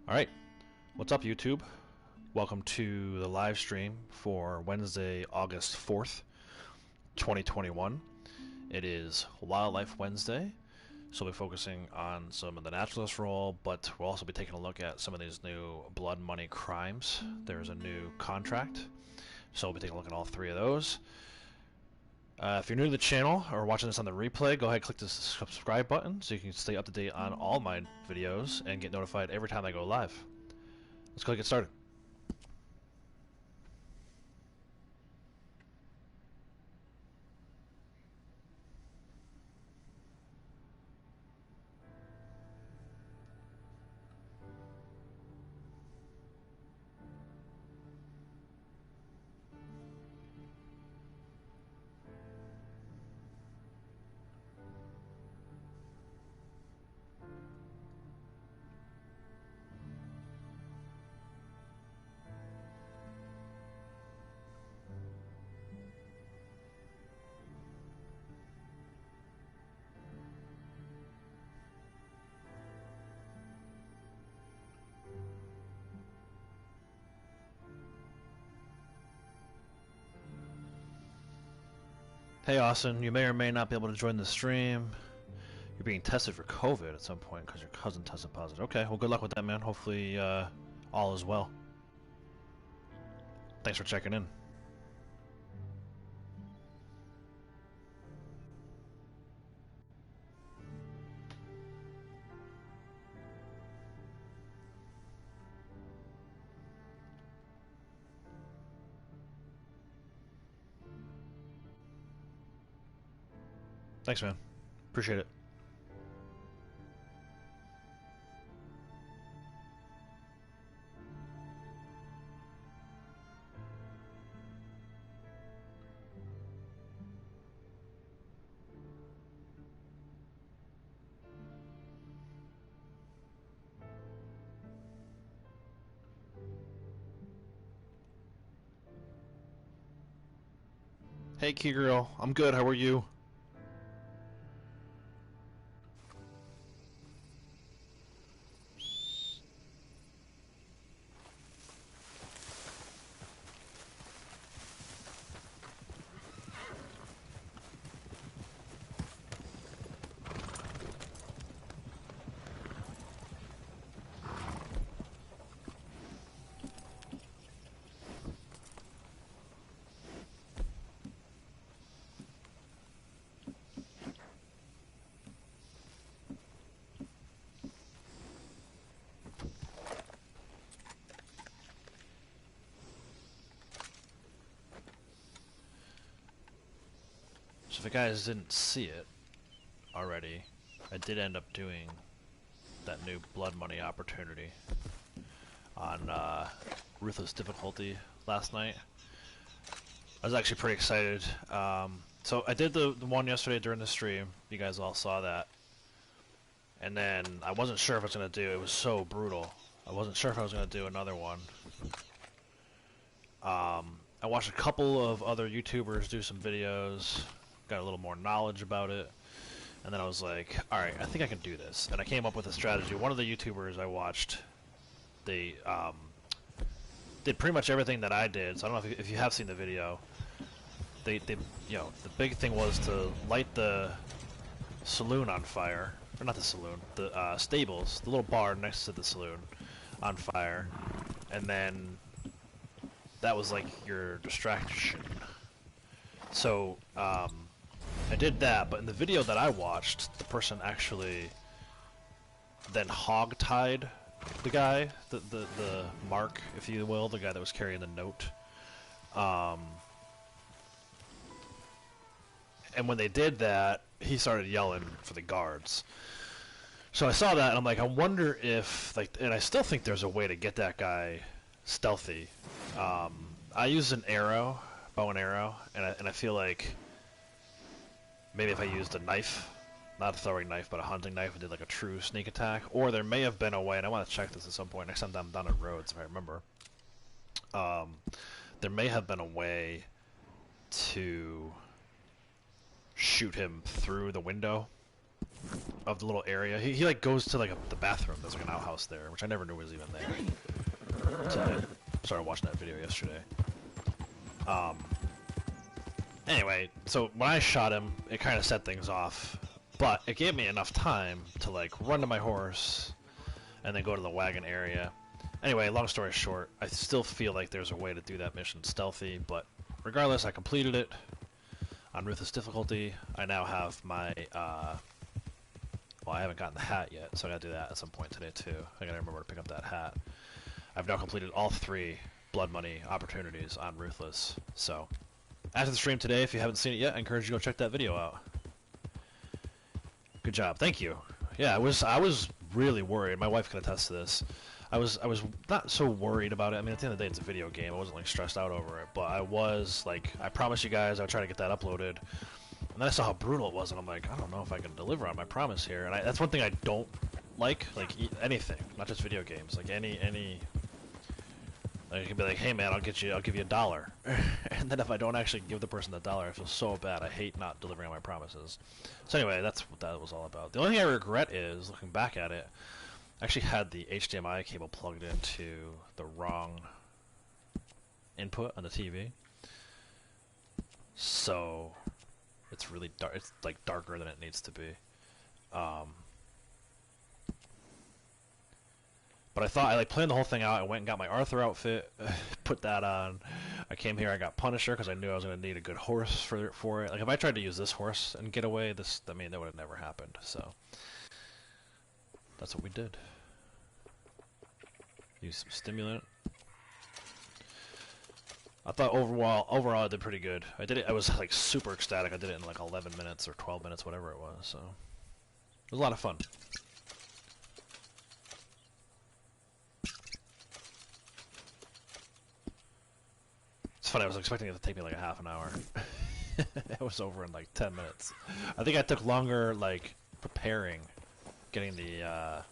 Alright, what's up YouTube? Welcome to the live stream for Wednesday, August 4th, 2021. It is Wildlife Wednesday, so we'll be focusing on some of the Naturalist role, but we'll also be taking a look at some of these new blood money crimes. There's a new contract, so we'll be taking a look at all three of those. If you're new to the channel or watching this on the replay, go ahead and click the subscribe button so you can stay up to date on all my videos and get notified every time I go live. Let's go get started. Hey Austin, you may or may not be able to join the stream. You're being tested for COVID at some point because your cousin tested positive. Okay, well good luck with that, man. Hopefully all is well. Thanks for checking in. Thanks, man. Appreciate it. Hey, Key Girl. I'm good. How are you? So if you guys didn't see it already, I did end up doing that new blood money opportunity on Ruthless Difficulty last night. I was actually pretty excited. So I did the one yesterday during the stream. You guys all saw that. And then I wasn't sure if I was going to do it. It was so brutal. I wasn't sure if I was going to do another one. I watched a couple of other YouTubers do some videos. Got a little more knowledge about it, and then I was like, alright, I think I can do this. And I came up with a strategy. One of the YouTubers I watched, they did pretty much everything that I did, so I don't know if you have seen the video. They you know, the big thing was to light the saloon on fire, or not the saloon, the stables, the little bar next to the saloon on fire, and then that was like your distraction. So I did that, but in the video that I watched, the person actually then hog-tied the guy, the mark, if you will, the guy that was carrying the note. And when they did that, he started yelling for the guards. So I saw that, and I'm like, I wonder if, like, and I still think there's a way to get that guy stealthy. I used an arrow, bow and arrow, and I feel like maybe if I used a knife, not a throwing knife, but a hunting knife, and did like a true sneak attack, or there may have been a way, and I want to check this at some point next time I'm down at Rhodes, if I remember. There may have been a way to shoot him through the window of the little area. He like goes to like the bathroom. There's like an outhouse there, which I never knew was even there. So I started watching that video yesterday. Anyway, so when I shot him, it kind of set things off, but it gave me enough time to like run to my horse and then go to the wagon area. Anyway, long story short, I still feel like there's a way to do that mission stealthy, but regardless, I completed it on Ruthless difficulty. I now have my, well, I haven't gotten the hat yet, so I gotta do that at some point today too. I gotta remember to pick up that hat. I've now completed all 3 blood money opportunities on Ruthless, so after the stream today, if you haven't seen it yet, I encourage you to go check that video out. Good job, thank you. Yeah, I was really worried. My wife can attest to this. I was not so worried about it. I mean, at the end of the day, it's a video game. I wasn't like stressed out over it, but I was like, I promised you guys I would try to get that uploaded. And then I saw how brutal it was, and I'm like, I don't know if I can deliver on my promise here. And that's one thing I don't like anything, not just video games, like any. Like, you can be like, hey man, I'll give you $1, and then if I don't actually give the person the $1, I feel so bad. I hate not delivering on my promises. So anyway, that's what that was all about. The only thing I regret is, looking back at it, I actually had the HDMI cable plugged into the wrong input on the TV. So it's really dark. It's like darker than it needs to be. But I thought I like planned the whole thing out. I went and got my Arthur outfit, put that on. I came here. I got Punisher because I knew I was going to need a good horse for it. Like if I tried to use this horse and get away, that would have never happened. So that's what we did. Use some stimulant. I thought overall I did pretty good. I did it. I was like super ecstatic. I did it in like 11 minutes or 12 minutes, whatever it was. So it was a lot of fun. It's funny, I was expecting it to take me like a half an hour. It was over in like 10 minutes. I think I took longer like preparing, getting the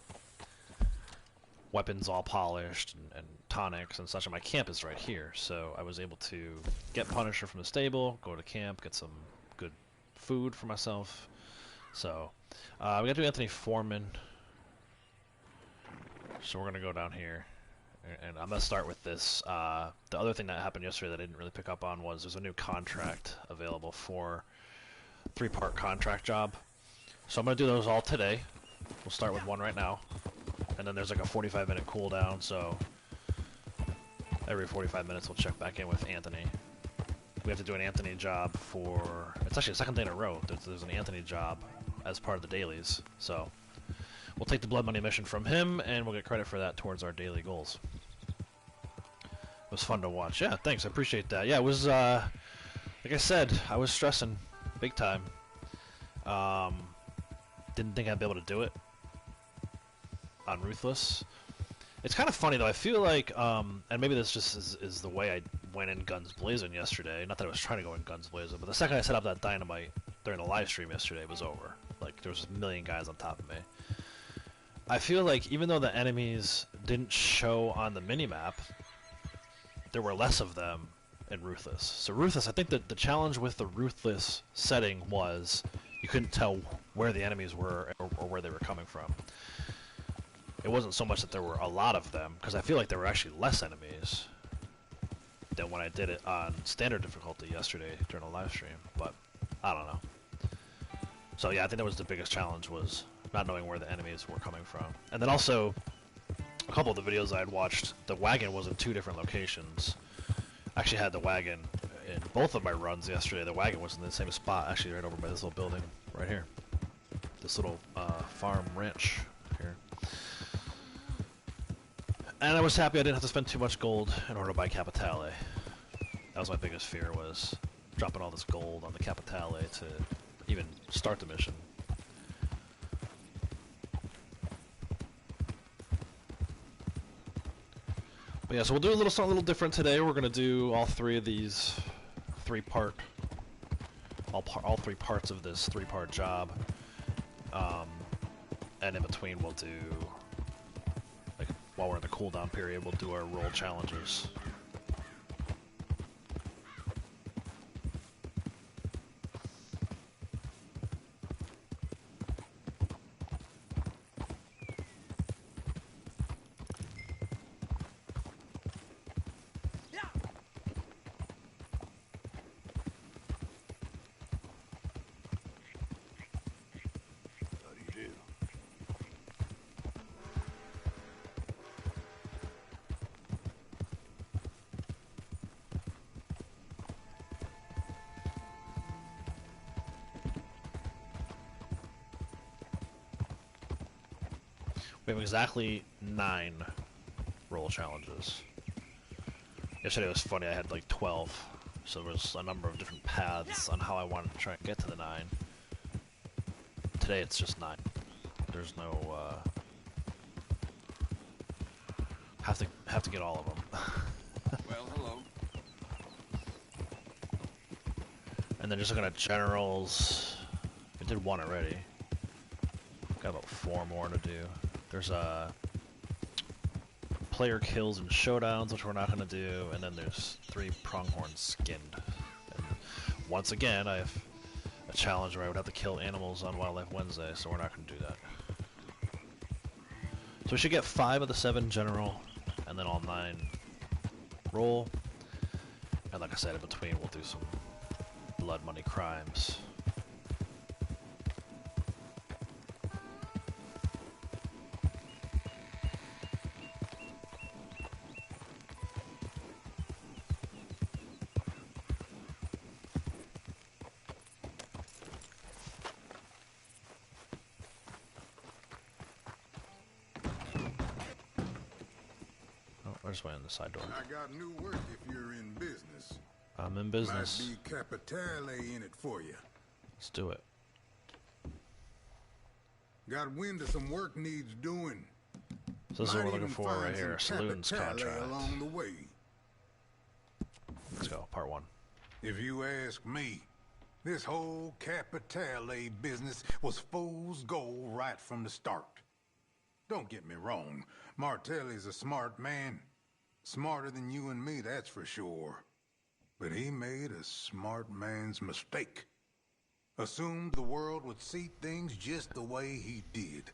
weapons all polished and tonics and such, and my camp is right here, so I was able to get Punisher from the stable, go to camp, get some good food for myself. So we got to do Anthony Foreman, so we're gonna go down here. And I'm going to start with this. The other thing that happened yesterday that I didn't really pick up on was there's a new contract available for 3-part contract job. So I'm going to do those all today. We'll start with one right now. And then there's like a 45-minute cooldown, so every 45 minutes we'll check back in with Anthony. We have to do an Anthony job for... It's actually the second day in a row. There's an Anthony job as part of the dailies. So we'll take the blood money mission from him, and we'll get credit for that towards our daily goals. It was fun to watch. Yeah, thanks. I appreciate that. Yeah, it was, like I said, I was stressing big time. Didn't think I'd be able to do it on Ruthless. It's kind of funny, though. I feel like, and maybe this just is the way I went in guns blazing yesterday. Not that I was trying to go in guns blazing, but the second I set up that dynamite during the live stream yesterday, it was over. Like, there was a million guys on top of me. I feel like even though the enemies didn't show on the minimap, there were less of them in Ruthless. So Ruthless, I think that the challenge with the Ruthless setting was you couldn't tell where the enemies were or where they were coming from. It wasn't so much that there were a lot of them, because I feel like there were actually less enemies than when I did it on standard difficulty yesterday during a live stream, but I don't know. So yeah, I think that was the biggest challenge, was not knowing where the enemies were coming from. And then also, a couple of the videos I had watched, the wagon was in 2 different locations. I actually had the wagon in both of my runs yesterday. The wagon was in the same spot, actually right over by this little building right here. This little farm ranch here. And I was happy I didn't have to spend too much gold in order to buy Capitale. That was my biggest fear, was dropping all this gold on the Capitale to even start the mission. But yeah, so we'll do something a little different today. We're gonna do all 3 of these 3-part, all 3 parts of this 3-part job, and in between we'll do, like, while we're in the cooldown period, we'll do our roll challenges. We have exactly 9 roll challenges. Yesterday was funny, I had like 12. So there was a number of different paths on how I wanted to try and get to the 9. Today it's just 9. There's no, have to get all of them. Well, hello. And then just looking at generals, I did 1 already. Got about 4 more to do. There's player kills and showdowns, which we're not going to do, and then there's 3 pronghorn skinned. And once again, I have a challenge where I would have to kill animals on Wildlife Wednesday, so we're not going to do that. So we should get 5 of the 7 general, and then all 9 roll. And like I said, in between we'll do some blood money crimes. I just went in the side door. I got new work if you're in business. I'm in business. Might be capitale in it for you. Let's do it. Got wind of some work needs doing. So this is what we're Might looking even for find right here, some saloons capitale contract. along the way. Let's go, part 1. If you ask me, this whole capitale business was fool's gold right from the start. Don't get me wrong, Martelli's a smart man. Smarter than you and me, that's for sure. But he made a smart man's mistake. Assumed the world would see things just the way he did.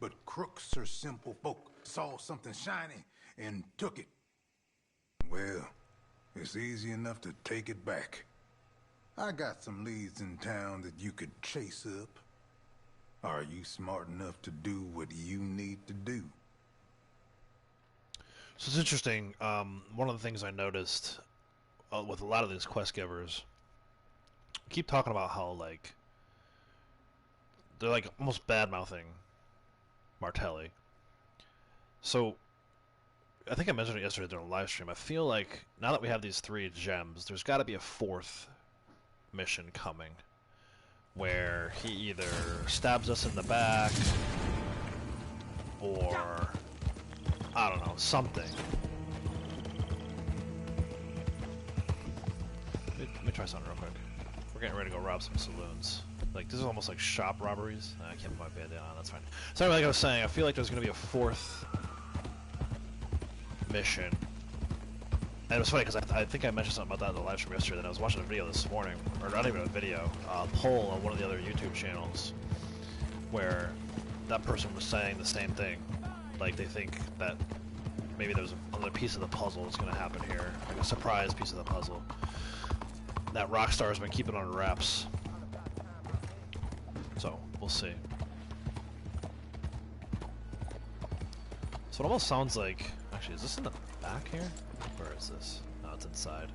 But crooks are simple folk, saw something shiny and took it. Well, it's easy enough to take it back. I got some leads in town that you could chase up. Are you smart enough to do what you need to do? So it's interesting. One of the things I noticed with a lot of these quest givers, keep talking about how like they're like almost bad mouthing Martelli. So I think I mentioned it yesterday during a live stream. I feel like now that we have these 3 gems, there's got to be a 4th mission coming where he either stabs us in the back or I don't know, something. Let me try something real quick. We're getting ready to go rob some saloons. Like, this is almost like shop robberies. I can't put my bandana on, that's fine. So like I was saying, I feel like there's going to be a 4th mission. And it was funny because I think I mentioned something about that in the live stream yesterday, and I was watching a video this morning, or not even a video, a poll on one of the other YouTube channels, where that person was saying the same thing. Like, they think that maybe there's another piece of the puzzle that's going to happen here, like a surprise piece of the puzzle that Rockstar has been keeping under wraps. So, we'll see. So it almost sounds like... Actually, is this in the back here? Where is this? No, it's inside.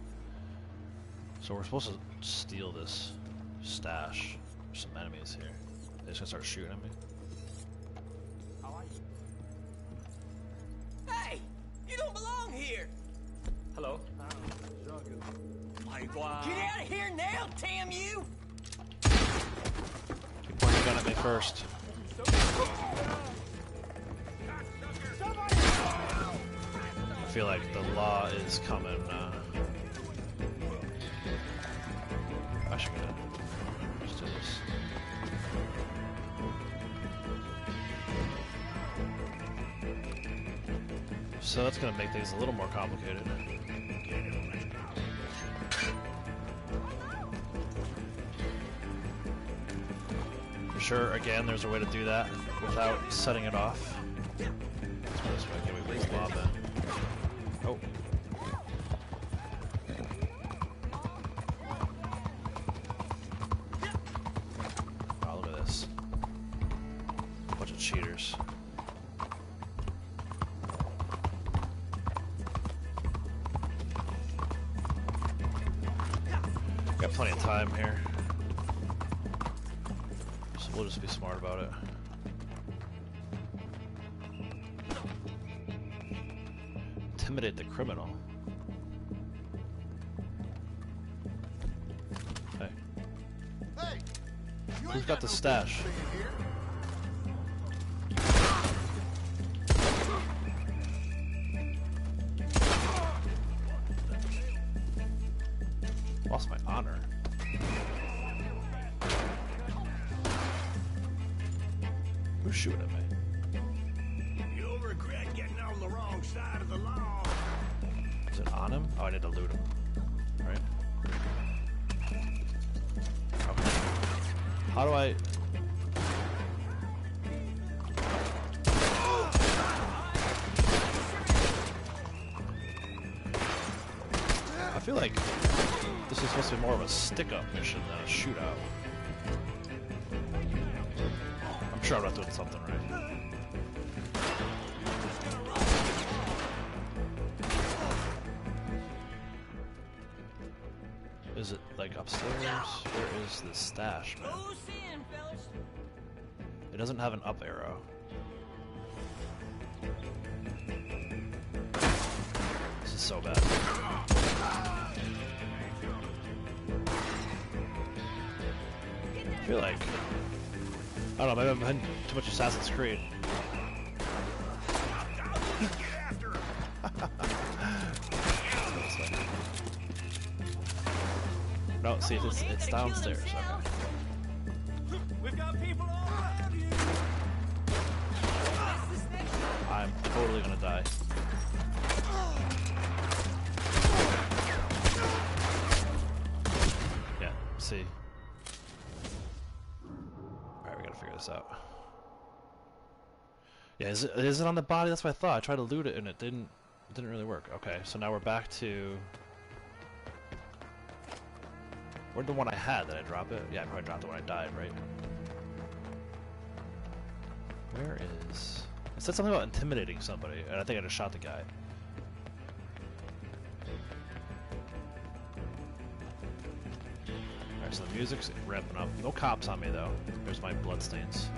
So we're supposed to steal this stash. There's some enemies here. They're just gonna start shooting at me. Hey! You don't belong here! Hello. Get out of here now, damn you! Keep pointing your gun at me first. I feel like the law is coming. I should get it. Let's do this. So that's going to make things a little more complicated. For sure, again, there's a way to do that without setting it off. Let's go this way. Can we please lob in? Oh. Wow, look at this. Bunch of cheaters. Got plenty of time here. So we'll just be smart about it. intimidate the criminal. Hey. Hey, you Who's ain't got the no stash? business being here. Lost my honor. Who's shooting at me? You'll regret getting on the wrong side of the law. Is it on him? Oh, I need to loot him. Right? Okay. How do I... I feel like this is supposed to be more of a stick-up mission than a shootout. I'm sure I'm not doing something right. Is it like upstairs? Where is the stash, man? Close in, fellas. It doesn't have an up arrow. This is so bad. I feel like... I don't know, maybe I'm playing too much Assassin's Creed. No, see, it's downstairs. Okay. We've got people all around you. I'm totally gonna die. Yeah, see. Alright, we gotta figure this out. Yeah, is it on the body? That's what I thought. I tried to loot it and it didn't really work. Okay, so now we're back to... Where'd the one I had? Did I drop it? Yeah, I probably dropped it when I died, right? Where is... It said something about intimidating somebody, and I think I just shot the guy. Alright, so the music's ramping up. No cops on me, though. There's my bloodstains.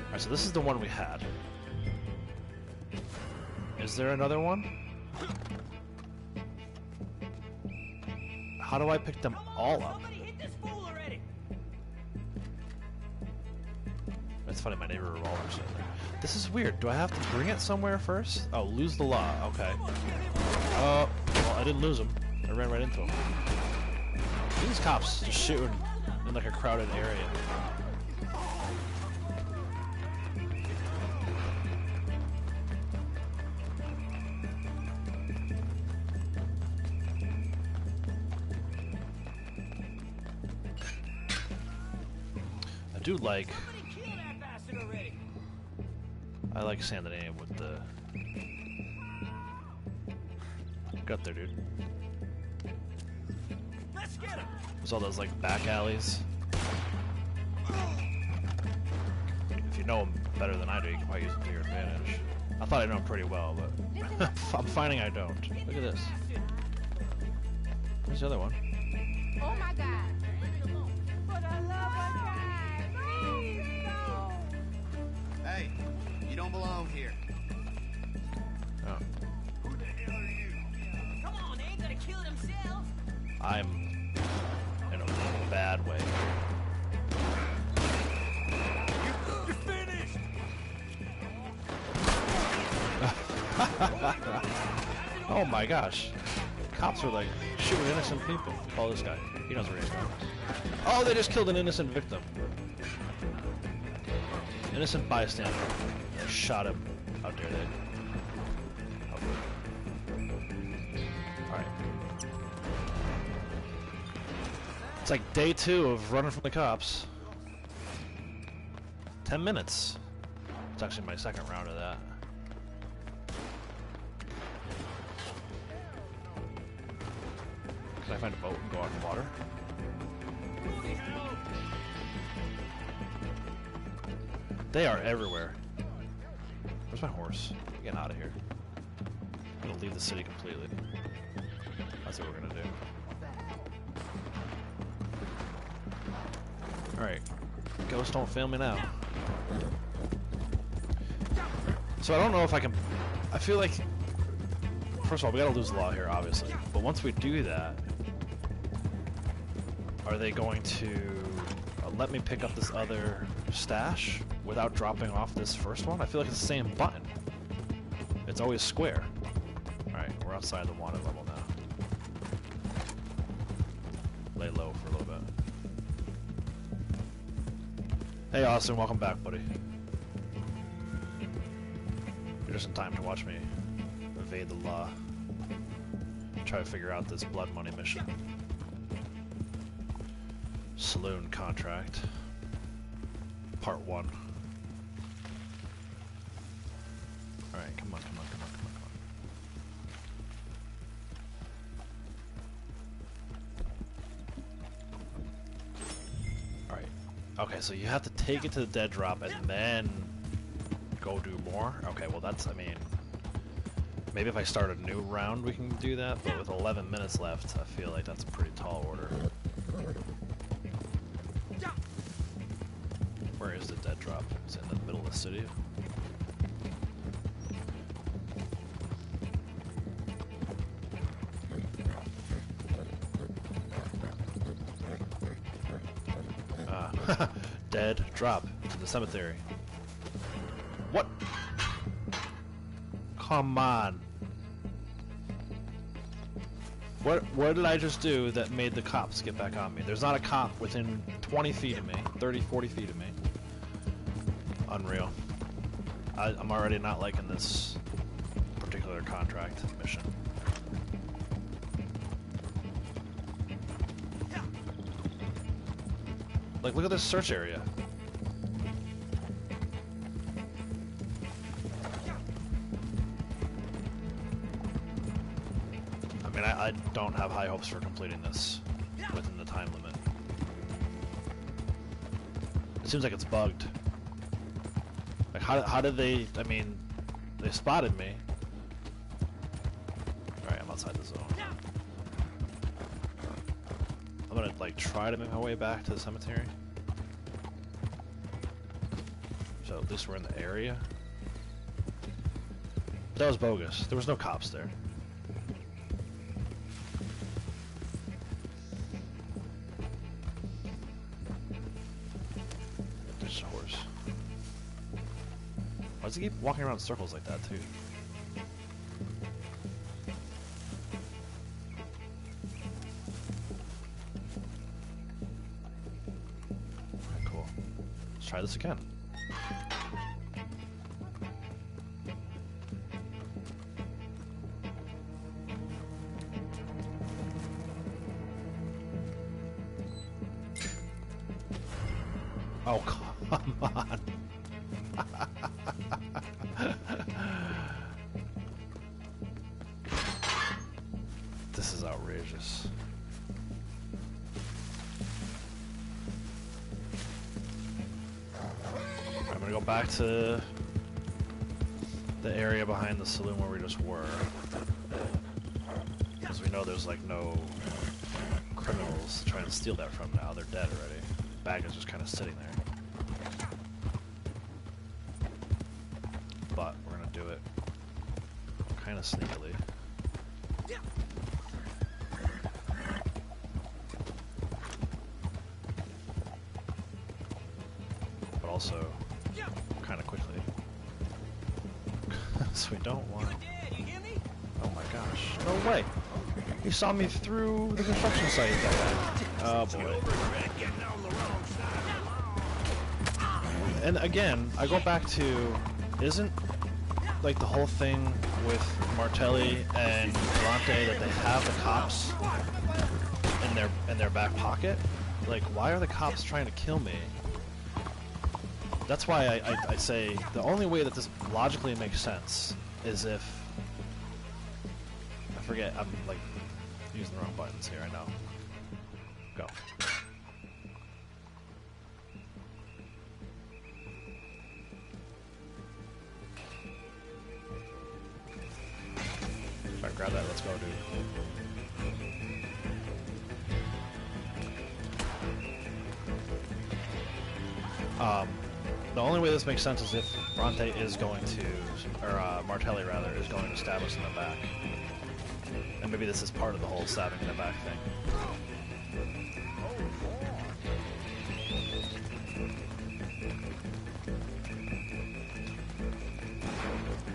Alright, so this is the one we had. Is there another one? How do I pick them all up? Somebody hit this fool already. It's funny, my neighbor revolver's in there. This is weird. Do I have to bring it somewhere first? Oh, lose the law. Okay. Well, I didn't lose him. I ran right into him. These cops just shooting in like a crowded area. I do like... I like Sandinium with the... Get up there, dude. Let's get him. There's all those like back alleys. If you know them better than I do, you can probably use them to your advantage. I thought I know them pretty well, but I'm finding I don't. Look at this. Where's the other one? Oh my God. For the love of God, please no. Hey, you don't belong here. Oh. Who the hell are you? Come on, they ain't gonna kill themselves. I'm in a bad way. You're finished. Oh my gosh. Cops are like shooting innocent people. Call this guy. He knows where he's going. Oh, they just killed an innocent victim. Innocent bystander. They shot him. How dare they? Alright. It's like day 2 of running from the cops. 10 minutes. It's actually my second round of that. Can I find a boat and go out in the water? They are everywhere. Where's my horse? I'm getting out of here. I'm gonna leave the city completely. That's what we're gonna do. Alright. Ghost, don't fail me now. So I don't know if I can... I feel like first of all, we gotta lose the law here, obviously. But once we do that, are they going to let me pick up this other stash without dropping off this first one? I feel like it's the same button. It's always square. Alright, we're outside the wanted level now. Lay low for a little bit. Hey Austin, welcome back, buddy. You're just in time to watch me evade the law. Try to figure out this blood money mission. Saloon contract. Part 1. Alright, come on, come on, come on, come on, come on. Alright. Okay, so you have to take it to the dead drop and then go do more? Okay, well that's, I mean... Maybe if I start a new round we can do that, but with 11 minutes left, I feel like that's a pretty tall order. Where is the dead drop? It's in the middle of the city. Dead drop to the cemetery. What? Come on. What did I just do that made the cops get back on me? There's not a cop within 20 feet of me, 30, 40 feet of me. Unreal. I'm already not liking this particular contract mission. Like, look at this search area. I mean, I don't have high hopes for completing this within the time limit. It seems like it's bugged. Like, how did they... I mean, they spotted me. Alright, I'm outside the zone. I'm gonna, like, try to make my way back to the cemetery. So at least we're in the area. But that was bogus. There was no cops there. There's a horse. Why does he keep walking around in circles like that, too? Okay, cool. Let's try this again. Oh, come on. This is outrageous. I'm gonna go back to the area behind the saloon where we just were. Because we know there's like no criminals trying to steal that from now. They're dead already. The bag is just kind of sitting there. But we're gonna do it kind of sneakily. But also kind of quickly. So we don't want... Oh my gosh. No way! He saw me through the construction site that way. Oh boy. And again, I go back to... Isn't like the whole thing with Martelli and Galante that they have the cops in their back pocket? Like, why are the cops trying to kill me? That's why I say the only way that this logically makes sense is if... I forget, I'm like using the wrong buttons here, I know. Go. Alright, grab that, let's go, dude. The only way this makes sense is if Bronte is going to, or Martelli rather, is going to stab us in the back. And maybe this is part of the whole stabbing in the back thing.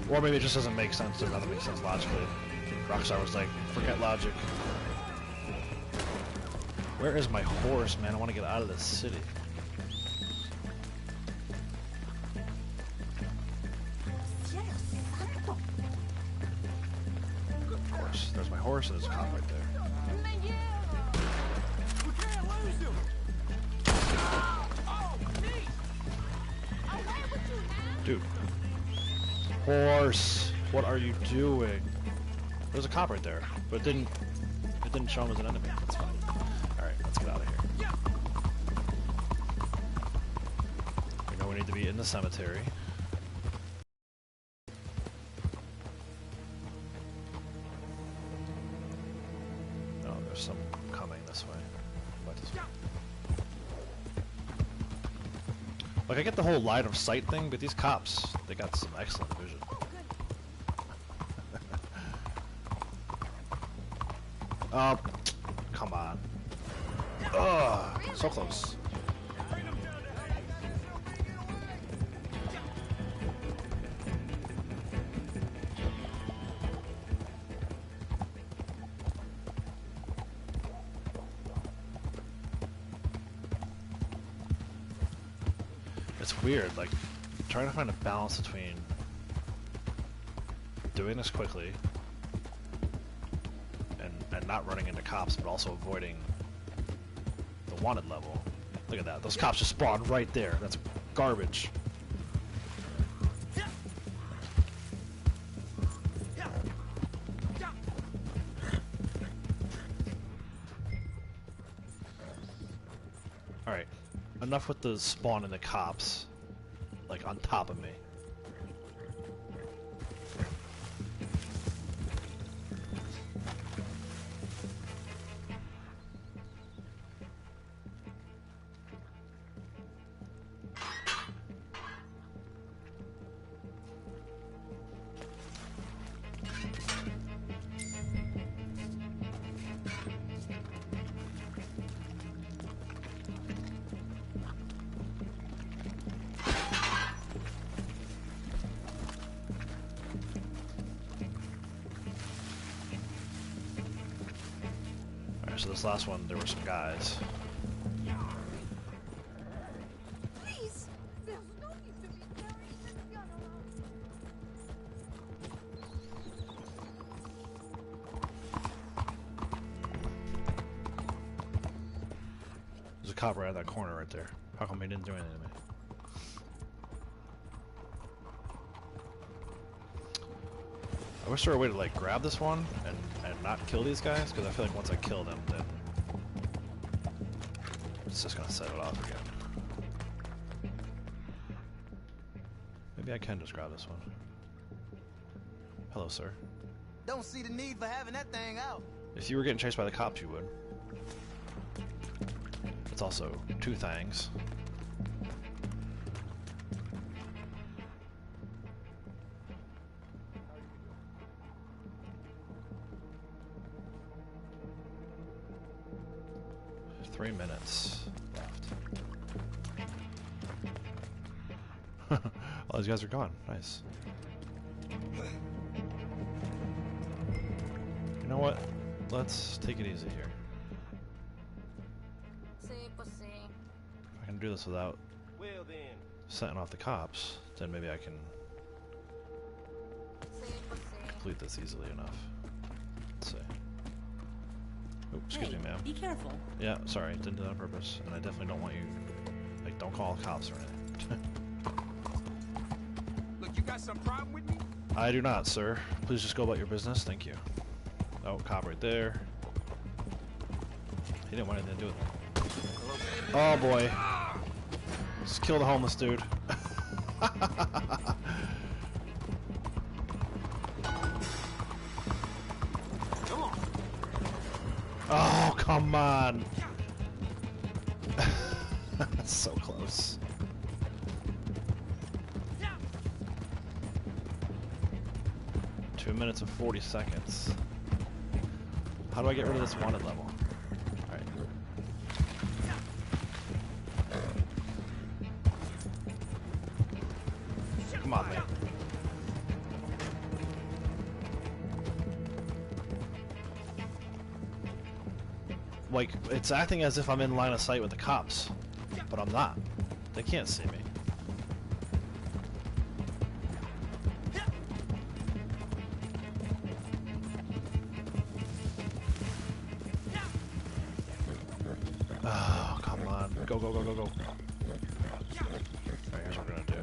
Or maybe it just doesn't make sense. It doesn't make sense logically. Rockstar was like, forget logic. Where is my horse, man? I want to get out of this city. Horse. There's my horse and there's a cop right there. Dude. Horse! What are you doing? There's a cop right there, but it didn't show him as an enemy. That's fine. Alright, let's get out of here. We know we need to be in the cemetery. Oh, there's some coming this way. What is... Like, I get the whole line of sight thing, but these cops, they got some excellent vision. Oh, come on. Ugh, so close. It's weird, like, trying to find a balance between doing this quickly and not running into cops, but also avoiding the wanted level. Look at that. Those cops just spawned right there. That's garbage. Alright. Enough with the spawn and the cops. Like, on top of me. So this last one, there were some guys. Please, there's no need to be carrying this gun around. There's a cop right at that corner right there. How come he didn't do anything to me? I wish there were a way to like grab this one and not kill these guys, because I feel like once I kill them, then it's just gonna set it off again. Maybe I can just grab this one. Hello, sir. Don't see the need for having that thing out. If you were getting chased by the cops, you would. It's also two things. Three minutes left. All these guys are gone. Nice. You know what? Let's take it easy here. If I can do this without setting off the cops, then maybe I can complete this easily enough. Let's see. Oh, excuse me, ma'am. Be careful. Yeah, sorry, didn't do that on purpose, and I definitely don't want you, like, don't call cops or anything. Look, you got some problem with me? I do not, sir. Please just go about your business, thank you. Oh, cop right there. He didn't want anything to do with it. Oh boy. Just kill the homeless dude. Oh, come on. So close. 2 minutes and 40 seconds. How do I get rid of this wanted level? Alright. Come on, man. Like, it's acting as if I'm in line of sight with the cops, but I'm not. They can't see me. Oh, come on. Go, go, go, go, go. Alright, here's what we're gonna do.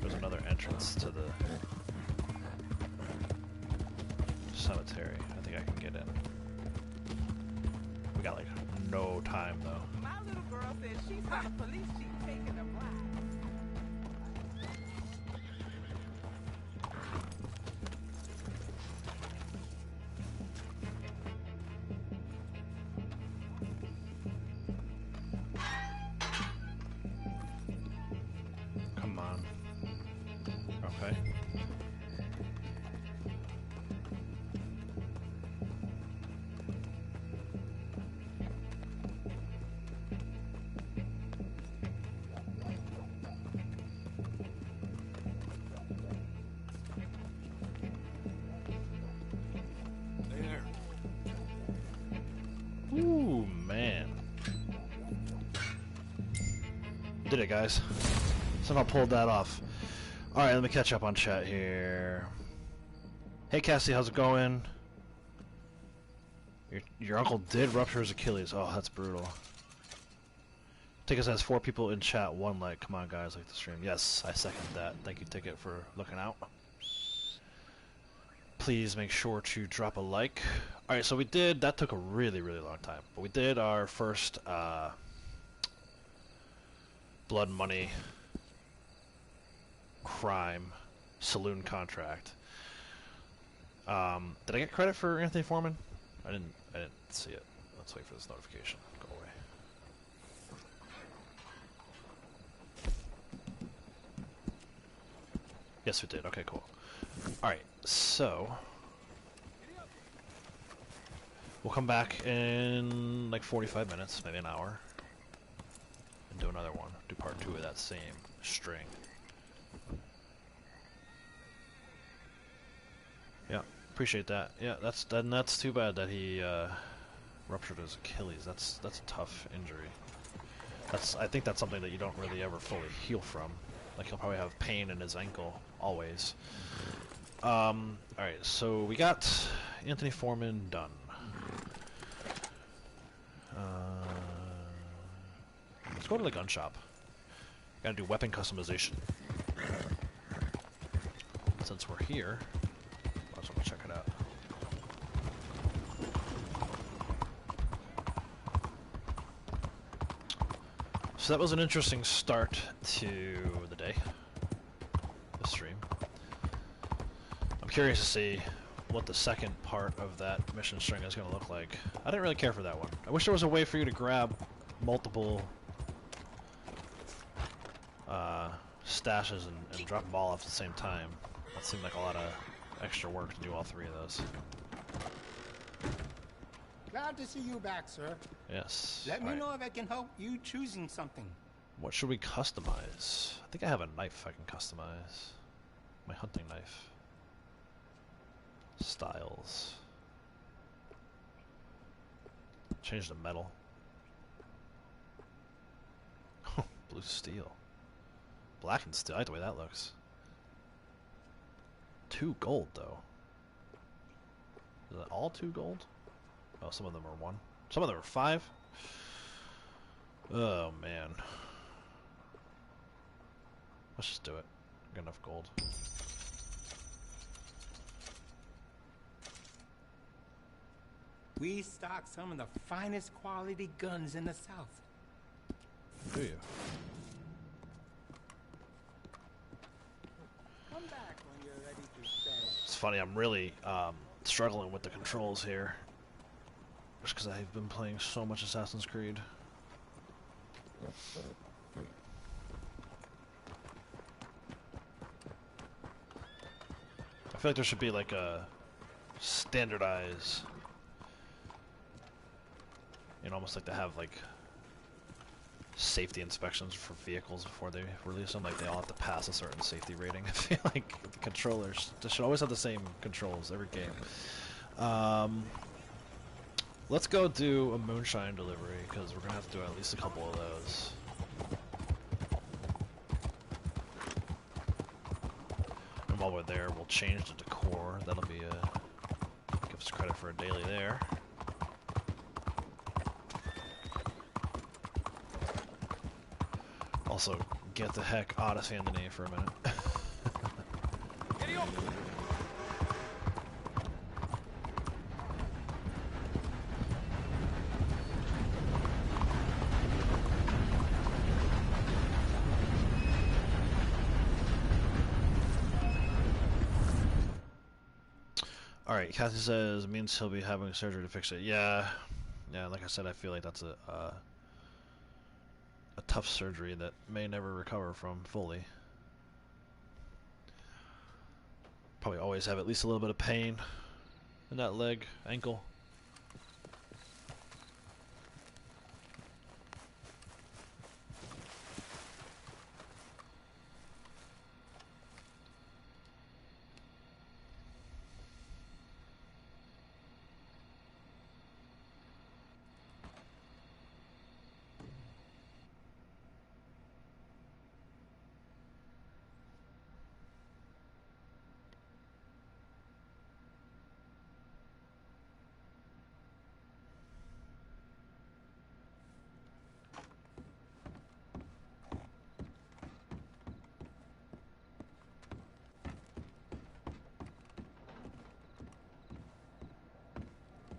There's another entrance to the cemetery. I think I can get in. We got like no time though. My little girl said she saw the police chief taking a ride. Come on. Okay. Ooh, man. Did it, guys. Somehow pulled that off. Alright, let me catch up on chat here. Hey, Cassie, how's it going? Your uncle did rupture his Achilles. Oh, that's brutal. Ticket says 4 people in chat, 1 like. Come on, guys, like the stream. Yes, I second that. Thank you, Ticket, for looking out. Please make sure to drop a like. Alright, so we did, that took a really, really long time. But we did our first blood money crime saloon contract. Did I get credit for Anthony Foreman? I didn't see it. Let's wait for this notification. Go away. Yes, we did. Okay, cool. Alright, so we'll come back in like 45 minutes, maybe an hour, and do another one. Do part 2 of that same string. Yeah, appreciate that. Yeah, that's too bad that he ruptured his Achilles. That's a tough injury. I think that's something that you don't really ever fully heal from. Like, he'll probably have pain in his ankle always. Alright, so we got Anthony Foreman done. Let's go to the gun shop. Gotta do weapon customization. Since we're here, I just want to check it out. So that was an interesting start to the day, the stream. I'm curious to see what the second part of that mission string is going to look like. I didn't really care for that one. I wish there was a way for you to grab multiple stashes and drop them all off at the same time. That seemed like a lot of extra work to do all 3 of those. Glad to see you back, sir. Yes. Let me know if I can help you choosing something. What should we customize? I think I have a knife I can customize. My hunting knife. Styles. Change the metal. Blue steel. Black and steel. I like the way that looks. 2 gold, though. Is that all 2 gold? Oh, some of them are 1. Some of them are 5. Oh, man. Let's just do it. Got enough gold. We stock some of the finest quality guns in the South. Do you? Come back when you're ready to spend. It's funny, I'm really struggling with the controls here. Just because I've been playing so much Assassin's Creed. feel like there should be like a standardized, you know, almost like to have like safety inspections for vehicles before they release them. Like they all have to pass a certain safety rating. I feel like the controllers they should always have the same controls every game. Let's go do a moonshine delivery because we're gonna have to do at least a couple of those. And while we're there, we'll change the decor. That'll be give us credit for a daily there. Also, get the heck out of Saint Denis for a minute. Alright, Kathy says, means he'll be having surgery to fix it. Yeah, like I said, I feel like that's a tough surgery that may never recover from fully. Probably always have at least a little bit of pain in that leg, ankle.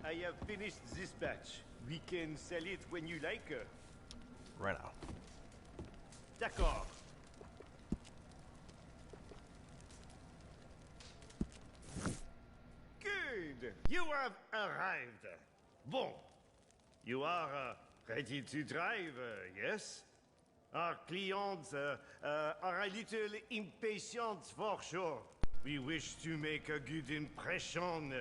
I have finished this batch. We can sell it when you like. Right now. D'accord. Good. You have arrived. Bon. You are ready to drive, yes? Our clients are a little impatient for sure. We wish to make a good impression.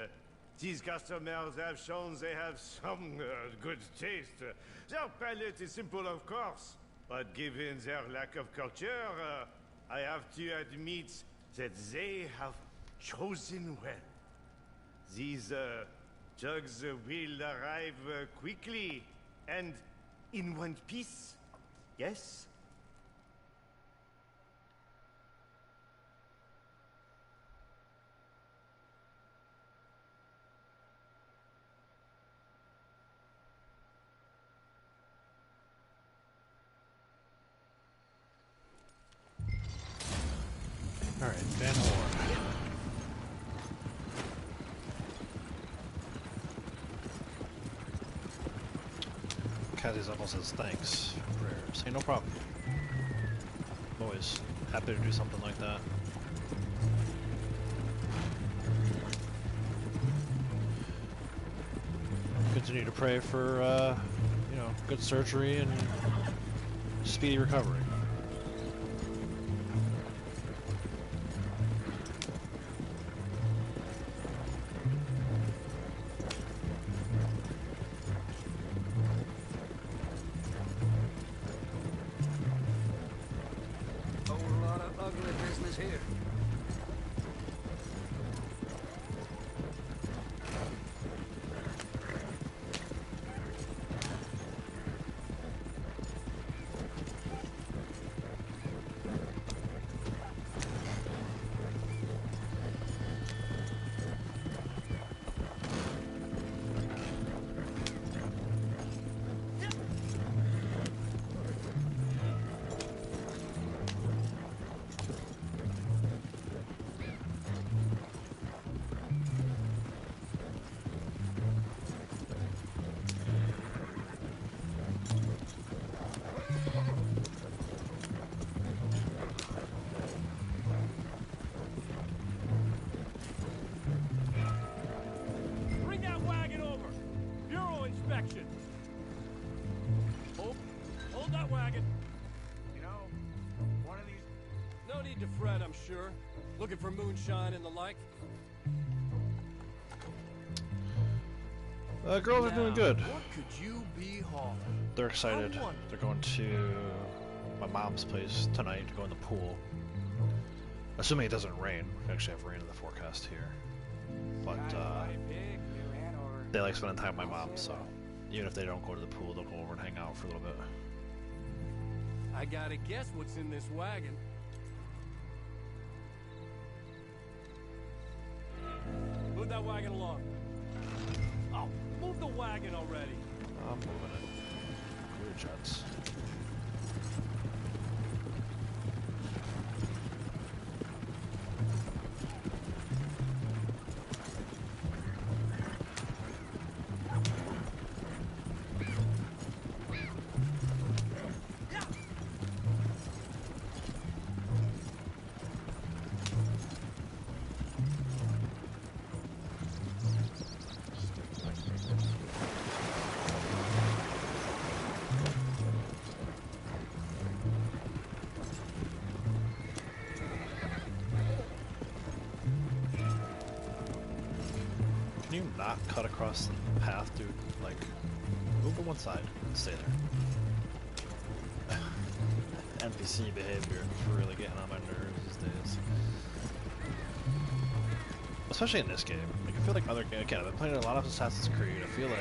These customers have shown they have some good taste. Their palate is simple, of course, but given their lack of culture, I have to admit that they have chosen well. These jugs will arrive quickly and in one piece, yes? Alright, Van Horn. Kathy's uncle says thanks for prayers. Hey, no problem. Always happy to do something like that. Continue to pray for, you know, good surgery and speedy recovery. Hold that wagon. You know, one of these... No need to fret, I'm sure. Looking for moonshine and the like? Girls are doing good. What could you be hauling? They're excited. They're going to my mom's place tonight to go in the pool. Assuming it doesn't rain. We actually have rain in the forecast here. But they like spending time with my mom, so even if they don't go to the pool, they'll go over and hang out for a little bit. I gotta guess what's in this wagon. Move that wagon along. Oh, move the wagon already. I'm moving it. Weird jets. Can you not cut across the path, dude? Like, move to one side and stay there. NPC behavior is really getting on my nerves these days. Especially in this game. Like, I feel like other games, again, I've been playing a lot of Assassin's Creed. I feel like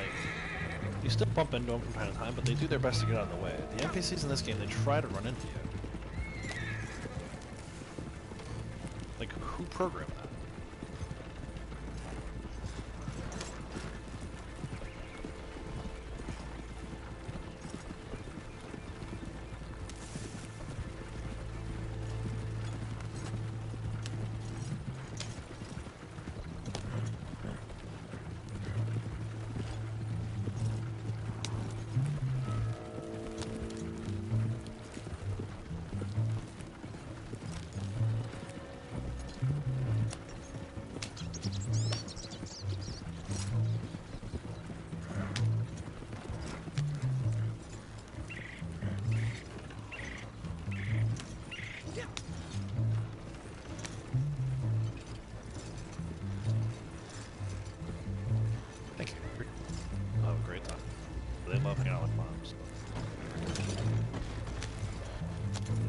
you still bump into them from time to time, but they do their best to get out of the way. The NPCs in this game, they try to run into you. Like, who programmed that?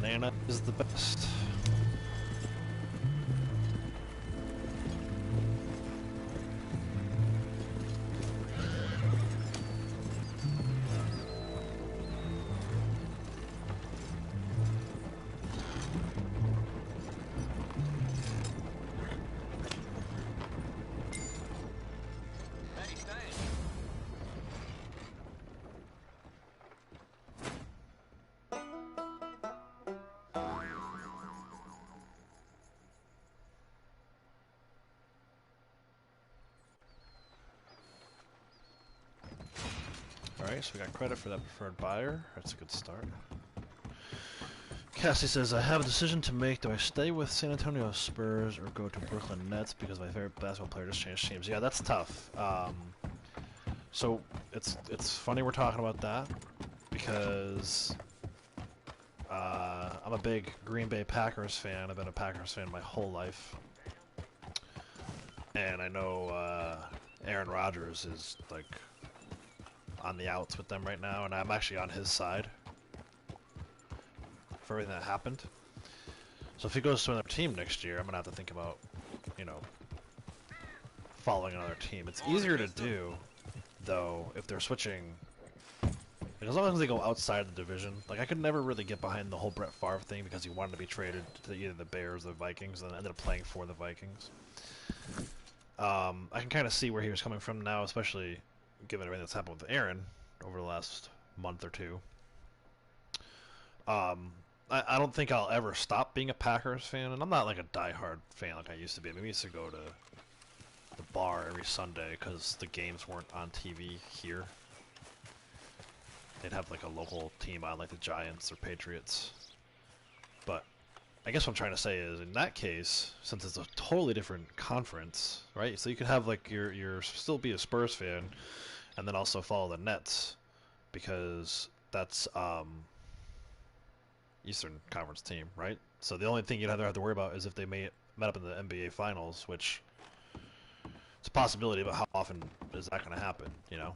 Nana is the best. Alright, so we got credit for that preferred buyer. That's a good start. Cassie says, I have a decision to make. Do I stay with San Antonio Spurs or go to Brooklyn Nets because my favorite basketball player just changed teams? Yeah, that's tough. So it's funny we're talking about that because I'm a big Green Bay Packers fan. I've been a Packers fan my whole life. And I know Aaron Rodgers is like on the outs with them right now, and I'm actually on his side for everything that happened. So if he goes to another team next year, I'm gonna have to think about, you know, following another team. It's easier to do, though, if they're switching. Like, as long as they go outside the division. Like, I could never really get behind the whole Brett Favre thing because he wanted to be traded to either the Bears or the Vikings, and ended up playing for the Vikings. I can kind of see where he was coming from now, especially given everything that's happened with Aaron over the last month or two. I don't think I'll ever stop being a Packers fan, and I'm not like a diehard fan like I used to be. I mean, we used to go to the bar every Sunday because the games weren't on TV here. They'd have like a local team on, like the Giants or Patriots. But I guess what I'm trying to say is, in that case, since it's a totally different conference, right? So you could have like your still be a Spurs fan, and then also follow the Nets, because that's Eastern Conference team, right? So the only thing you'd have to worry about is if they made met up in the NBA Finals, which it's a possibility, but how often is that going to happen? You know,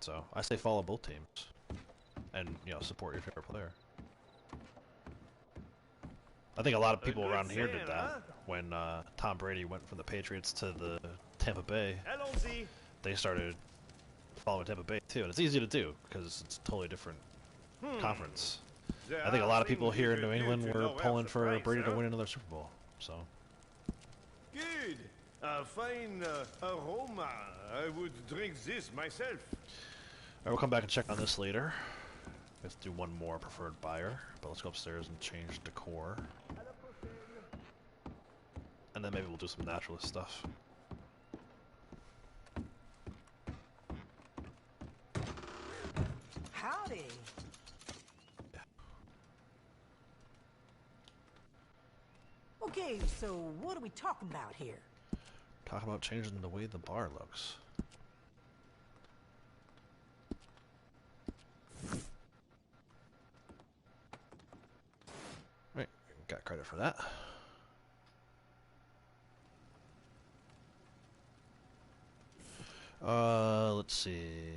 so I say follow both teams, and you know, support your favorite player. I think a lot of people around here did that when Tom Brady went from the Patriots to the Tampa Bay. They started following Tampa Bay too, and it's easy to do because it's a totally different conference. I think a lot of people here in New England were pulling for Brady to win another Super Bowl. So. Good. A fine aroma. I would drink this myself. Alright, we'll come back and check on this later. We have to do one more preferred buyer, but let's go upstairs and change decor. And then maybe we'll do some naturalist stuff. Howdy. Yeah. Okay, so what are we talking about here? Talk about changing the way the bar looks. Right, got credit for that. Let's see.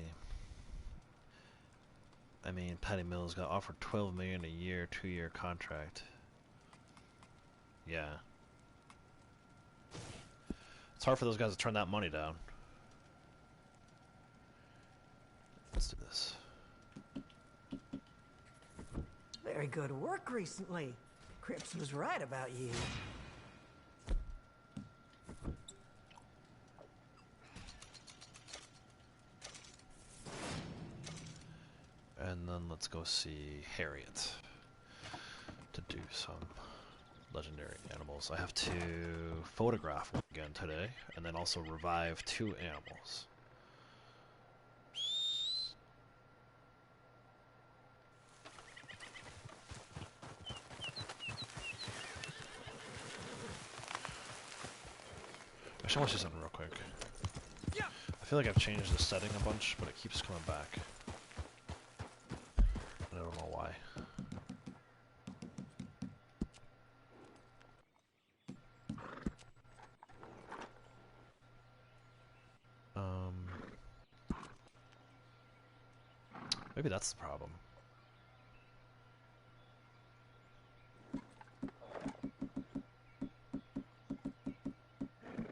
I mean, Patty Mills got offered $12 million a year, 2-year contract. Yeah. It's hard for those guys to turn that money down. Let's do this. Very good work recently. Cripps was right about you. And then let's go see Harriet to do some legendary animals. I have to photograph one again today, and then also revive 2 animals. Actually, I want to see something real quick. I feel like I've changed the setting a bunch, but it keeps coming back. I don't know why. Maybe that's the problem.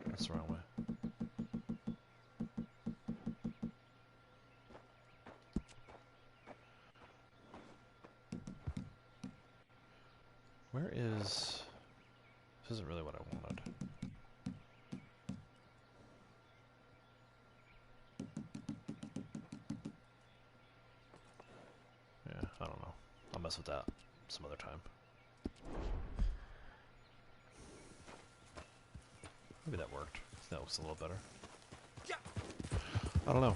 That's the wrong way. Where is... This isn't really what I wanted. Yeah, I don't know. I'll mess with that some other time. Maybe that worked. That looks a little better. I don't know.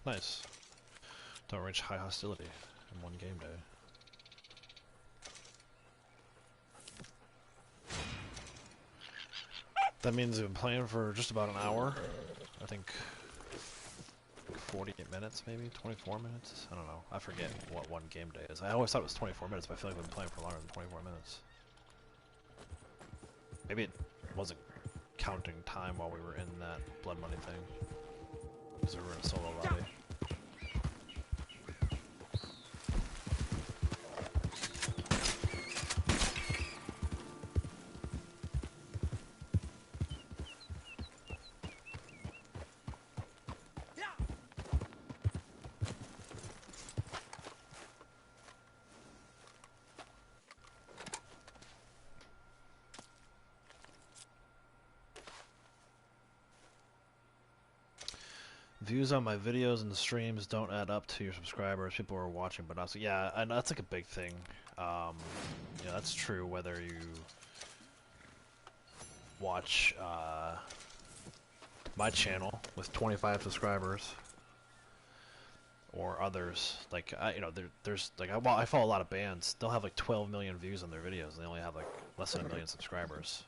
Nice. Don't reach high hostility in one game day. That means we've been playing for just about an hour. I think 48 minutes, maybe 24 minutes. I don't know. I forget what one game day is. I always thought it was 24 minutes, but I feel like we've been playing for longer than 24 minutes. Maybe it wasn't counting time while we were in that blood money thing, because we were in a solo lobby. Views on my videos and the streams don't add up to your subscribers. People are watching, but not so. Yeah, and that's like a big thing. Yeah, that's true. Whether you watch my channel with 25 subscribers or others, like there's like I follow a lot of bands. They'll have like 12 million views on their videos, and they only have like less than 1 million subscribers.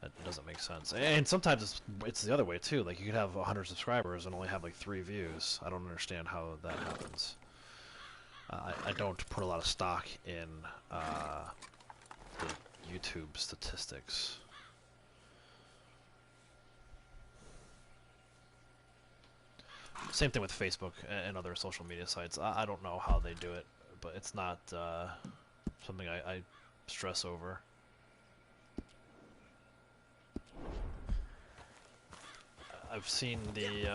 That doesn't make sense. And sometimes it's the other way too. Like you could have 100 subscribers and only have like 3 views. I don't understand how that happens. I don't put a lot of stock in the YouTube statistics. Same thing with Facebook and other social media sites. I don't know how they do it, but it's not something I stress over. I've seen the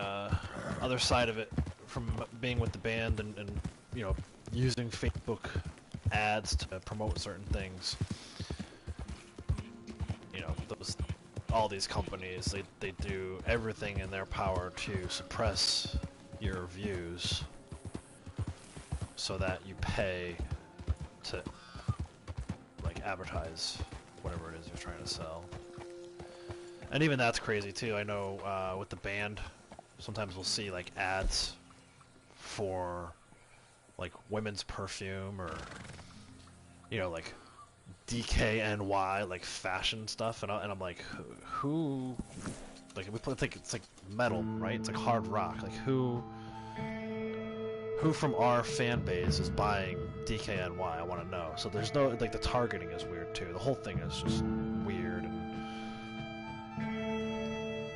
other side of it from being with the band and you know, using Facebook ads to promote certain things. You know, all these companies, they do everything in their power to suppress your views so that you pay to like advertise whatever it is you're trying to sell. And even that's crazy too. I know with the band, sometimes we'll see like ads for like women's perfume or, you know, like DKNY, like fashion stuff, and I'm like, who? Like we think it's like metal, right? It's like hard rock. Like who from our fan base is buying DKNY? I want to know. So there's no, like, the targeting is weird too. The whole thing is just weird.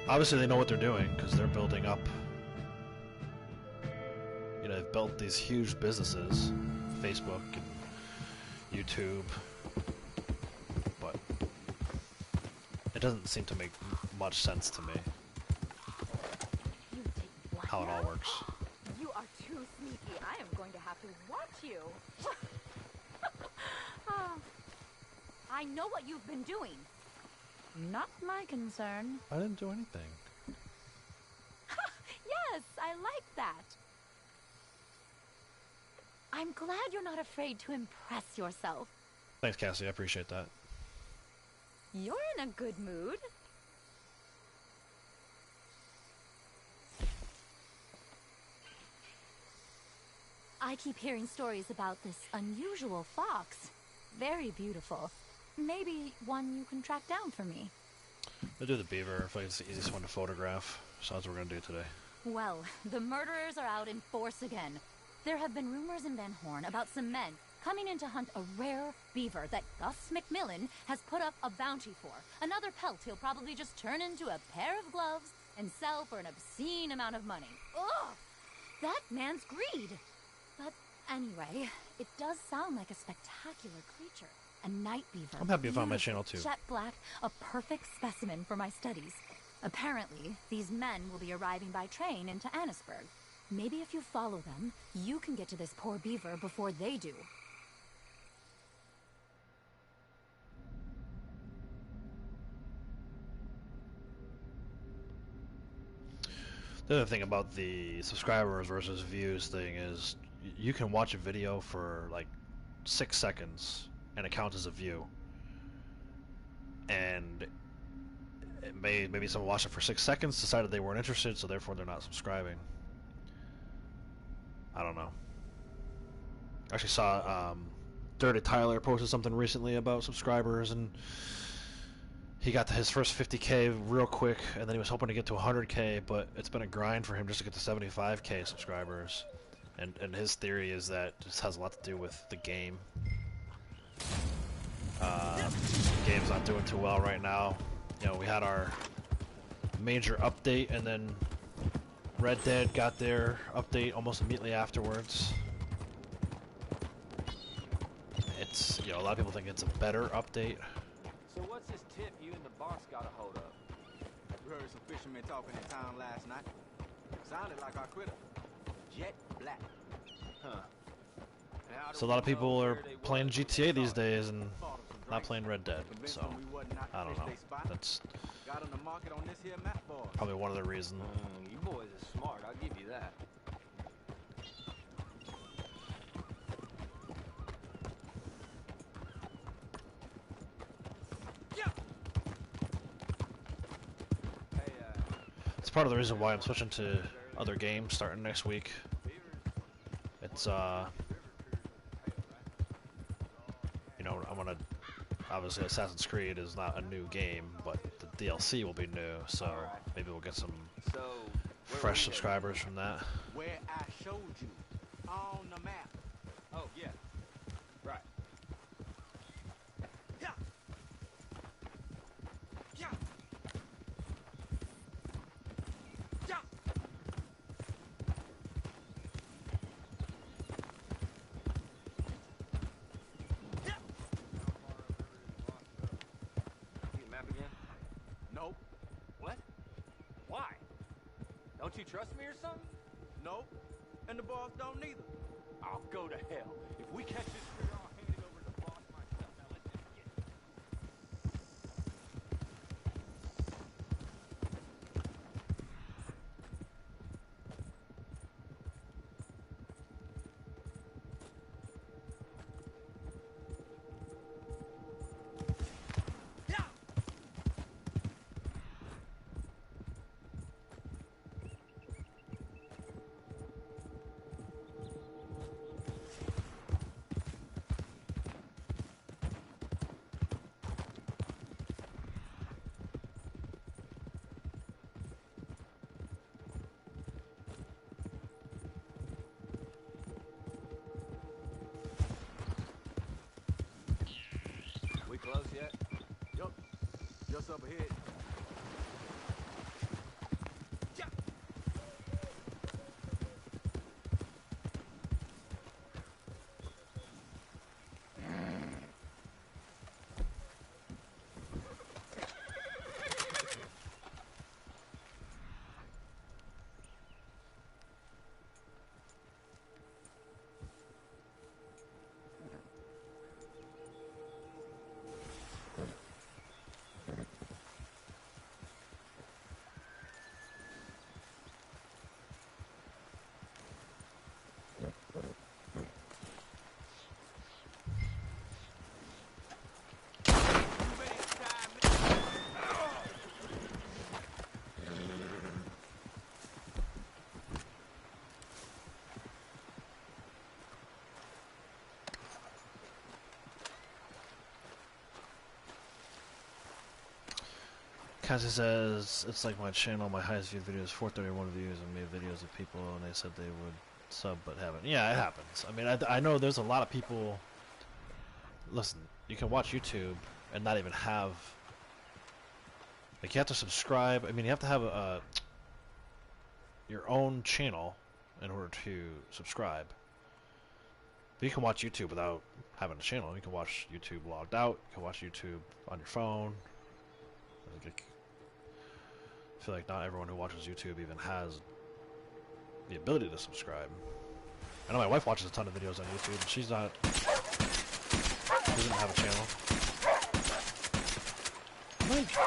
Obviously they know what they're doing because they're building up, you know, they've built these huge businesses, Facebook and YouTube, but it doesn't seem to make much sense to me how it all works. You are too sneaky. I am going to have to watch you. I know what you've been doing. Not my concern. I didn't do anything. Yes, I like that. I'm glad you're not afraid to impress yourself. Thanks, Cassie. I appreciate that. You're in a good mood. I keep hearing stories about this unusual fox. Very beautiful. Maybe one you can track down for me. I'll do the beaver. I feel like it's the easiest one to photograph. So that's what we're going to do today. Well, the murderers are out in force again. There have been rumors in Van Horn about some men coming in to hunt a rare beaver that Gus McMillan has put up a bounty for. Another pelt he'll probably just turn into a pair of gloves and sell for an obscene amount of money. Ugh! That man's greed! But anyway, it does sound like a spectacular creature. A night beaver. I'm happy to find my channel too. Jet black, a perfect specimen for my studies. Apparently, these men will be arriving by train into Annisburg. Maybe if you follow them, you can get to this poor beaver before they do. The other thing about the subscribers versus views thing is you can watch a video for like 6 seconds and it counts as a view. And maybe someone watched it for 6 seconds, decided they weren't interested, so therefore they're not subscribing. I don't know. I actually saw Dirty Tyler posted something recently about subscribers, and he got to his first 50K real quick, and then he was hoping to get to 100K, but it's been a grind for him just to get to 75K subscribers. And his theory is that this has a lot to do with the game. The game's not doing too well right now. You know, we had our major update, and then Red Dead got their update almost immediately afterwards. It's, you know, a lot of people think it's a better update. So what's this tip you and the boss got a hold of? We heard some fishermen talking in town last night. Sounded like our critter. Jet black. Huh. So a lot of people are playing GTA these days, and not playing Red Dead, Convinced so them we wasn't not the I don't fish know. they spotted. That's Got on the market on this here map board. probably one of the reasons. You boys are smart, I'll give you that. It's part of the reason why I'm switching to other games starting next week. It's you know, I'm gonna obviously Assassin's Creed is not a new game, but the DLC will be new, so maybe we'll get some fresh subscribers from that. Where I showed you on the map. Oh, yeah. Right. Yeah. Yeah. Yeah. See the map again? Nope. What? Why? Don't you trust me or something? Nope. And the boss don't neither. I'll go to hell. If we catch this critter, I'll hand it over to the boss myself. Now let's just get it. We close yet? Yup. Just up ahead. Yeah. Cassie says, it's like my channel, my highest viewed video is 431 views, and made videos of people, and they said they would sub but haven't. Yeah, it happens. I mean, I know there's a lot of people. Listen, you can watch YouTube and not even have. Like, you have to subscribe. I mean, you have to have your own channel in order to subscribe. But you can watch YouTube without having a channel. You can watch YouTube logged out. You can watch YouTube on your phone. Like, I feel like not everyone who watches YouTube even has the ability to subscribe. I know my wife watches a ton of videos on YouTube, and she doesn't have a channel. There we go.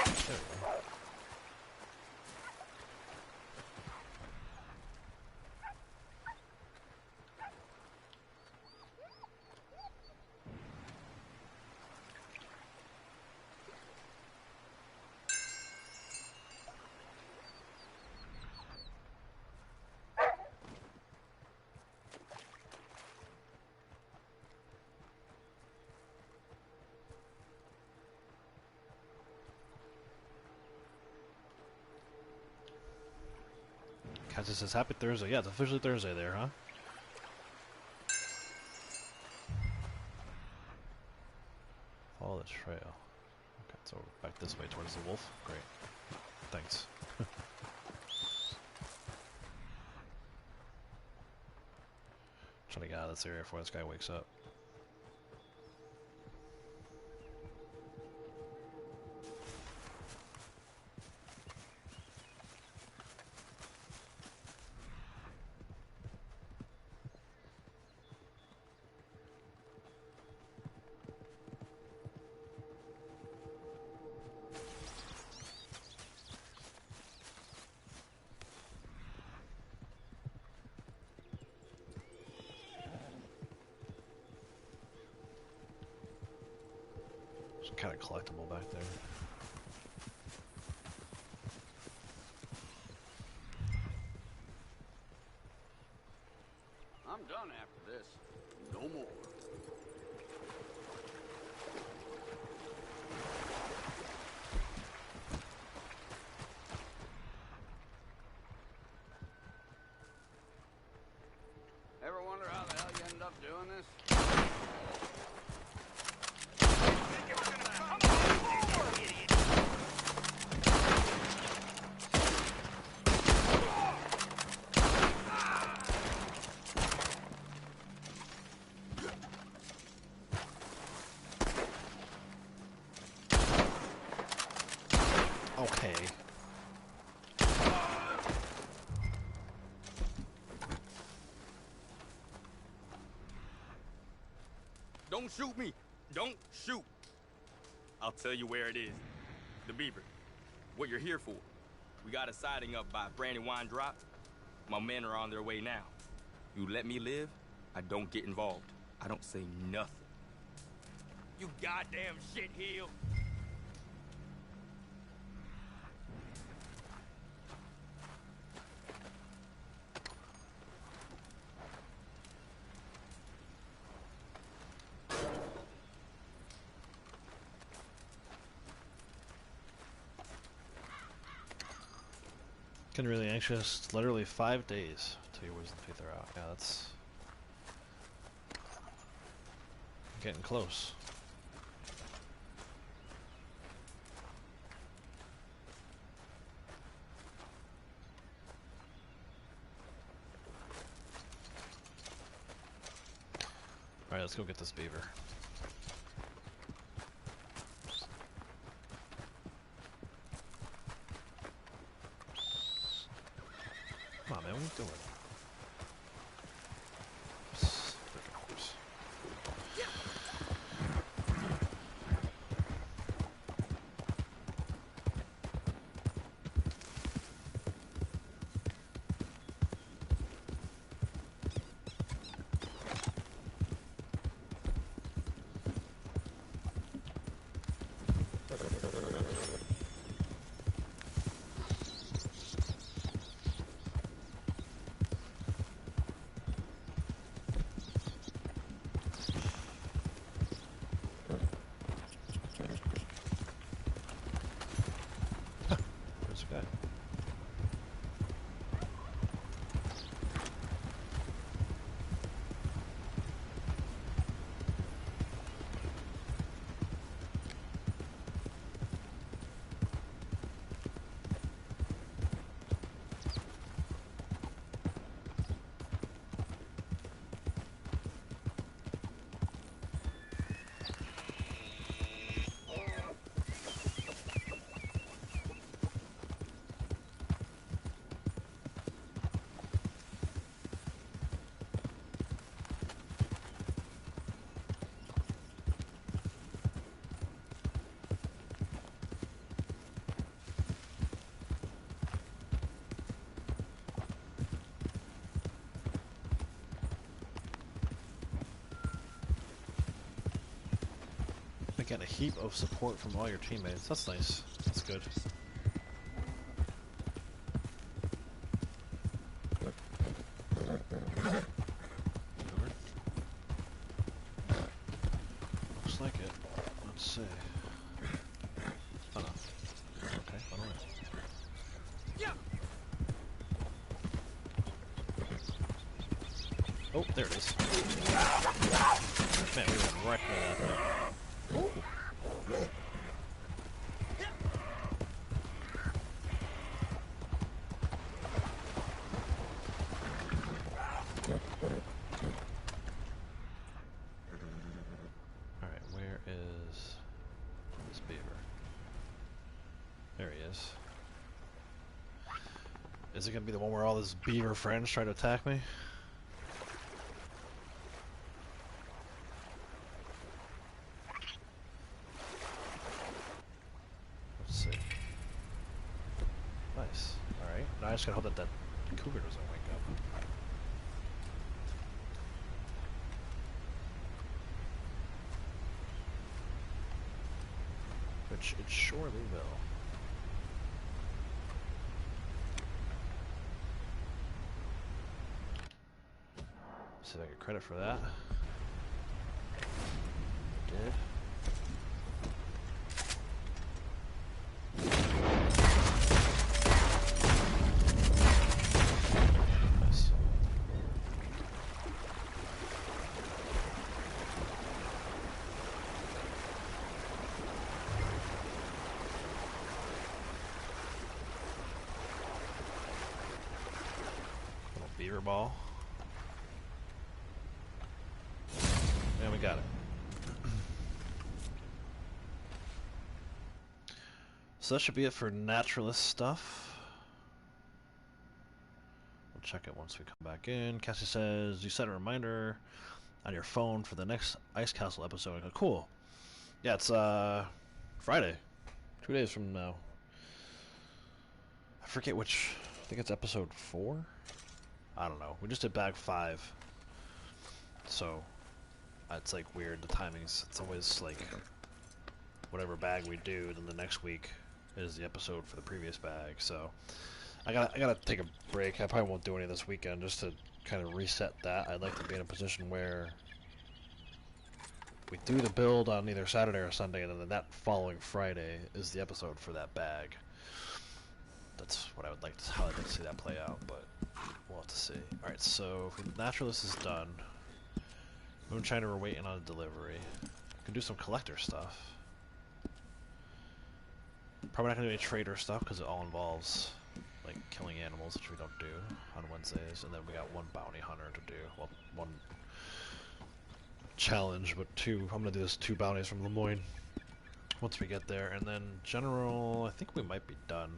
Kansas says, happy Thursday. Yeah, it's officially Thursday there, huh? Follow the trail. Okay, so back this way towards the wolf. Great. Thanks. Trying to get out of this area before this guy wakes up. kind of collectible back there. I'm done after this. No more. Ever wonder how the hell you ended up doing this? Okay. Don't shoot me. Don't shoot. I'll tell you where it is. The Beaver. What you're here for. We got a siding up by Brandywine Drop. My men are on their way now. You let me live, I don't get involved. I don't say nothing. You goddamn shitheel. Getting really anxious. It's literally 5 days till your wisdom teeth are out. Yeah, that's getting close. Alright, let's go get this beaver. Come on, man, what are you doing? Freaking horse. Getting a heap of support from all your teammates. That's nice. That's good. Looks like it. Let's see. Oh no. Okay, run away. Oh, there it is. Man, we went right into that thing. Alright, where is this beaver? There he is. Is it gonna be the one where all his beaver friends try to attack me? Nice. Alright. Now I just gotta hope that cougar doesn't wake up. which it surely will. See if I get credit for that. Did. Nice. Little beaver ball. And we got it. So that should be it for naturalist stuff. We'll check it once we come back in. Cassie says, you set a reminder on your phone for the next Ice Castle episode. I go, cool. Yeah, it's Friday. 2 days from now. I forget which. I think it's episode 4? I don't know. We just did bag 5. So it's like weird, the timings. It's always like whatever bag we do, then the next week is the episode for the previous bag. So I gotta take a break. I probably won't do any this weekend just to kind of reset that. I'd like to be in a position where we do the build on either Saturday or Sunday, and then that following Friday is the episode for that bag. That's what I would like to, how I'd like to see that play out, but we'll have to see. Alright, so Naturalist is done. Moonshiner, we're waiting on a delivery. We can do some collector stuff. Probably not going to do any trader stuff because it all involves like killing animals, which we don't do on Wednesdays. And then we got one bounty hunter to do. Well, one challenge, but two. I'm going to do this 2 bounties from Lemoyne once we get there. And then general, I think we might be done.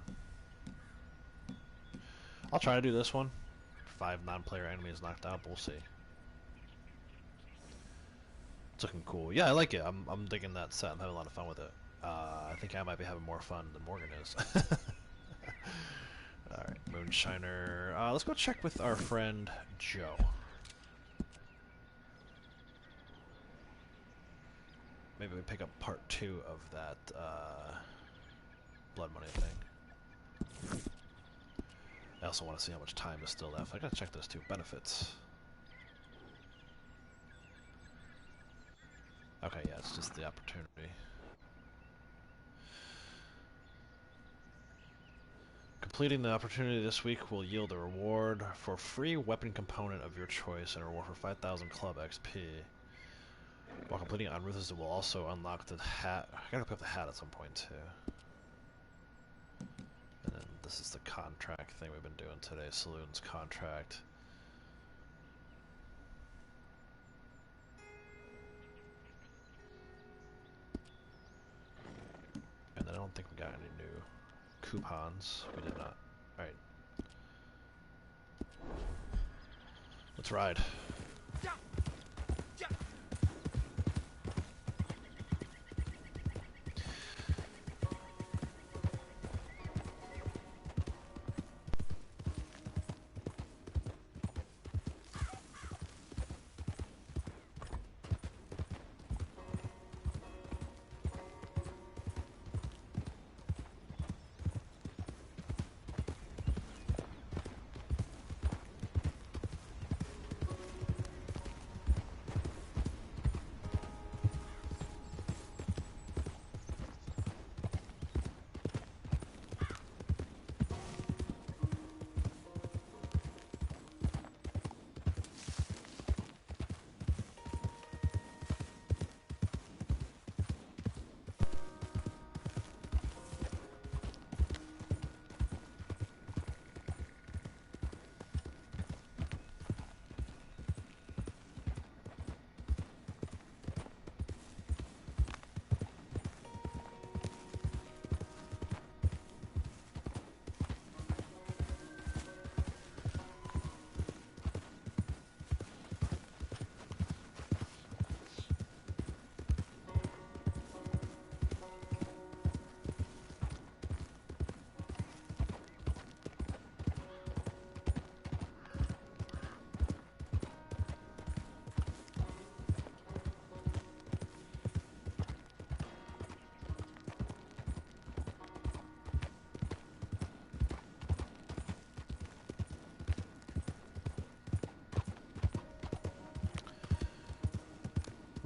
I'll try to do this one. 5 non-player enemies knocked out, but we'll see. It's looking cool. Yeah, I like it. I'm digging that set. I'm having a lot of fun with it. I think I might be having more fun than Morgan is. Alright, Moonshiner. Let's go check with our friend Joe. Maybe we pick up part 2 of that blood money thing. I also want to see how much time is still left. I gotta check those 2 benefits. Okay, yeah, it's just the opportunity. Completing the opportunity this week will yield a reward for free weapon component of your choice and a reward for 5,000 club XP. While completing it on Ruthless, it will also unlock the hat. I gotta pick up the hat at some point too. And then this is the contract thing we've been doing today. Saloon's contract. And then I don't think we got any new coupons. We did not. Alright. Let's ride.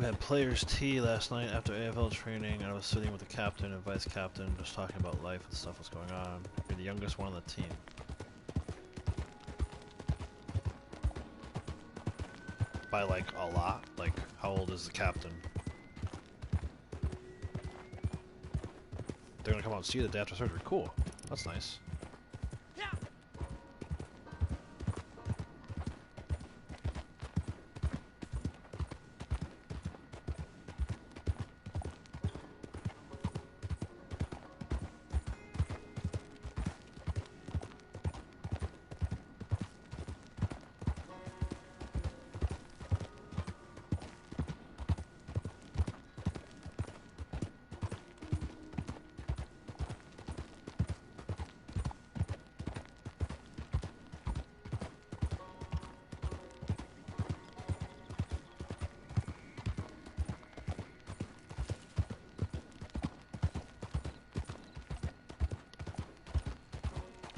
had players tea last night after AFL training, and I was sitting with the captain and vice captain, just talking about life and stuff that's going on. You're the youngest one on the team. By like a lot? Like, how old is the captain? They're gonna come out and see you the day after surgery. Cool. That's nice.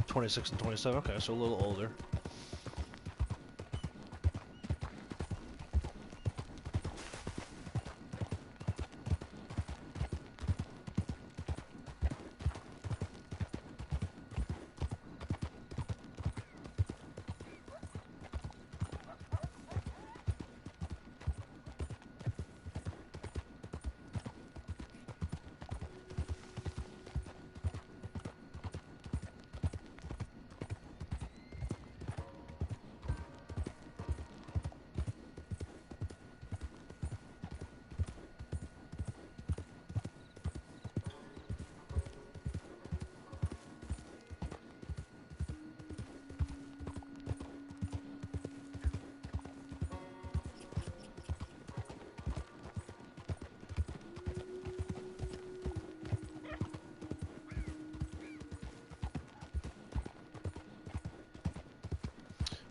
26 and 27, okay, so a little older.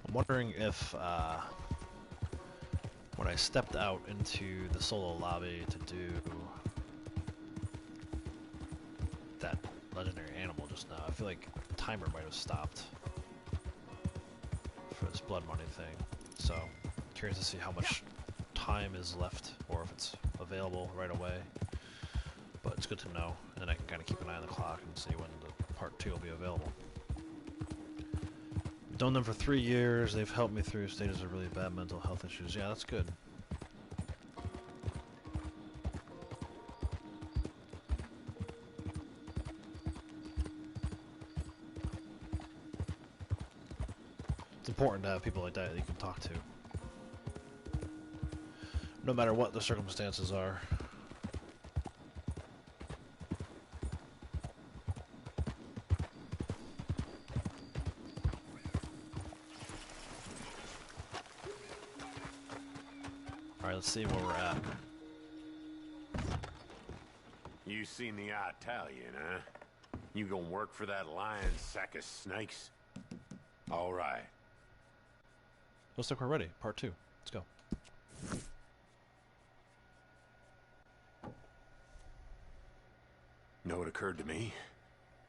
I'm wondering if, when I stepped out into the solo lobby to do that legendary animal just now, I feel like the timer might have stopped for this blood money thing. So, curious to see how much time is left, or if it's available right away. But it's good to know, and then I can kind of keep an eye on the clock and see when the part 2 will be available. I've known them for 3 years. They've helped me through stages of really bad mental health issues. Yeah, that's good. It's important to have people like that you can talk to, no matter what the circumstances are. Alright, let's see where we're at. You seen the Italian, huh? You gonna work for that lion sack of snakes? All right. Looks like we're ready. Part 2. Let's go. Know what occurred to me?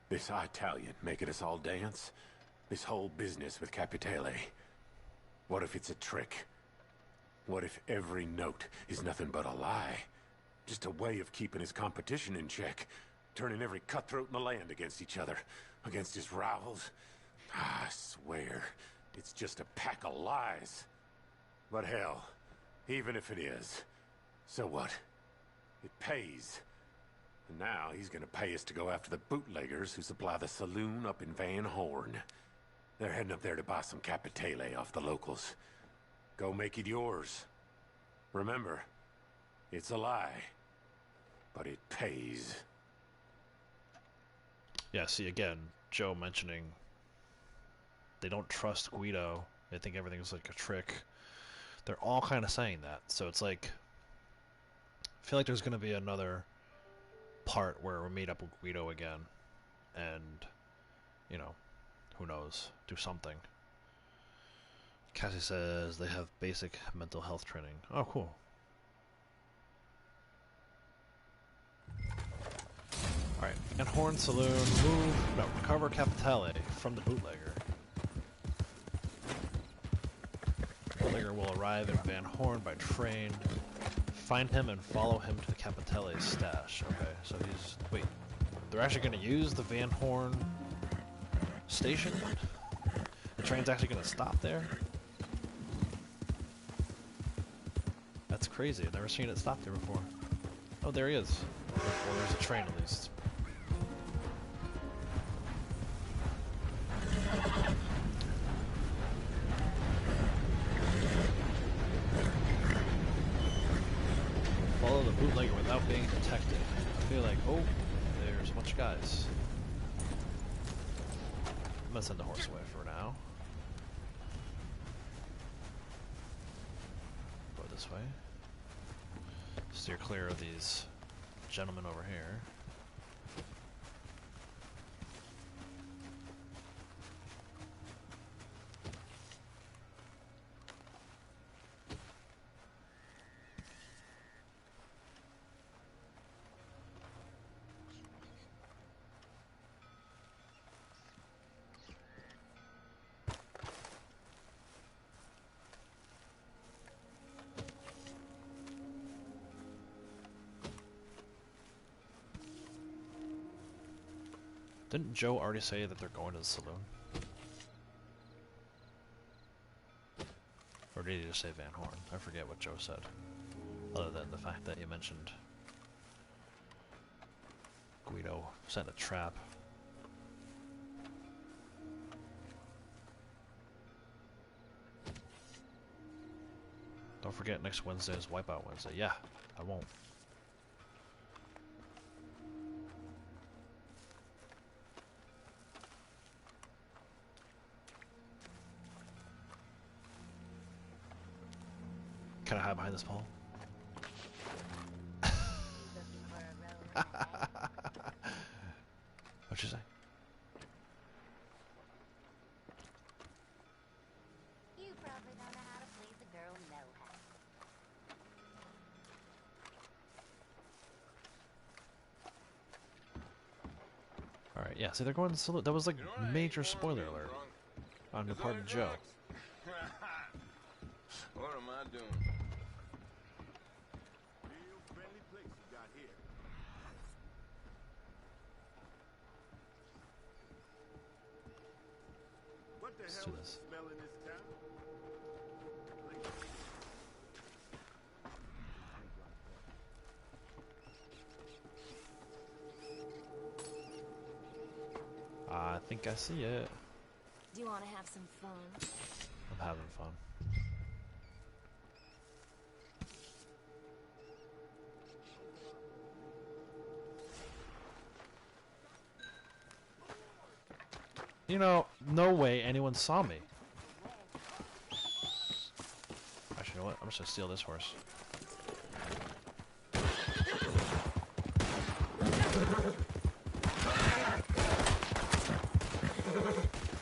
This Italian making us all dance? This whole business with Capitale. What if it's a trick? What if every note is nothing but a lie? Just a way of keeping his competition in check. Turning every cutthroat in the land against each other. Against his rivals. I swear, it's just a pack of lies. But hell, even if it is, so what? It pays. And now he's gonna pay us to go after the bootleggers who supply the saloon up in Van Horn. They're heading up there to buy some Capitale off the locals. Go make it yours. Remember, it's a lie, but it pays. Yeah, see, again, Joe mentioning they don't trust Guido. They think everything's like a trick. They're all kind of saying that. So it's like, I feel like there's going to be another part where we meet up with Guido again. And, you know, who knows, do something. Cassie says they have basic mental health training. Oh, cool. Alright, Van Horn Saloon, recover Capitale from the bootlegger. Bootlegger will arrive at Van Horn by train. find him and follow him to the Capitelle's stash. Okay, so he's... Wait. They're actually going to use the Van Horn station? The train's actually going to stop there? That's crazy. I've never seen it stop there before. Oh, there he is. Well, there's a train at least. Follow the bootlegger without being detected. I feel like, oh, there's a bunch of guys. I'm gonna send the horse away for now. Go this way. Steer clear of these gentlemen over here. Didn't Joe already say that they're going to the saloon? Or did he just say Van Horn? I forget what Joe said. Other than the fact that he mentioned Guido set a trap. Don't forget next Wednesday is Wipeout Wednesday. Yeah, I won't. Can I hide behind this pole? What'd you say? You probably don't know how to please a girl no how. Alright, yeah, see they're going to the saloon. That was like major spoiler alert on the part of Joe. What am I doing? Real friendly place you got here. What the Let's hell do is this. the smell in this town? I think I see it. Do you want to have some fun? I'm having fun. You know, no way anyone saw me. Actually, you know what? I'm just gonna steal this horse.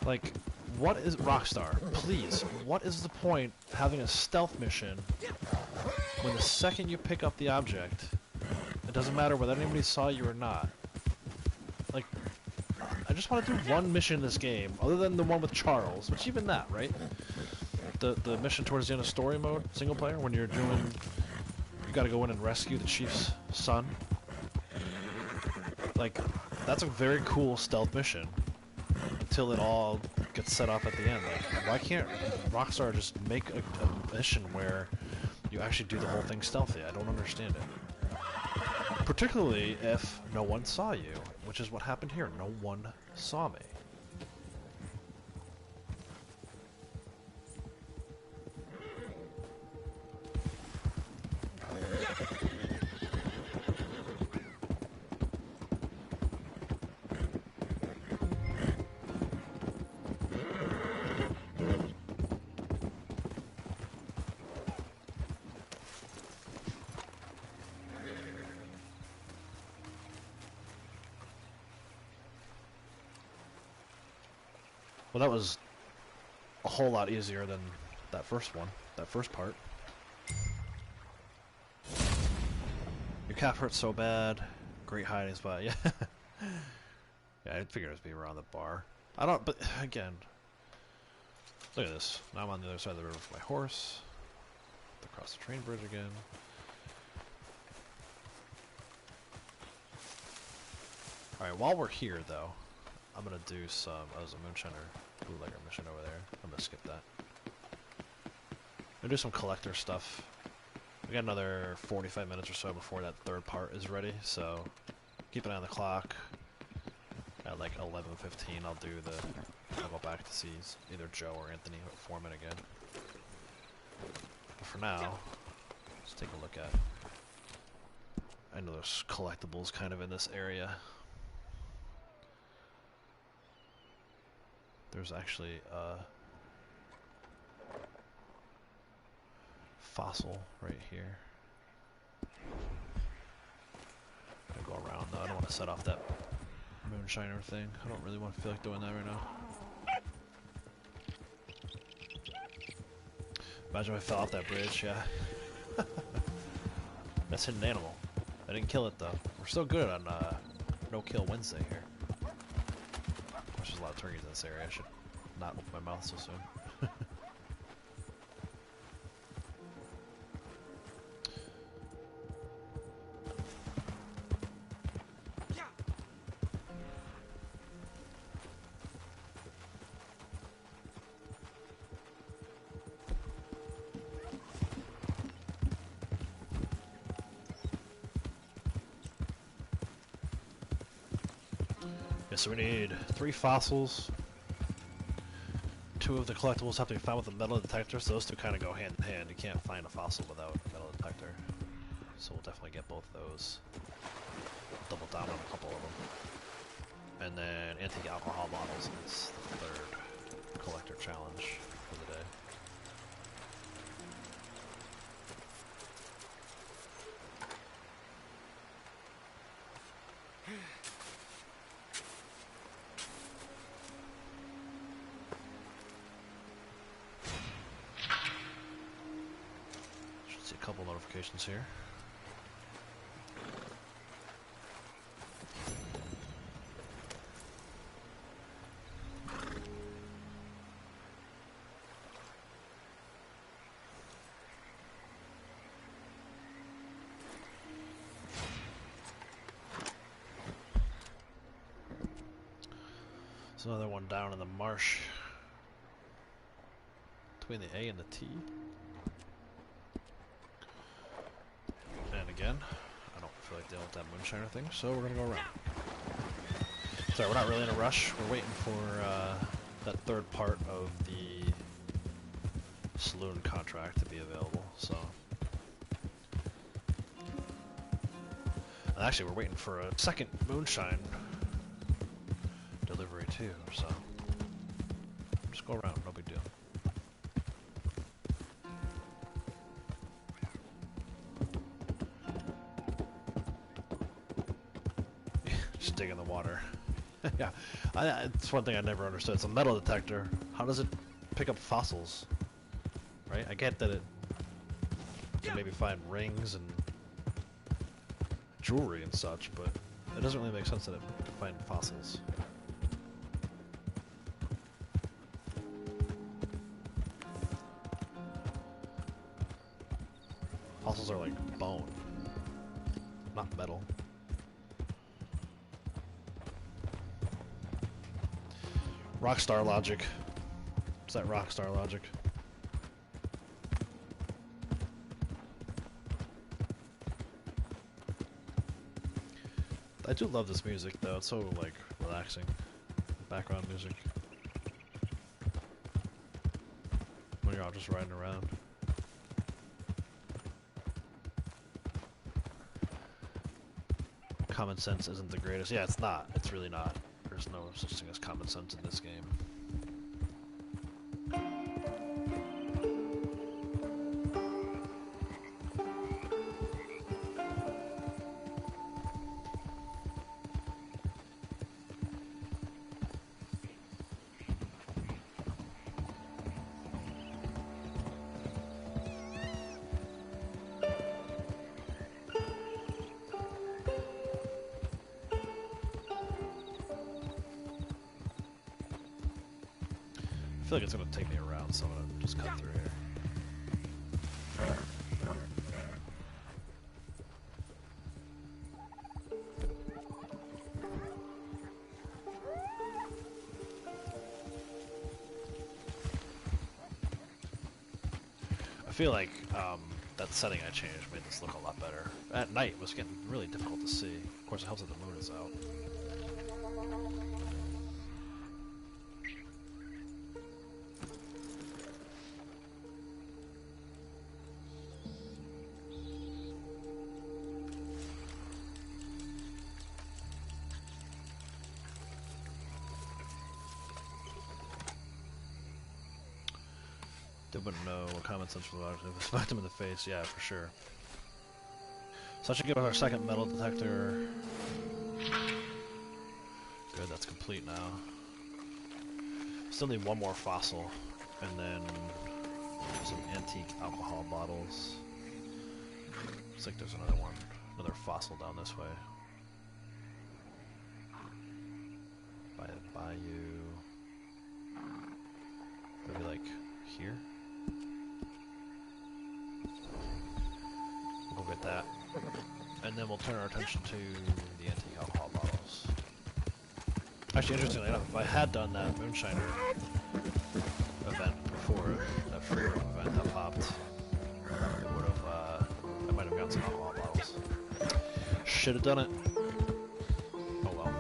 Like, what is Rockstar? Please, what is the point of having a stealth mission when the second you pick up the object, it doesn't matter whether anybody saw you or not? Like, I just want to do one mission in this game, other than the one with Charles, which even that, right? The mission towards the end of story mode, single player, when you're doing, you gotta go in and rescue the chief's son. Like, that's a very cool stealth mission. Until it all gets set up at the end. Like, why can't Rockstar just make a mission where you actually do the whole thing stealthy? I don't understand it. Particularly if no one saw you, which is what happened here. No one saw me. Well, that was a whole lot easier than that first one, that first part. Your calf hurts so bad. Great hiding spot, yeah. Yeah, I figured it would be around the bar. I don't, but again, look at this. Now I'm on the other side of the river with my horse. Across the train bridge again. Alright, while we're here, though, I'm gonna do some... Oh, there's a Moonshiner bootlegger mission over there. I'm gonna skip that. I'm gonna do some collector stuff. We got another 45 minutes or so before that third part is ready, so keep an eye on the clock. At like 11:15, I'll go back to see either Joe or Anthony Foreman again. But for now, let's take a look at... I know there's collectibles kind of in this area. There's actually a fossil right here. I'm gonna go around though. I don't want to set off that Moonshiner thing. I don't really want to feel like doing that right now. Imagine if I fell off that bridge, yeah. That's hidden animal. I didn't kill it though. We're still good on No Kill Wednesday here. There's a lot of turkeys in this area. I should not open my mouth so soon. So we need 3 fossils. 2 of the collectibles have to be found with a metal detector, so those two kind of go hand in hand. You can't find a fossil without a metal detector. So we'll definitely get both those. Double down on a couple of them. And then anti-alcohol bottles is the 3rd collector challenge for the day. Couple notifications here. There's another one down in the marsh between the A and the T. Again, I don't feel like dealing with that Moonshiner thing, so we're gonna go around. Sorry, we're not really in a rush. We're waiting for that 3rd part of the saloon contract to be available. So, and actually, we're waiting for a 2nd Moonshine delivery too. So, just go around, no big deal. Dig in the water. Yeah, it's one thing I never understood. It's a metal detector. How does it pick up fossils? Right? I get that it can maybe find rings and jewelry and such, but it doesn't really make sense that it can find fossils. Fossils are like bone, not metal. Rockstar logic. Is that Rockstar logic? I do love this music though, it's so like relaxing. Background music. When you're all just riding around. Common sense isn't the greatest. Yeah, it's not. It's really not. There's no such thing as common sense in this game. I feel like it's going to take me around, so I'm going to just cut through here. feel like that setting I changed made this look a lot better. At night it was getting really difficult to see. Of course it helps that the moon is out. They wouldn't know what common sense was. Smacked him in the face, yeah, for sure. So I should give us our second metal detector. Good, that's complete now. Still need one more fossil, and then some antique alcohol bottles. Looks like there's another one, another fossil down this way. By the bayou. Maybe like here? We'll go get that. And then we'll turn our attention to the antique alcohol bottles. Actually, interestingly enough, if I had done that Moonshiner event before, that Furry event that popped, it would have, I might have gotten some alcohol bottles. Should have done it. Oh well.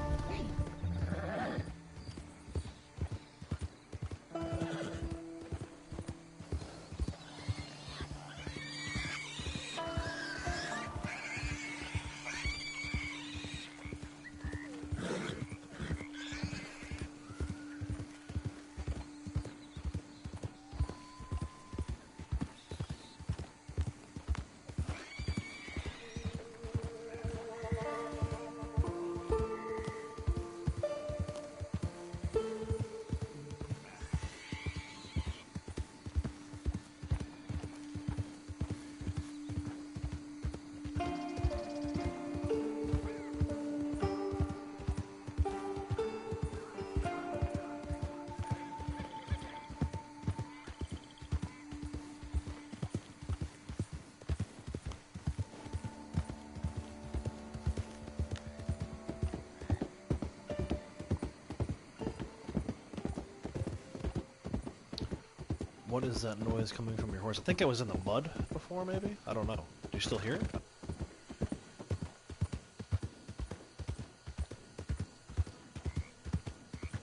What is that noise coming from your horse? I think I was in the mud before, maybe? I don't know. Do you still hear it?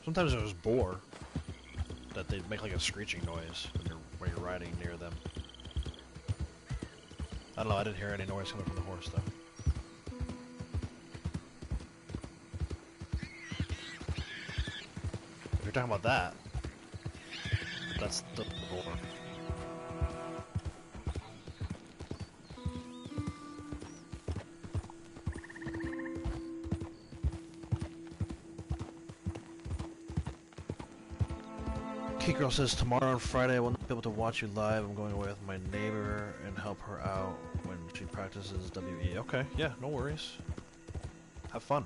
Sometimes there's boar that they make like a screeching noise when you're riding near them. I don't know, I didn't hear any noise coming from the horse though. If you're talking about that, that's the boar. Key Girl says, tomorrow on Friday I will not be able to watch you live. I'm going away with my neighbor and help her out when she practices WE. Okay, yeah, no worries. Have fun.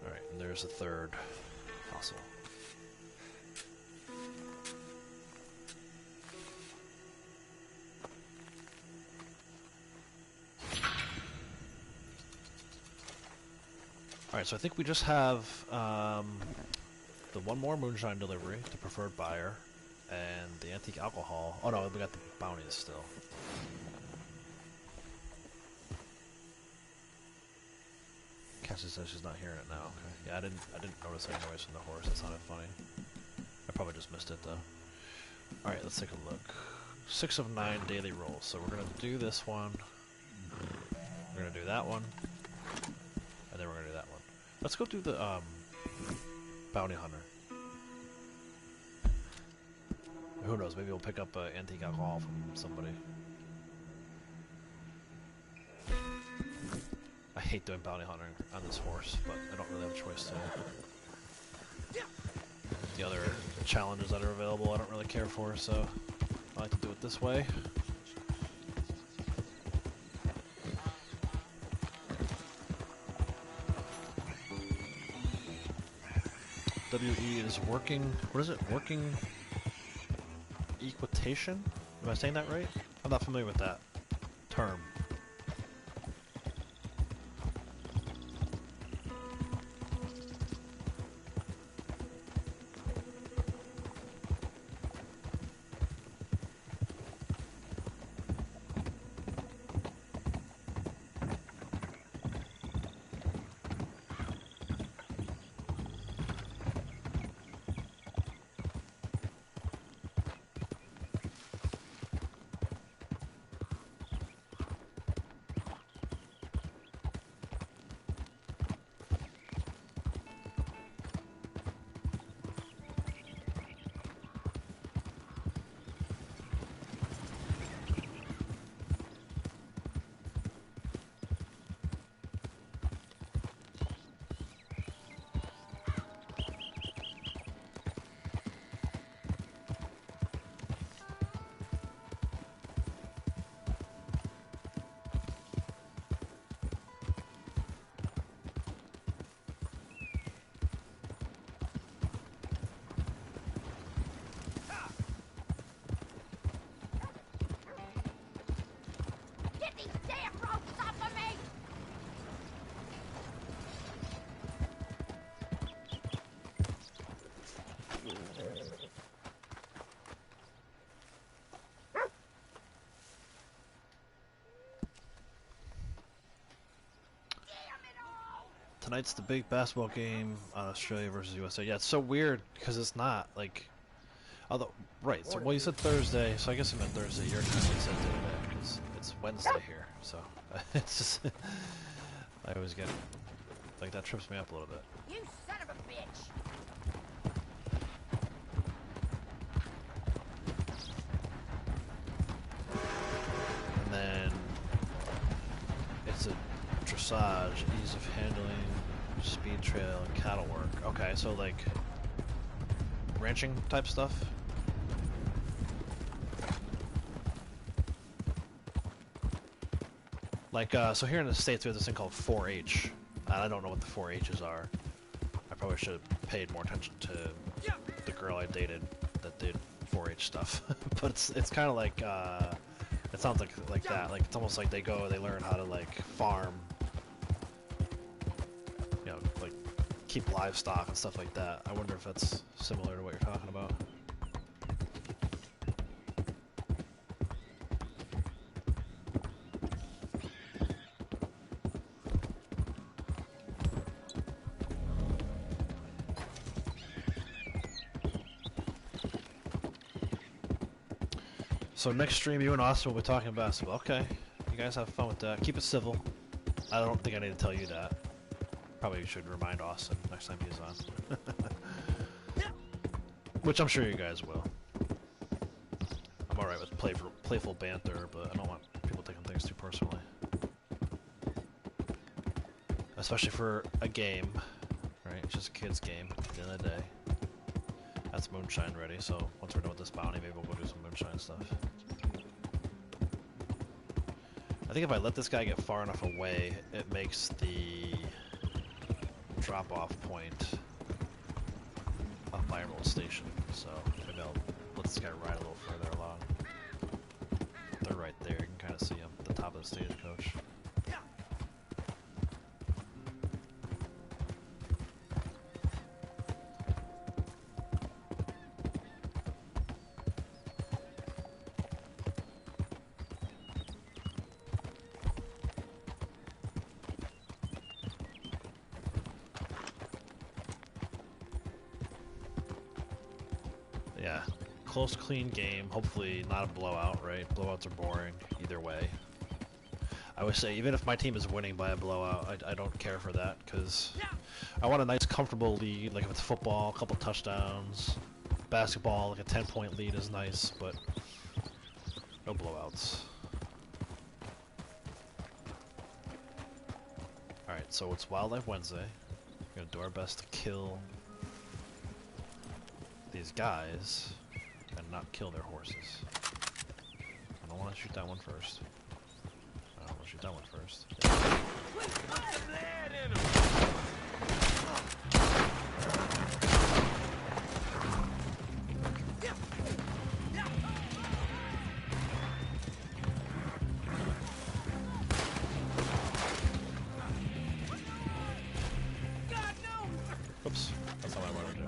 Alright, and there's the third fossil. Alright, so I think we just have the one more moonshine delivery, the preferred buyer, and the antique alcohol. Oh no, we got the bounties still. Cassie says she's not hearing it now. Okay. Yeah, I didn't notice any noise from the horse. That sounded funny. I probably just missed it though. Alright, let's take a look. 6 of 9 daily rolls. So we're gonna do this one. We're gonna do that one. And then we're gonna do that one. Let's go do the bounty hunter. Who knows? Maybe we'll pick up antique alcohol from somebody. I hate doing bounty hunting on this horse, but I don't really have a choice to. The other challenges that are available, I don't really care for, so I like to do it this way. WE is working. What is it? Working equitation? Am I saying that right? I'm not familiar with that term. Tonight's the big basketball game on Australia versus USA. Yeah, it's so weird because it's not like. Although, right. So, well, you said Thursday, so I guess you meant Thursday. Your time you said today because it's Wednesday here. So it's just I always get like that trips me up a little bit. You son of a bitch! And then it's a dressage, ease of handling, speed trail, and cattle work. Okay, so like ranching type stuff. Like, so here in the States we have this thing called 4-H. I don't know what the 4-H's are. I probably should have paid more attention to the girl I dated that did 4-H stuff. But it's kind of like, it sounds like that. Like, it's almost like they learn how to, like, farm. You know, like, keep livestock and stuff like that. I wonder if that's similar to what you're talking about. So next stream, you and Austin will be talking basketball. Okay, you guys have fun with that. Keep it civil. I don't think I need to tell you that. Probably should remind Austin next time he's on. Which I'm sure you guys will. I'm alright with playful banter, but I don't want people taking things too personally. Especially for a game, right? It's just a kid's game at the end of the day. That's moonshine ready, so once we're done with this bounty, maybe we'll go do some moonshine stuff. I think if I let this guy get far enough away, it makes the drop-off point of my Emerald Station. So maybe I'll let this guy ride a little further along. They're right there, you can kind of see them at the top of the stagecoach. Yeah, close, clean game. Hopefully not a blowout, right? Blowouts are boring either way. I would say even if my team is winning by a blowout, I don't care for that because I want a nice, comfortable lead. Like if it's football, a couple touchdowns. Basketball, like a 10-point lead is nice, but no blowouts. Alright, so it's Wildlife Wednesday. We're gonna do our best to kill these guys and not kill their horses. I don't want to shoot that one first. I don't want to shoot that one first. Oops, that's not what I wanted to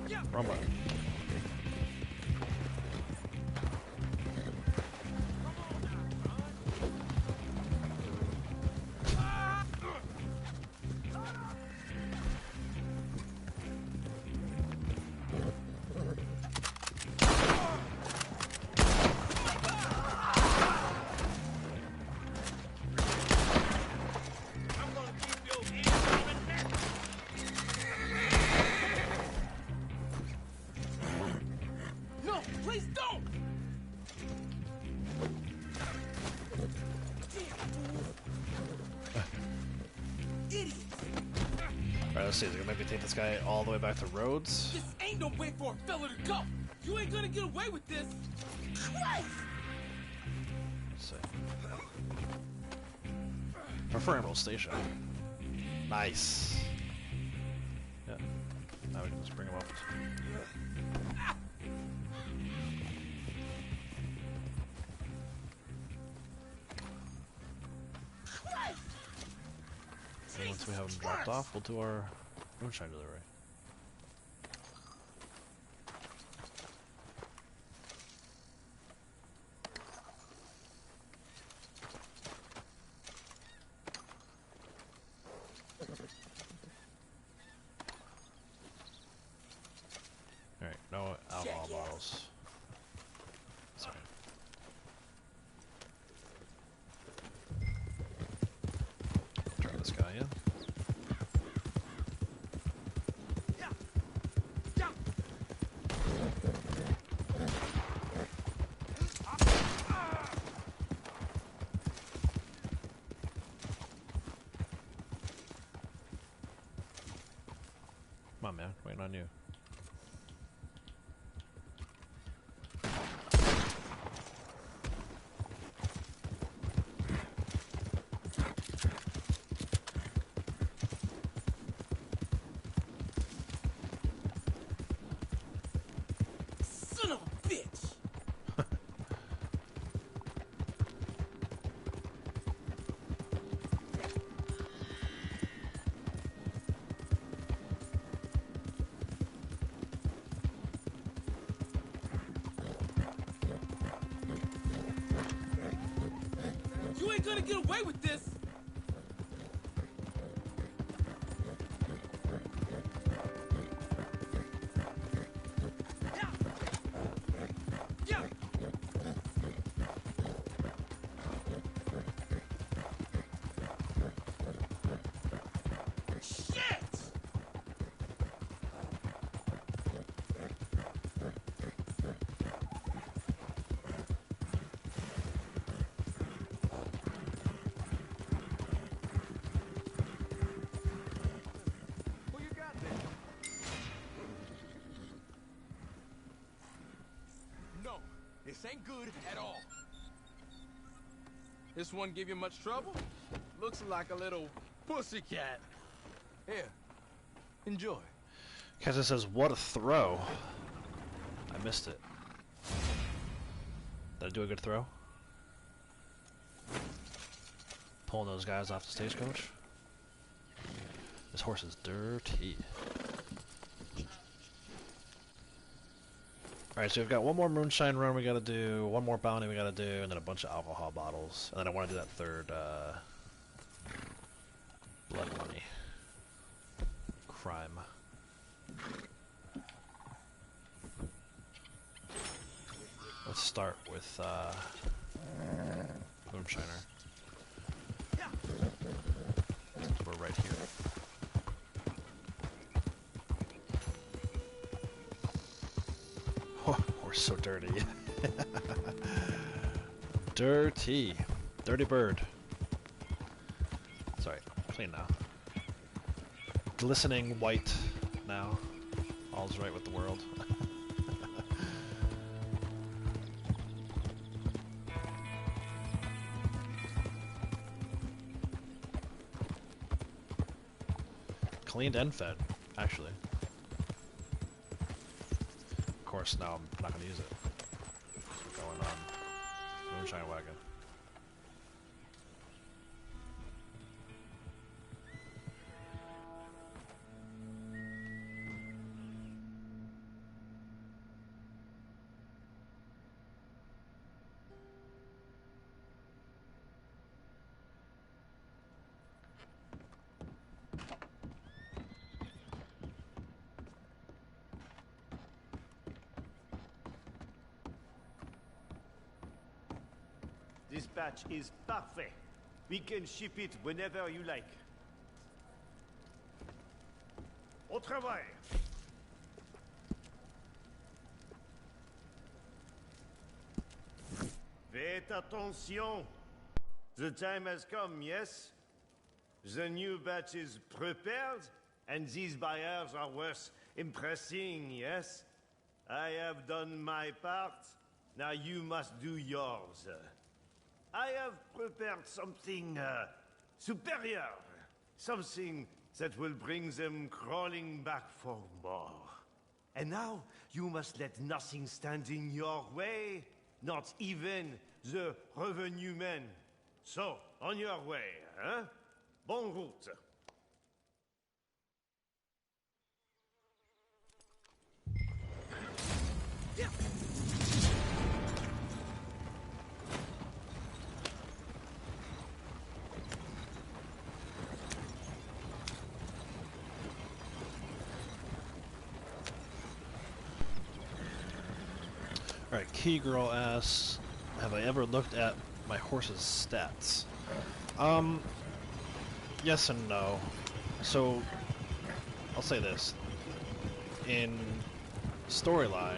do. Wrong button. Let's see, they're gonna make me take this guy all the way back to Rhodes. This ain't no way for a fella to go. You ain't gonna get away with this. Christ! Let's see. Prefer Emerald Station. Nice. Yeah. Now we can just bring him up. And once we have him dropped off, we'll do our moonshine delivery. bottles. Sorry. Try this guy in. Come on, man. Waiting on you. Son of a bitch! You ain't gonna get away with this! This ain't good at all. This one give you much trouble? Looks like a little pussycat. Here, enjoy. Keza says, what a throw. I missed it. Did I do a good throw? Pulling those guys off the stagecoach. This horse is dirty. Alright, so we've got one more moonshine run we gotta do, one more bounty we gotta do, and then a bunch of alcohol bottles. And then I want to do that third, blood money. Crime. Let's start with, Moonshiner. We're right here. Oh, we're so dirty. Dirty. Dirty bird. Sorry, clean now. Glistening white now. All's right with the world. Cleaned and fed, actually. Of course, now I'm not going to use it. We're going on Moonshine Wagon. This batch is parfait. We can ship it whenever you like. Au travail. Faites attention. The time has come, yes? The new batch is prepared, and these buyers are worth impressing, yes? I have done my part. Now you must do yours. I have prepared something superior. Something that will bring them crawling back for more. And now, you must let nothing stand in your way, not even the revenue men. So, on your way, hein? Bonne route. Yeah. Key Girl asks, have I ever looked at my horse's stats? Yes and no. So, I'll say this. In story mode,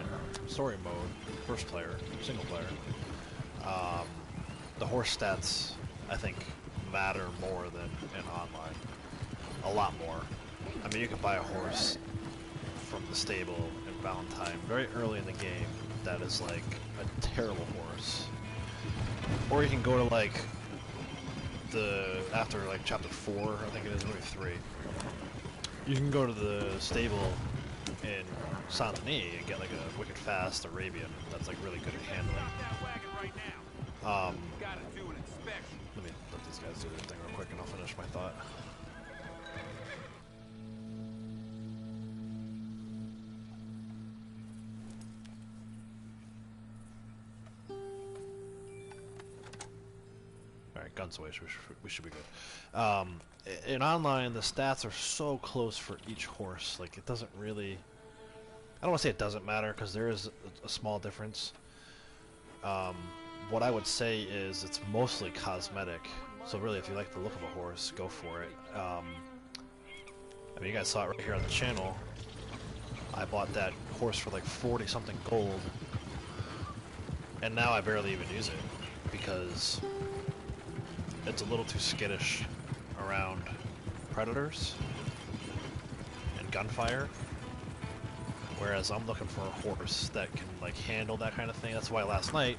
first player, single player, the horse stats, I think, matter more than in online. A lot more. I mean, you can buy a horse from the stable in Valentine very early in the game that is like a terrible horse. Or you can go to like after like chapter 4, I think it is, maybe 3. You can go to the stable in Saint-Denis and get like a wicked fast Arabian that's like really good at handling. Let me let these guys do their thing real quick and I'll finish my thought. Alright, guns away, we should be good. In online, the stats are so close for each horse, like it doesn't really... I don't want to say it doesn't matter, because there is a small difference. What I would say is it's mostly cosmetic, so really if you like the look of a horse, go for it. I mean, you guys saw it right here on the channel. I bought that horse for like 40-something gold, and now I barely even use it, because it's a little too skittish around predators and gunfire. Whereas I'm looking for a horse that can like handle that kind of thing. That's why last night,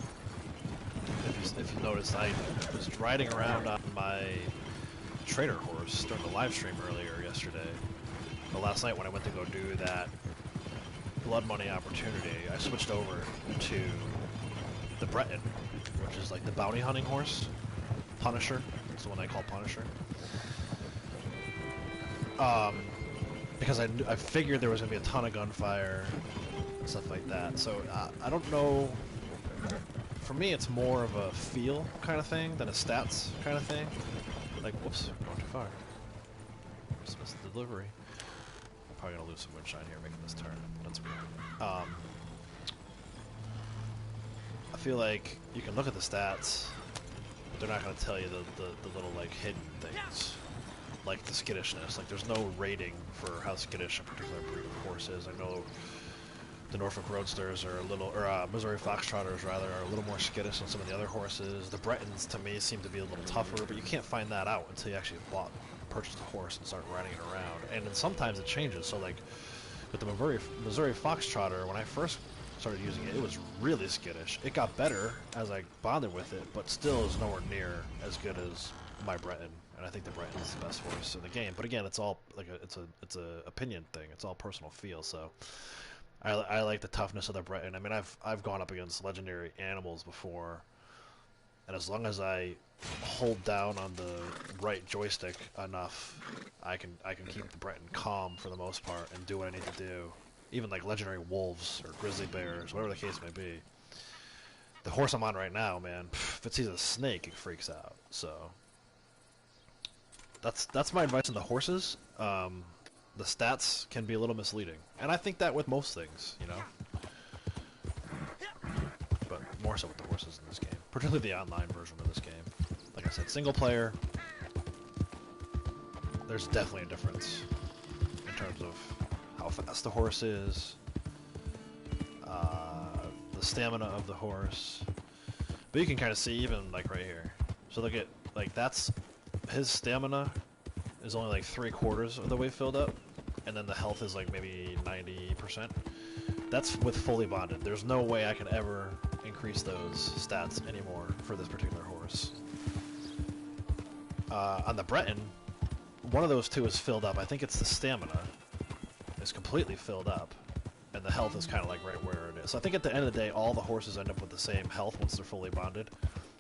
if you noticed, I was riding around on my trader horse during the live stream earlier yesterday. But last night when I went to go do that blood money opportunity, I switched over to the Breton, which is like the bounty hunting horse. Punisher. It's the one I call Punisher. Because I figured there was going to be a ton of gunfire and stuff like that. So I don't know. For me, it's more of a feel kind of thing than a stats kind of thing. Like, whoops, going too far. Just missed the delivery. I'm probably going to lose some moonshine here making this turn. That's weird. I feel like you can look at the stats, but they're not going to tell you the little like hidden things. Like the skittishness. Like there's no rating for how skittish a particular breed of horse is. I know the Norfolk Roadsters are a little, or Missouri Foxtrotters rather, are a little more skittish than some of the other horses. The Bretons to me seem to be a little tougher, but you can't find that out until you actually purchased a horse and start riding it around. And then sometimes it changes. So like with the Missouri Foxtrotter, when I first started using it, it was really skittish. It got better as I bonded with it, but still is nowhere near as good as my Breton. And I think the Breton is the best horse in the game. But again, it's all like it's a opinion thing. It's all personal feel. So I like the toughness of the Breton. I mean, I've gone up against legendary animals before, and as long as I hold down on the right joystick enough, I can keep the Breton calm for the most part and do what I need to do. Even like legendary wolves or grizzly bears, whatever the case may be. The horse I'm on right now, man, if it sees a snake, it freaks out. So that's my advice on the horses. The stats can be a little misleading, and I think that with most things, you know. But more so with the horses in this game, particularly the online version of this game. Like I said, single player, there's definitely a difference in terms of how fast the horse is, the stamina of the horse. But you can kind of see even like right here. So look at, like, that's his stamina is only like 3/4 of the way filled up, and then the health is like maybe 90%. That's with fully bonded. There's no way I can ever increase those stats anymore for this particular horse. On the Breton, one of those two is filled up. I think it's the stamina is completely filled up, and the health is kind of like right where it is. So I think at the end of the day, all the horses end up with the same health once they're fully bonded.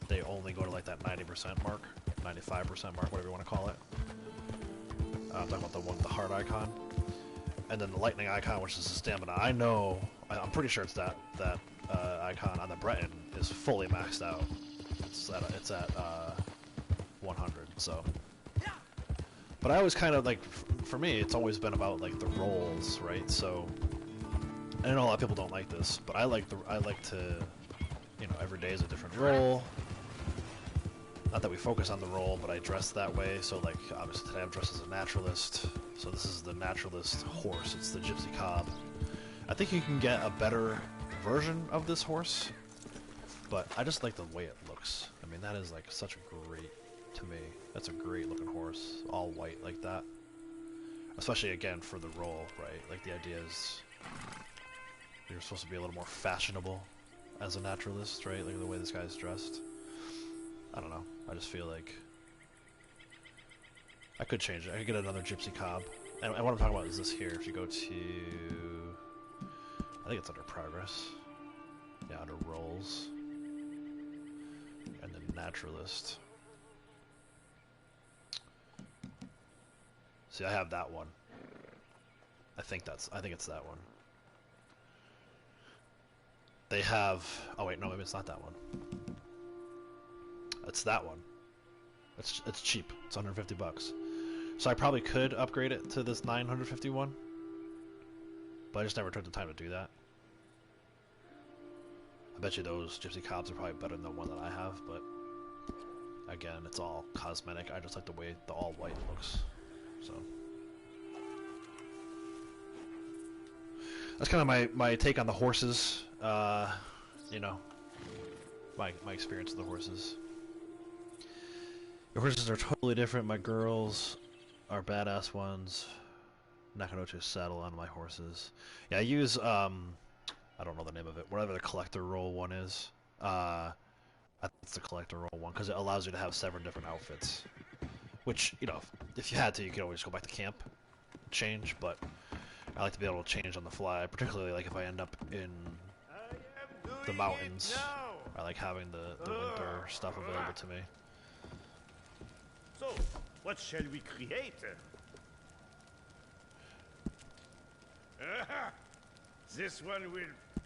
They only go to like that 90% mark, 95% mark, whatever you want to call it. I'm talking about the one with the heart icon. And then the lightning icon, which is the stamina. I'm pretty sure it's that icon on the Breton is fully maxed out. It's at 100, so. But I always kind of, like, for me, it's always been about, like, the rolls, right? So, I know a lot of people don't like this, but I like to you know, every day is a different role. Not that we focus on the role, but I dress that way. So, like, obviously today I'm dressed as a naturalist. So this is the naturalist horse. It's the gypsy cob. I think you can get a better version of this horse, but I just like the way it looks. I mean, that is like such a great, to me, that's a great looking horse, all white like that. Especially again for the role, right? Like the idea is you're supposed to be a little more fashionable as a naturalist, right? Like the way this guy's dressed. I don't know. I just feel like I could change it. I could get another gypsy cob. And what I'm talking about is this here. If you go to, I think it's under progress. Yeah, under roles. And then naturalist. See, I have that one. I think it's that one. They have, oh wait, no, maybe it's not that one. It's that one. It's cheap. It's 150 bucks. So I probably could upgrade it to this 951, but I just never took the time to do that. I bet you those gypsy cobs are probably better than the one that I have, but again, it's all cosmetic. I just like the way the all white looks. So that's kind of my take on the horses. You know, my experience with the horses. The horses are totally different. My girls are badass ones. I'm not gonna go to a saddle on my horses. Yeah, I use I don't know the name of it. Whatever the collector roll one is. I think it's the collector roll one because it allows you to have 7 different outfits. Which, you know, if you had to, you could always go back to camp, change. But I like to be able to change on the fly, particularly like if I end up in the mountains. I like having the winter stuff available to me. So, what shall we create? This one will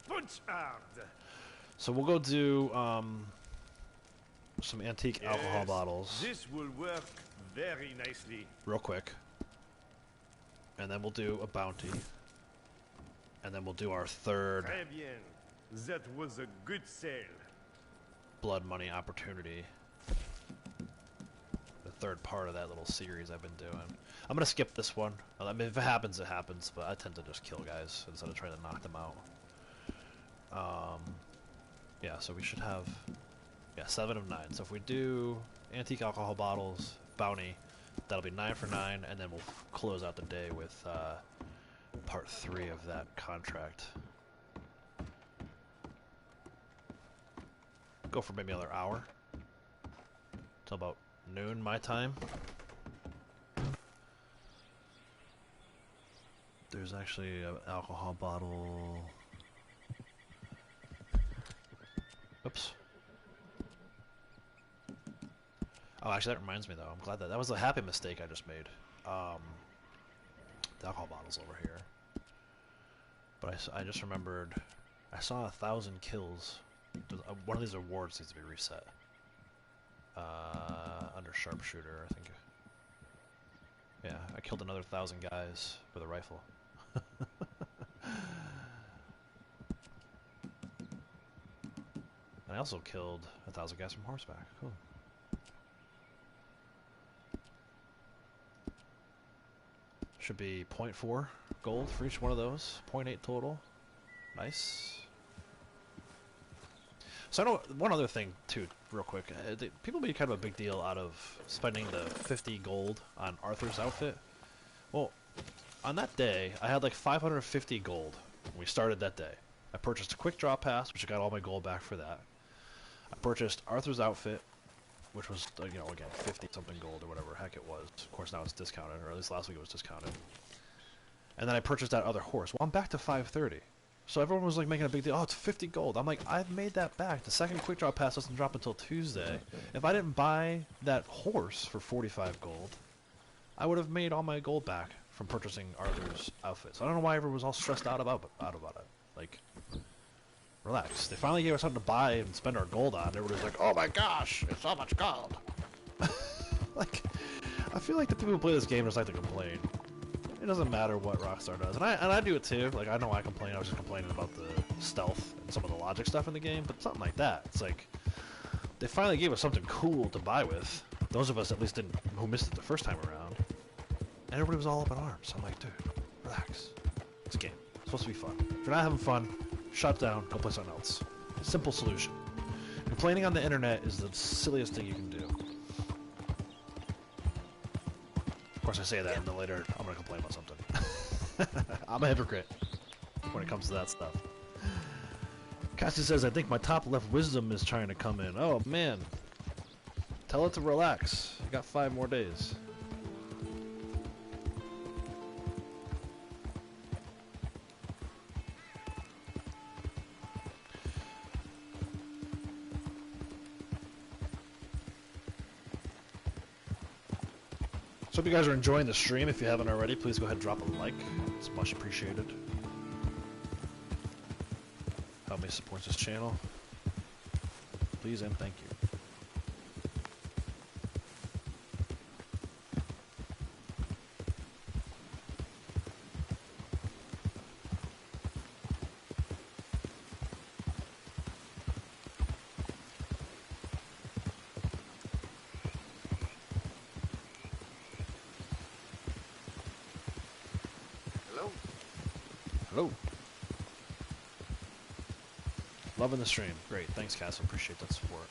punch hard. So we'll go do some antique alcohol Yes, bottles. This will work very nicely. Real quick. And then we'll do a bounty. And then we'll do our third Très bien. That was a good sale. blood money opportunity. The third part of that little series I've been doing. I'm gonna skip this one. I mean, if it happens, it happens, but I tend to just kill guys instead of trying to knock them out. Yeah, so we should have, yeah, 7 of 9. So if we do antique alcohol bottles, bounty, that'll be 9 for 9, and then we'll close out the day with part 3 of that contract. Go for maybe another hour. Till about noon my time. There's actually an alcohol bottle. Oops. Oh, actually, that reminds me though. I'm glad that was a happy mistake I just made. The alcohol bottle's over here. But I just remembered. I saw 1,000 kills. One of these awards needs to be reset. Under sharpshooter, I think. Yeah, I killed another 1,000 guys with a rifle. And I also killed 1,000 guys from horseback. Cool. Should be 0.4 gold for each one of those. 0.8 total. Nice. So I know one other thing too, real quick. People made kind of a big deal out of spending the 50 gold on Arthur's outfit. Well, on that day, I had like 550 gold when we started that day. I purchased a quick draw pass, which I got all my gold back for that. I purchased Arthur's outfit, which was, you know, again, 50 something gold or whatever heck it was. Of course, now it's discounted, or at least last week it was discounted. And then I purchased that other horse. Well, I'm back to 530. So everyone was like making a big deal. Oh, it's 50 gold. I'm like, I've made that back. The second quick draw pass doesn't drop until Tuesday. If I didn't buy that horse for 45 gold, I would have made all my gold back from purchasing Arthur's outfit. So I don't know why everyone was all stressed out about it. Like, relax. They finally gave us something to buy and spend our gold on. Everybody's like, oh my gosh, it's so much gold. Like, I feel like the people who play this game just like to complain. It doesn't matter what Rockstar does, and I do it too. Like I know I complain. I was just complaining about the stealth and some of the logic stuff in the game, but something like that. It's like they finally gave us something cool to buy with. Those of us at least didn't who missed it the first time around, and everybody was all up in arms. I'm like, dude, relax. It's a game. It's supposed to be fun. If you're not having fun, shut down. Go play something else. Simple solution. Complaining on the internet is the silliest thing you can do. Of course, I say that, and then later I'm gonna complain about something. I'm a hypocrite when it comes to that stuff. Cassie says, I think my top left wisdom is trying to come in. Oh, man. Tell it to relax. You got 5 more days. So hope you guys are enjoying the stream. If you haven't already, please go ahead and drop a like. It's much appreciated. Help me support this channel. Please and thank you. Hello. Loving the stream. Great. Thanks, Castle. Appreciate that support.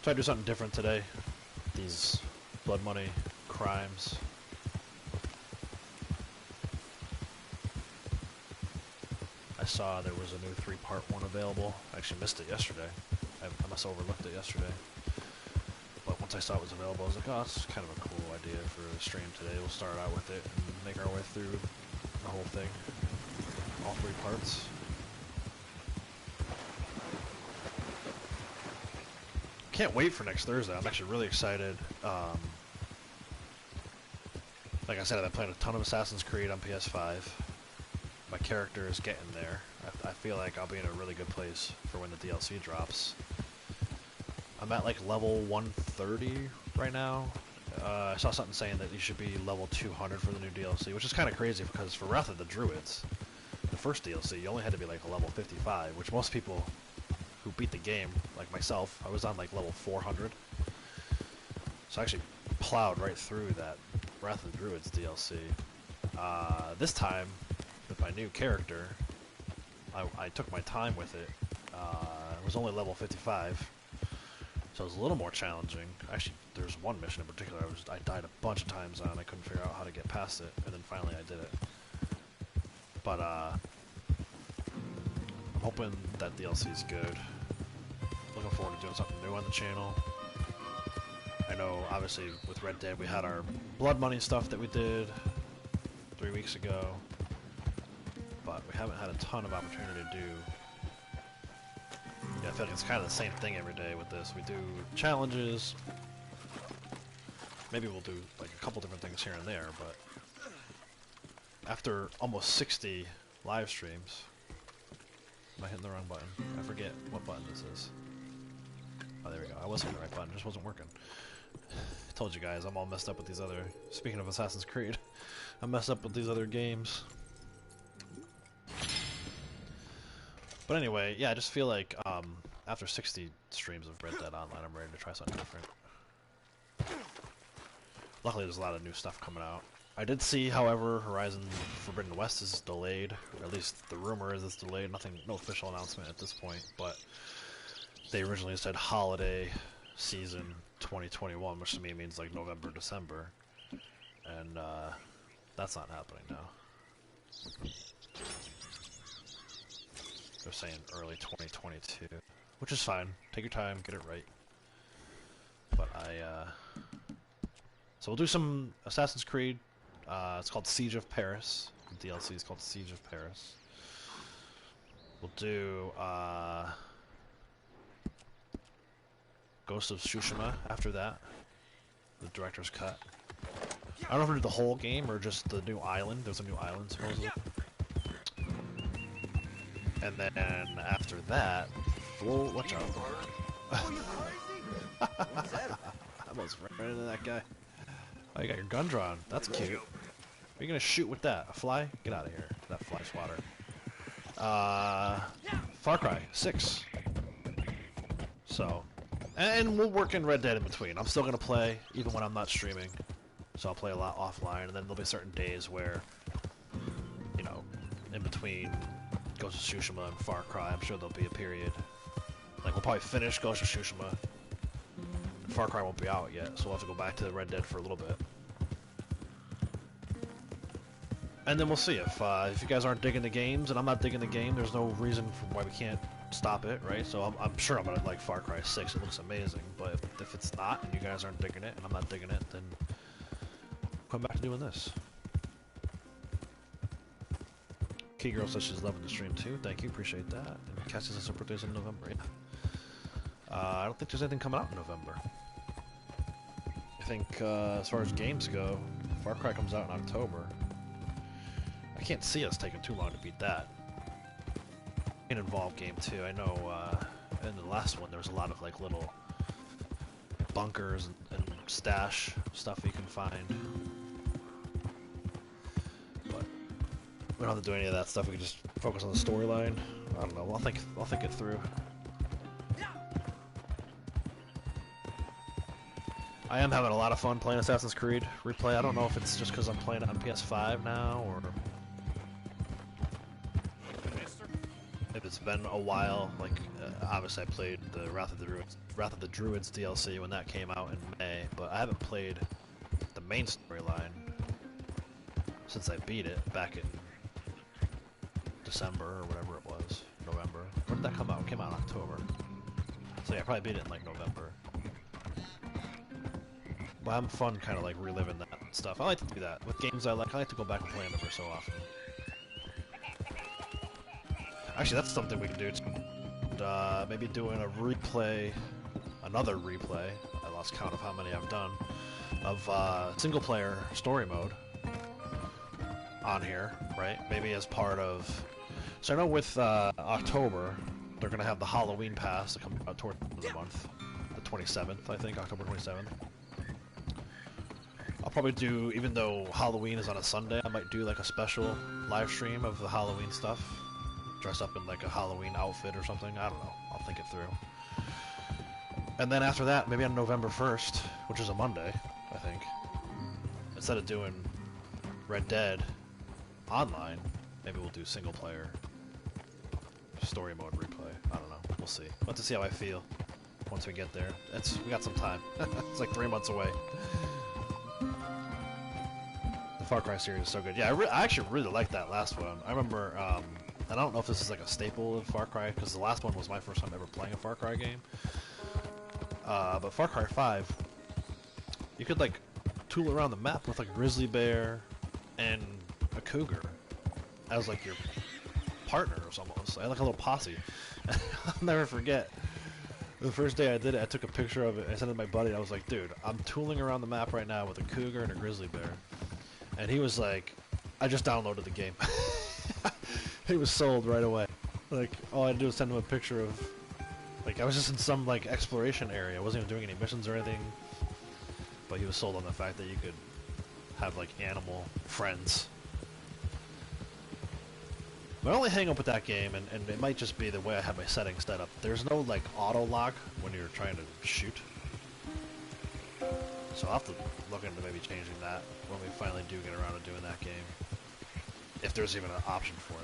Try to do something different today. These blood money crimes. I saw there was a new 3-part one available. I actually missed it yesterday. I must have overlooked it yesterday. But once I saw it was available, I was like, oh, that's kind of a cool idea for a stream today. We'll start out with it and make our way through the whole thing. All 3 parts. Can't wait for next Thursday. I'm actually really excited. Like I said, I've been playing a ton of Assassin's Creed on PS5. My character is getting there. I feel like I'll be in a really good place for when the DLC drops. I'm at like level 130 right now. I saw something saying that you should be level 200 for the new DLC, which is kind of crazy because for Wrath of the Druids, the first DLC, you only had to be like a level 55, which most people who beat the game, like myself, I was on like level 400. So I actually plowed right through that Wrath of the Druids DLC. This time, with my new character, I took my time with it. It was only level 55. So it was a little more challenging. Actually, there's one mission in particular I died a bunch of times on. I couldn't figure out how to get past it, and then finally I did it. But I'm hoping that DLC is good. Looking forward to doing something new on the channel. I know, obviously, with Red Dead, we had our blood money stuff that we did 3 weeks ago, but we haven't had a ton of opportunity to do. Yeah, I feel like it's kind of the same thing every day with this. We do challenges. Maybe we'll do like a couple different things here and there, but after almost 60 live streams, am I hitting the wrong button? I forget what button this is. Oh, there we go. I was hitting the right button, it just wasn't working. I told you guys, I'm all messed up with these other... Speaking of Assassin's Creed, I'm messed up with these other games. But anyway, yeah, I just feel like after 60 streams of Red Dead Online, I'm ready to try something different. Luckily, there's a lot of new stuff coming out. I did see, however, Horizon Forbidden West is delayed. Or at least the rumor is it's delayed. No official announcement at this point, but they originally said holiday season 2021, which to me means like November, December. And that's not happening now. They're saying early 2022, which is fine. Take your time, get it right. But so we'll do some Assassin's Creed. It's called Siege of Paris. The DLC is called Siege of Paris. We'll do Ghost of Tsushima after that. The director's cut. I don't know if we'll do the whole game or just the new island. There's a new island supposedly. And then after that, watch out. almost ran into that guy. Oh, you got your gun drawn. That's cute. What are you gonna shoot with that? A fly? Get out of here. That fly swatter. Far Cry 6. So, and we'll work in Red Dead in between. I'm still gonna play even when I'm not streaming. So I'll play a lot offline, and then there'll be certain days where, you know, in between Ghost of Tsushima and Far Cry, I'm sure there'll be a period. Like, we'll probably finish Ghost of Tsushima. Far Cry won't be out yet, so we'll have to go back to Red Dead for a little bit. And then we'll see if you guys aren't digging the games and I'm not digging the game. There's no reason for why we can't stop it, right? So I'm sure I'm gonna like Far Cry 6. It looks amazing, but if it's not and you guys aren't digging it and I'm not digging it, then come back to doing this. Key Girl says she's loving the stream too. Thank you, appreciate that. And Cassie says her birthday's in November. Yeah. I don't think there's anything coming out in November. I think as far as games go, Far Cry comes out in October. I can't see us taking too long to beat that. An involved game too. I know in the last one there was a lot of like little bunkers and stash stuff you can find. But we don't have to do any of that stuff. We can just focus on the storyline. I don't know. I'll think it through. I am having a lot of fun playing Assassin's Creed Replay. I don't know if it's just because I'm playing it on PS5 now, or if it's been a while. Like, obviously I played the Wrath of the Druids DLC when that came out in May, but I haven't played the main storyline since I beat it back in December or whatever it was. November. When did that come out? It came out in October. So yeah, I probably beat it in like November. But I'm fun kind of like reliving that stuff. I like to do that. With games I like to go back and play them every so often. Actually, that's something we can do too. Maybe doing a replay, another replay, I lost count of how many I've done, of single player story mode on here, right? Maybe as part of... So I know with October, they're going to have the Halloween pass that comes out toward the end of the month. The 27th, I think, October 27th. I'll probably do, even though Halloween is on a Sunday, I might do like a special live stream of the Halloween stuff. Dress up in like a Halloween outfit or something. I don't know. I'll think it through. And then after that, maybe on November 1st, which is a Monday, I think, instead of doing Red Dead online, maybe we'll do single player story mode replay. I don't know. We'll see. We'll have to see how I feel once we get there. We got some time. It's like 3 months away. The Far Cry series is so good. Yeah, I actually really liked that last one. I remember, and I don't know if this is like a staple of Far Cry, because the last one was my first time ever playing a Far Cry game. But Far Cry 5, you could like tool around the map with like a grizzly bear and a cougar as like your partners almost. I had like a little posse. I'll never forget. The first day I did it, I took a picture of it, I sent it to my buddy, I was like, dude, I'm tooling around the map right now with a cougar and a grizzly bear. And he was like, I just downloaded the game. He was sold right away. Like, all I had to do was send him a picture of, like, I was just in some, like, exploration area. I wasn't even doing any missions or anything. But he was sold on the fact that you could have, like, animal friends. My only hang up with that game, and it might just be the way I have my settings set up, there's no, like, auto lock when you're trying to shoot. So I'll have to look into maybe changing that when we finally do get around to doing that game. If there's even an option for it.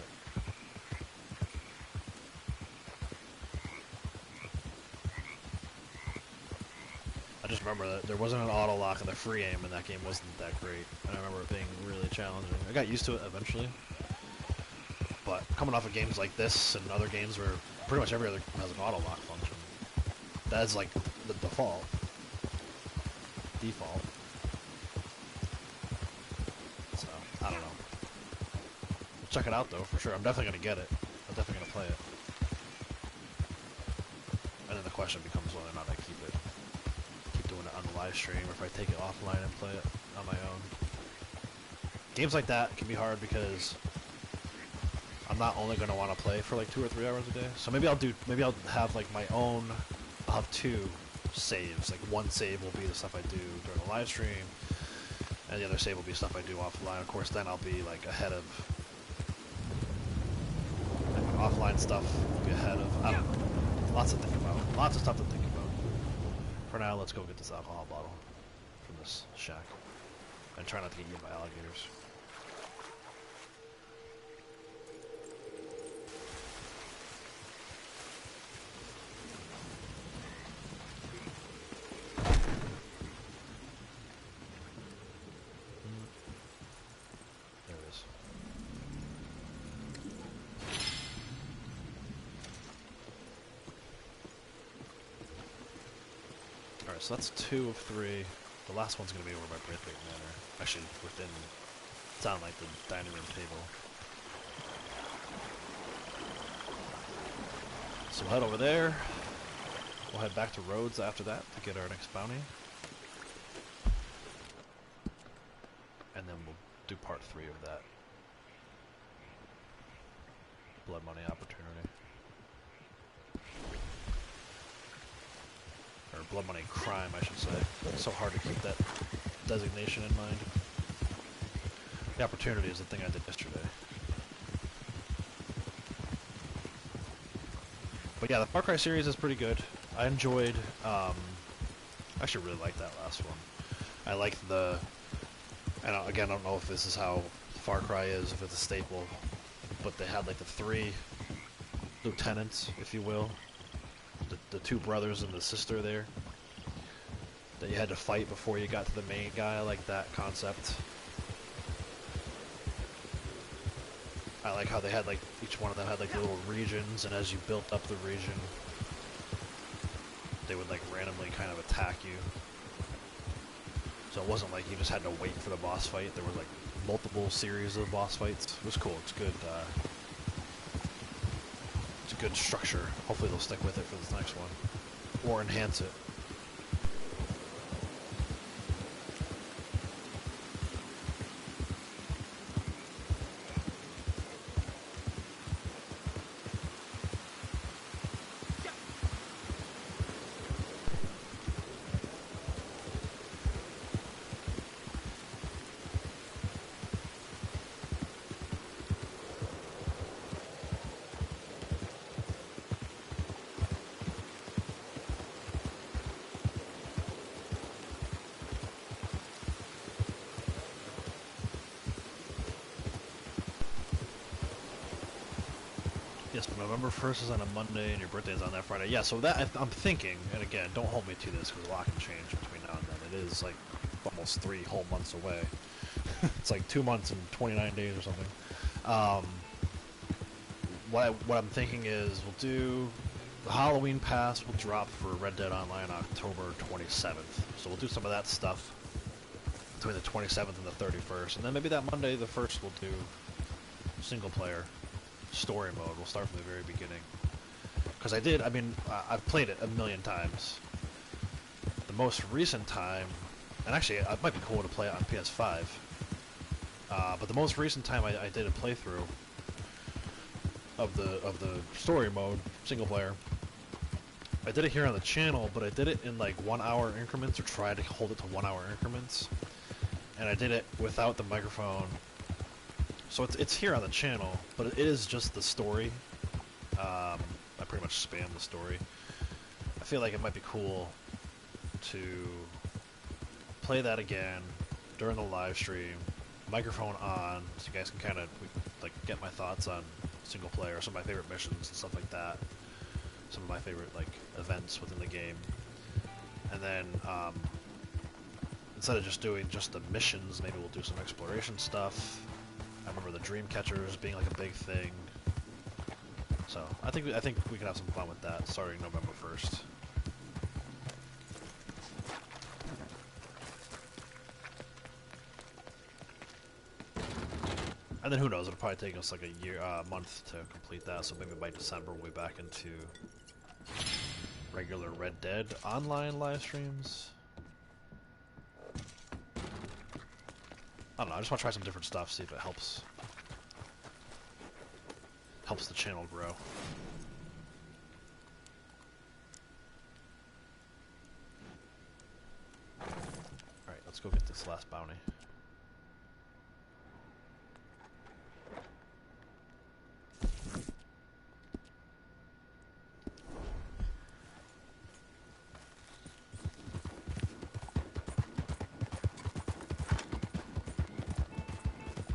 I just remember that there wasn't an auto lock and the free aim in that game wasn't that great. And I remember it being really challenging. I got used to it eventually. But coming off of games like this and other games where pretty much every other game has an auto lock function, that's like the default. So, I don't know. Check it out though, for sure. I'm definitely gonna get it. I'm definitely gonna play it. And then the question becomes whether or not I keep doing it on the live stream, or if I take it offline and play it on my own. Games like that can be hard because I'm not only gonna want to play for like 2 or 3 hours a day. So maybe I'll have like my own. I'll have 2 saves. Like one save will be the stuff I do during the live stream, and the other save will be stuff I do offline. Of course, then I'll be like ahead of offline stuff. Will be ahead of. I don't know. Lots to think about. Lots of stuff to think about. For now, let's go get this alcohol bottle from this shack, and try not to get eaten by alligators. So that's 2 of 3. The last one's going to be over by Braithwaite Manor. Actually, within, sound like the dining room table. So we'll head over there. We'll head back to Rhodes after that to get our next bounty. And then we'll do part 3 of that. Blood money opportunity. Or blood money crime, I should say. It's so hard to keep that designation in mind. The opportunity is the thing I did yesterday. But yeah, the Far Cry series is pretty good. I enjoyed, I actually really liked that last one. I liked the, and again, I don't know if this is how Far Cry is, if it's a staple, but they had like the 3 lieutenants, if you will. The 2 brothers and the sister there that you had to fight before you got to the main guy. I like that concept. I like how they had like each one of them had like little regions, and as you built up the region, they would like randomly kind of attack you. So it wasn't like you just had to wait for the boss fight. There were like multiple series of boss fights. It was cool. It's good. It's a good structure. Hopefully they'll stick with it for this next one, or enhance it. Yes, but November 1st is on a Monday and your birthday is on that Friday. Yeah, so that I'm thinking, and again, don't hold me to this because a lot can change between now and then. It is like almost 3 whole months away. It's like 2 months and 29 days or something. What I'm thinking is we'll do the Halloween pass will drop for Red Dead Online October 27th. So we'll do some of that stuff between the 27th and the 31st, and then maybe that Monday the 1st we'll do single player. Story mode. We'll start from the very beginning. Because I've played it a million times. The most recent time, and actually it might be cool to play it on PS5, but the most recent time I did a playthrough of the story mode, single player, I did it here on the channel, but I did it in like 1 hour increments, or tried to hold it to 1 hour increments, and I did it without the microphone. So it's here on the channel, but it is just the story. I pretty much spam the story. I feel like it might be cool to play that again during the live stream, microphone on, so you guys can kind of like get my thoughts on single player, some of my favorite missions and stuff like that, some of my favorite like events within the game, and then instead of just doing just the missions, maybe we'll do some exploration stuff. I remember the dream catchers being like a big thing. So I think we can have some fun with that starting November 1st. And then who knows, it'll probably take us like a month to complete that, so maybe by December we'll be back into regular Red Dead Online live streams. I don't know, I just want to try some different stuff, see if it helps the channel grow. go get this last bounty.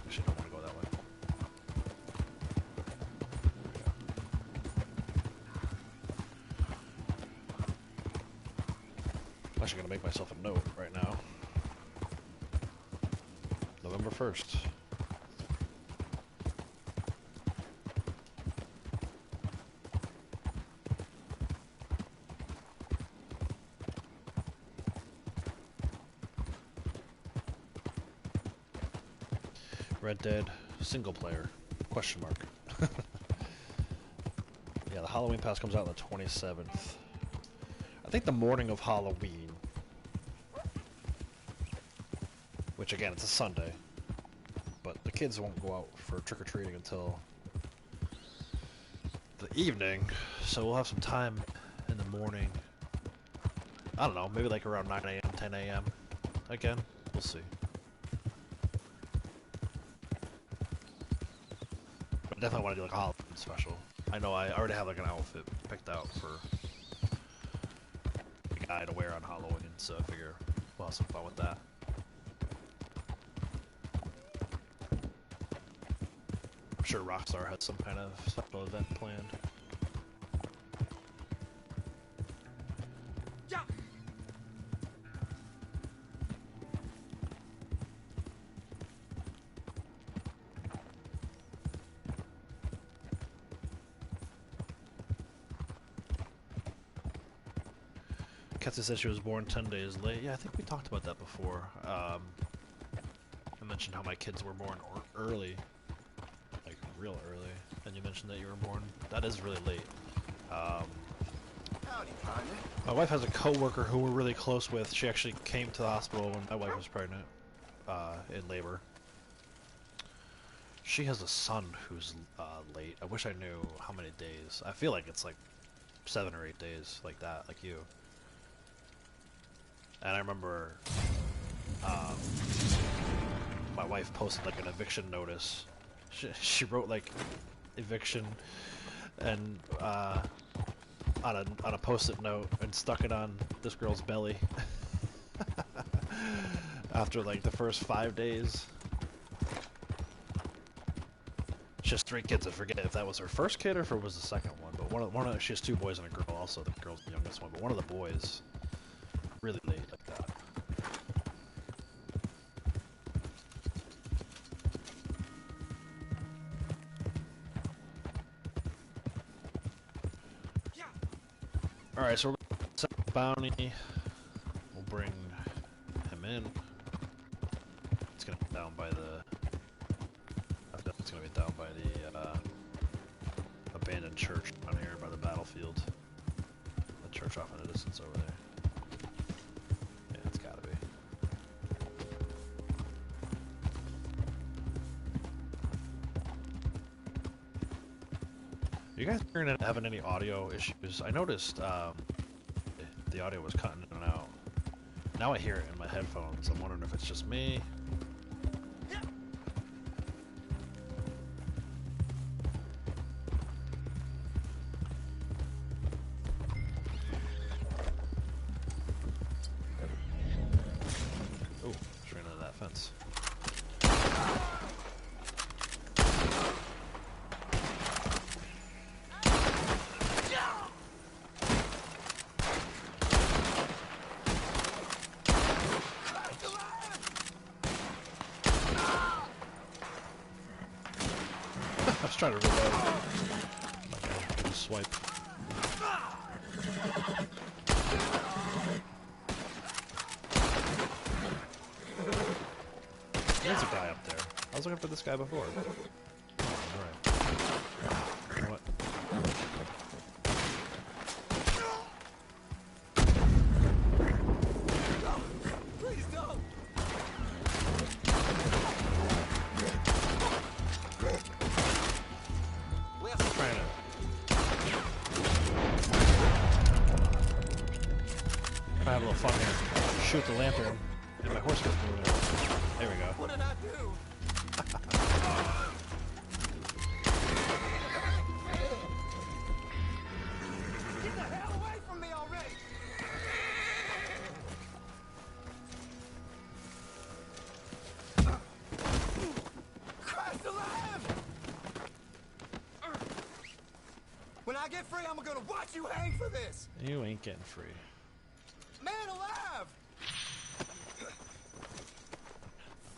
Actually, I don't want to go that way. I'm actually going to make myself a note right now. November 1st. Red Dead single player? Question mark. Yeah, the Halloween pass comes out on the 27th. I think the morning of Halloween. Which again, it's a Sunday. But the kids won't go out for trick-or-treating until the evening. So we'll have some time in the morning. I don't know, maybe like around 9 a.m., 10 a.m. Again, we'll see. I definitely want to do like a Halloween special. I know I already have like an outfit picked out for a guy to wear on Halloween, so I figure we'll have some fun with that. I'm sure Rockstar has some kind of special event planned. Ketsu said she was born 10 days late. Yeah, I think we talked about that before. I mentioned how my kids were born early. Like, real early. And you mentioned that you were born. That is really late. My wife has a coworker who we're really close with. She actually came to the hospital when my wife was pregnant, in labor. She has a son who's late. I wish I knew how many days. I feel like it's like 7 or 8 days, like that, like you. And I remember my wife posted like an eviction notice. She wrote like eviction and on a post-it note and stuck it on this girl's belly. After like the first 5 days. She has 3 kids. I forget if that was her first kid or if it was the second one. But one of she has 2 boys and a girl. Also, the girl's the youngest one. But one of the boys really late like that. Alright, so we're going to set the bounty. We'll bring him in. It's going to be down by the... I think it's going to be down by the abandoned church down here by the battlefield. The church off in the distance over there. Yeah, it's gotta be. Are you guys having any audio issues? I noticed the audio was cutting in and out. Now I hear it in my headphones. I'm wondering if it's just me. Oh, just ran into that fence. I was trying to reload. Okay, swipe. There's a guy up there. I was looking for this guy before. Alright. You know what? Please don't. Trying to have a little fun here. Shoot the lantern And my horse keeps moving. There we go. What did I do? Get the hell away from me already! Christ alive! When I get free, I'm gonna watch you hang for this! You ain't getting free. Man alive!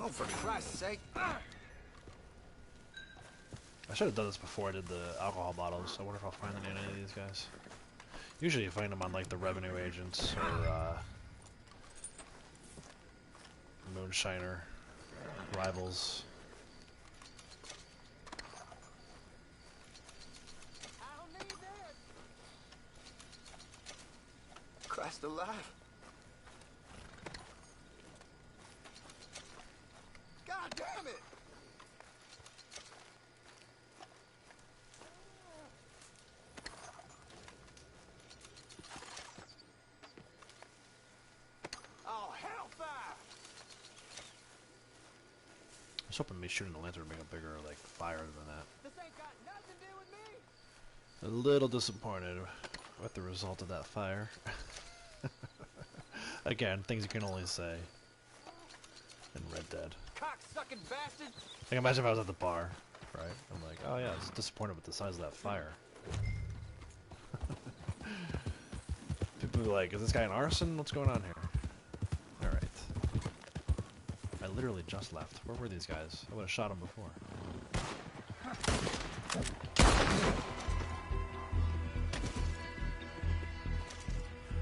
Oh, for Christ's sake. I should have done this before I did the alcohol bottles. I wonder if I'll find any of these guys. Usually you find them on like the revenue agents or Moonshiner rivals. Christ alive. God damn it! Oh, hellfire! I was hoping me shooting the lantern would make a bigger like fire than that. This ain't got nothing to do with me! A little disappointed with the result of that fire. Again, things you can only say in Red Dead. Cock-sucking bastard! Like, imagine if I was at the bar, right? I'm like, oh yeah, I was disappointed with the size of that fire. People be like, is this guy an arson? What's going on here? Alright. I literally just left. Where were these guys? I would have shot them before.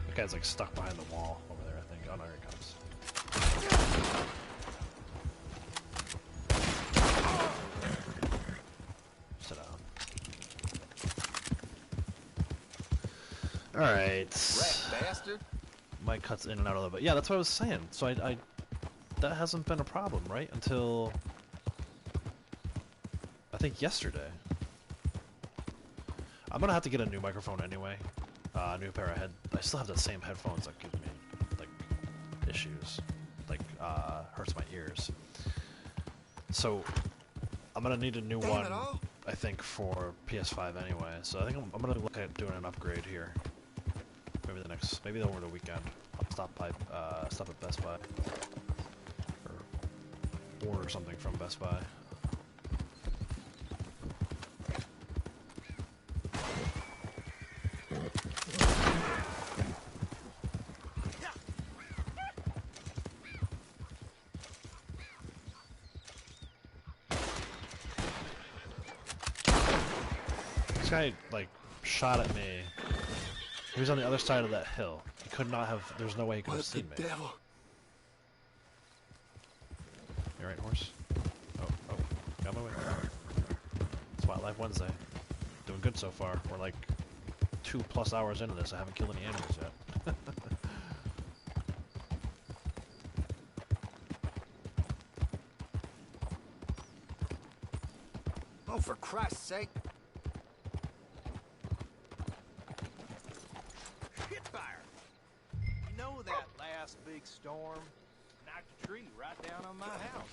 That guy's like stuck behind the wall over there, I think. Oh no, here he comes. Sit down. Alright. Rat bastard! Mike cuts in and out a little bit. Yeah, that's what I was saying. So I that hasn't been a problem, right? Until I think yesterday. I'm gonna have to get a new microphone anyway. A new pair of I still have the same headphones that give me like issues, like hurts my ears. So I'm gonna need a new one, I think, for PS5 anyway. So I think I'm gonna look at doing an upgrade here. Maybe over the weekend. I'll stop at Best Buy or order something from Best Buy. This guy, like, shot at me. He was on the other side of that hill. He could not have... There's no way he could have seen me. Devil? You alright, horse? Oh, got my way. It's Wildlife Wednesday. Doing good so far. We're like 2+ hours into this. I haven't killed any animals yet. Oh, for Christ's sake! You know that last big storm knocked a tree right down on my house.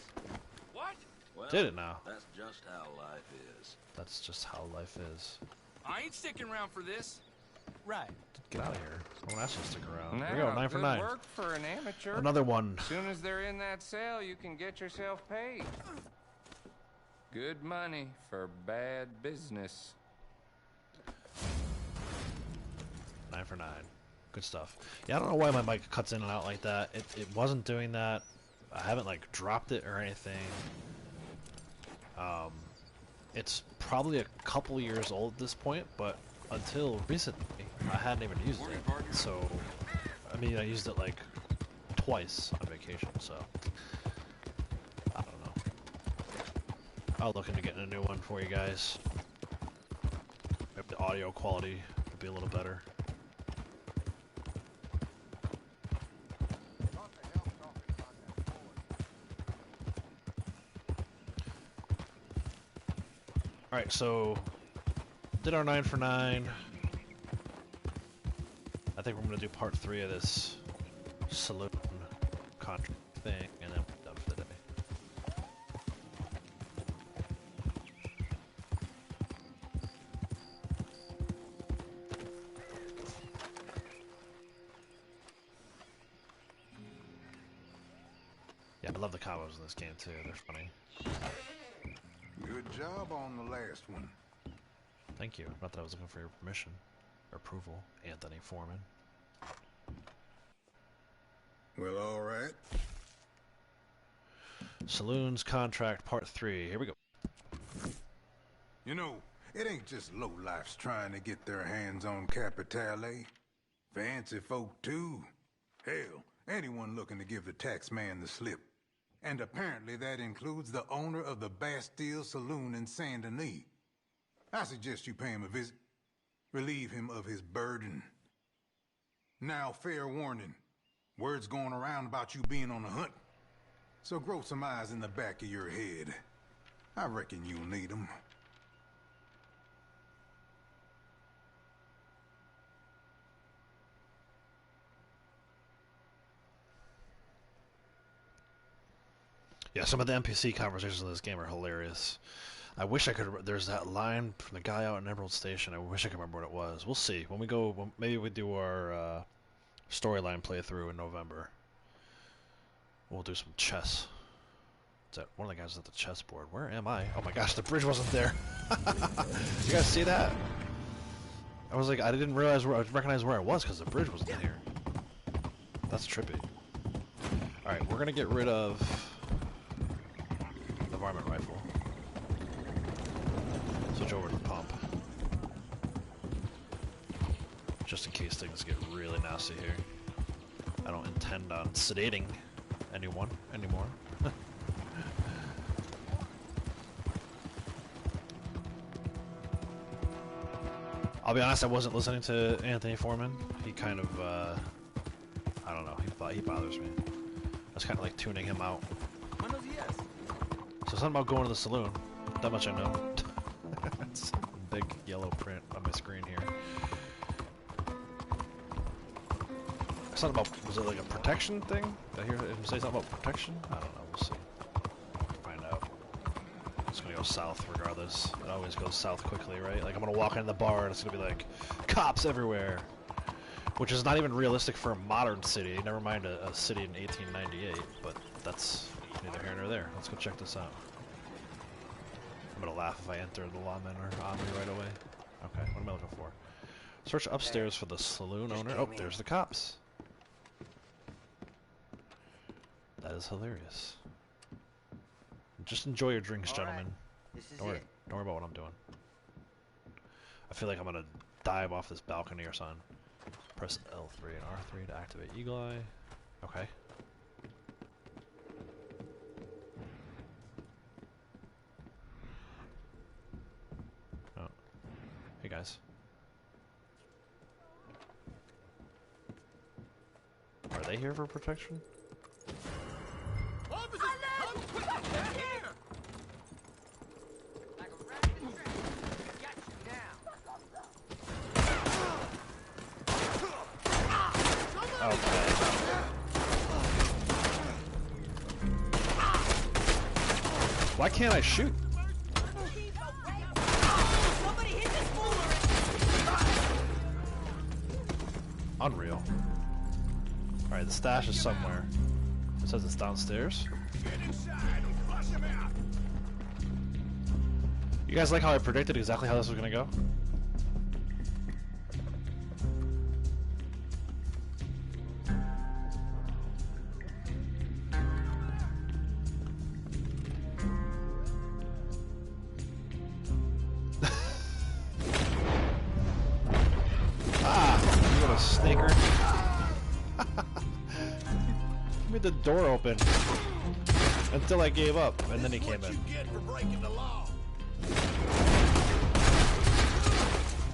What? Well, did it now? That's just how life is. That's just how life is. I ain't sticking around for this. Right. Get out of here. I won't ask you to stick around. Now, Here we go, 9 for good 9. work for an amateur. Another one. As soon as they're in that cell, you can get yourself paid. Good money for bad business. 9 for 9. Good stuff. Yeah, I don't know why my mic cuts in and out like that. It wasn't doing that. I haven't like dropped it or anything. It's probably a couple years old at this point, but until recently, I hadn't even used it. So, I mean, I used it like twice on vacation, so I don't know. I'll look into getting a new one for you guys. Maybe the audio quality would be a little better. Alright, so did our 9 for 9. I think we're going to do part 3 of this saloon contract. thing, and then we're done for the day. Yeah, I love the combos in this game too. They're funny. Good job on the last one. Thank you. Not that I was looking for your permission or approval, Anthony Foreman. Well, all right. Saloons Contract Part 3. Here we go. You know, it ain't just lowlifes trying to get their hands on Capitale. Fancy folk, too. Hell, anyone looking to give the tax man the slip. And apparently that includes the owner of the Bastille Saloon in Saint Denis. I suggest you pay him a visit. Relieve him of his burden. Now, fair warning. Word's going around about you being on the hunt. So grow some eyes in the back of your head. I reckon you'll need them. Yeah, some of the NPC conversations in this game are hilarious. I wish I could. There's that line from the guy out in Emerald Station. I wish I could remember what it was. We'll see when we go. Maybe we do our storyline playthrough in November. We'll do some chess. Is that one of the guys at the chessboard? Where am I? Oh my gosh, the bridge wasn't there. You guys see that? I was like, I didn't realize I recognize where I was because the bridge wasn't here. That's trippy. All right, we're gonna get rid of the varmint rifle. Switch over to the pump. Just in case things get really nasty here. I don't intend on sedating anyone anymore. I'll be honest, I wasn't listening to Anthony Foreman. He kind of, I don't know, he bothers me. I was kind of like tuning him out. So something about going to the saloon. That much I know. It's a big yellow print on my screen here. Something about, was it like a protection thing? Did I hear him say something about protection? I don't know, we'll see. Find out. It's gonna go south regardless. It always goes south quickly, right? Like I'm gonna walk into the bar and it's gonna be like, cops everywhere! Which is not even realistic for a modern city, never mind a city in 1898, but that's neither here nor there. Let's go check this out. I'm gonna laugh if I enter the lawmen are on me right away. Okay, what am I looking for? Search upstairs for the saloon owner. Oh, there's the cops. That is hilarious. Just enjoy your drinks, gentlemen. Don't worry about what I'm doing. I feel like I'm gonna dive off this balcony or something. Press L3 and R3 to activate Eagle Eye. Okay. Oh. Hey guys. Are they here for protection? Okay. Why can't I shoot? Unreal. Alright, the stash is somewhere. It says it's downstairs. You guys like how I predicted exactly how this was gonna go? The door open until I gave up, and then he came in.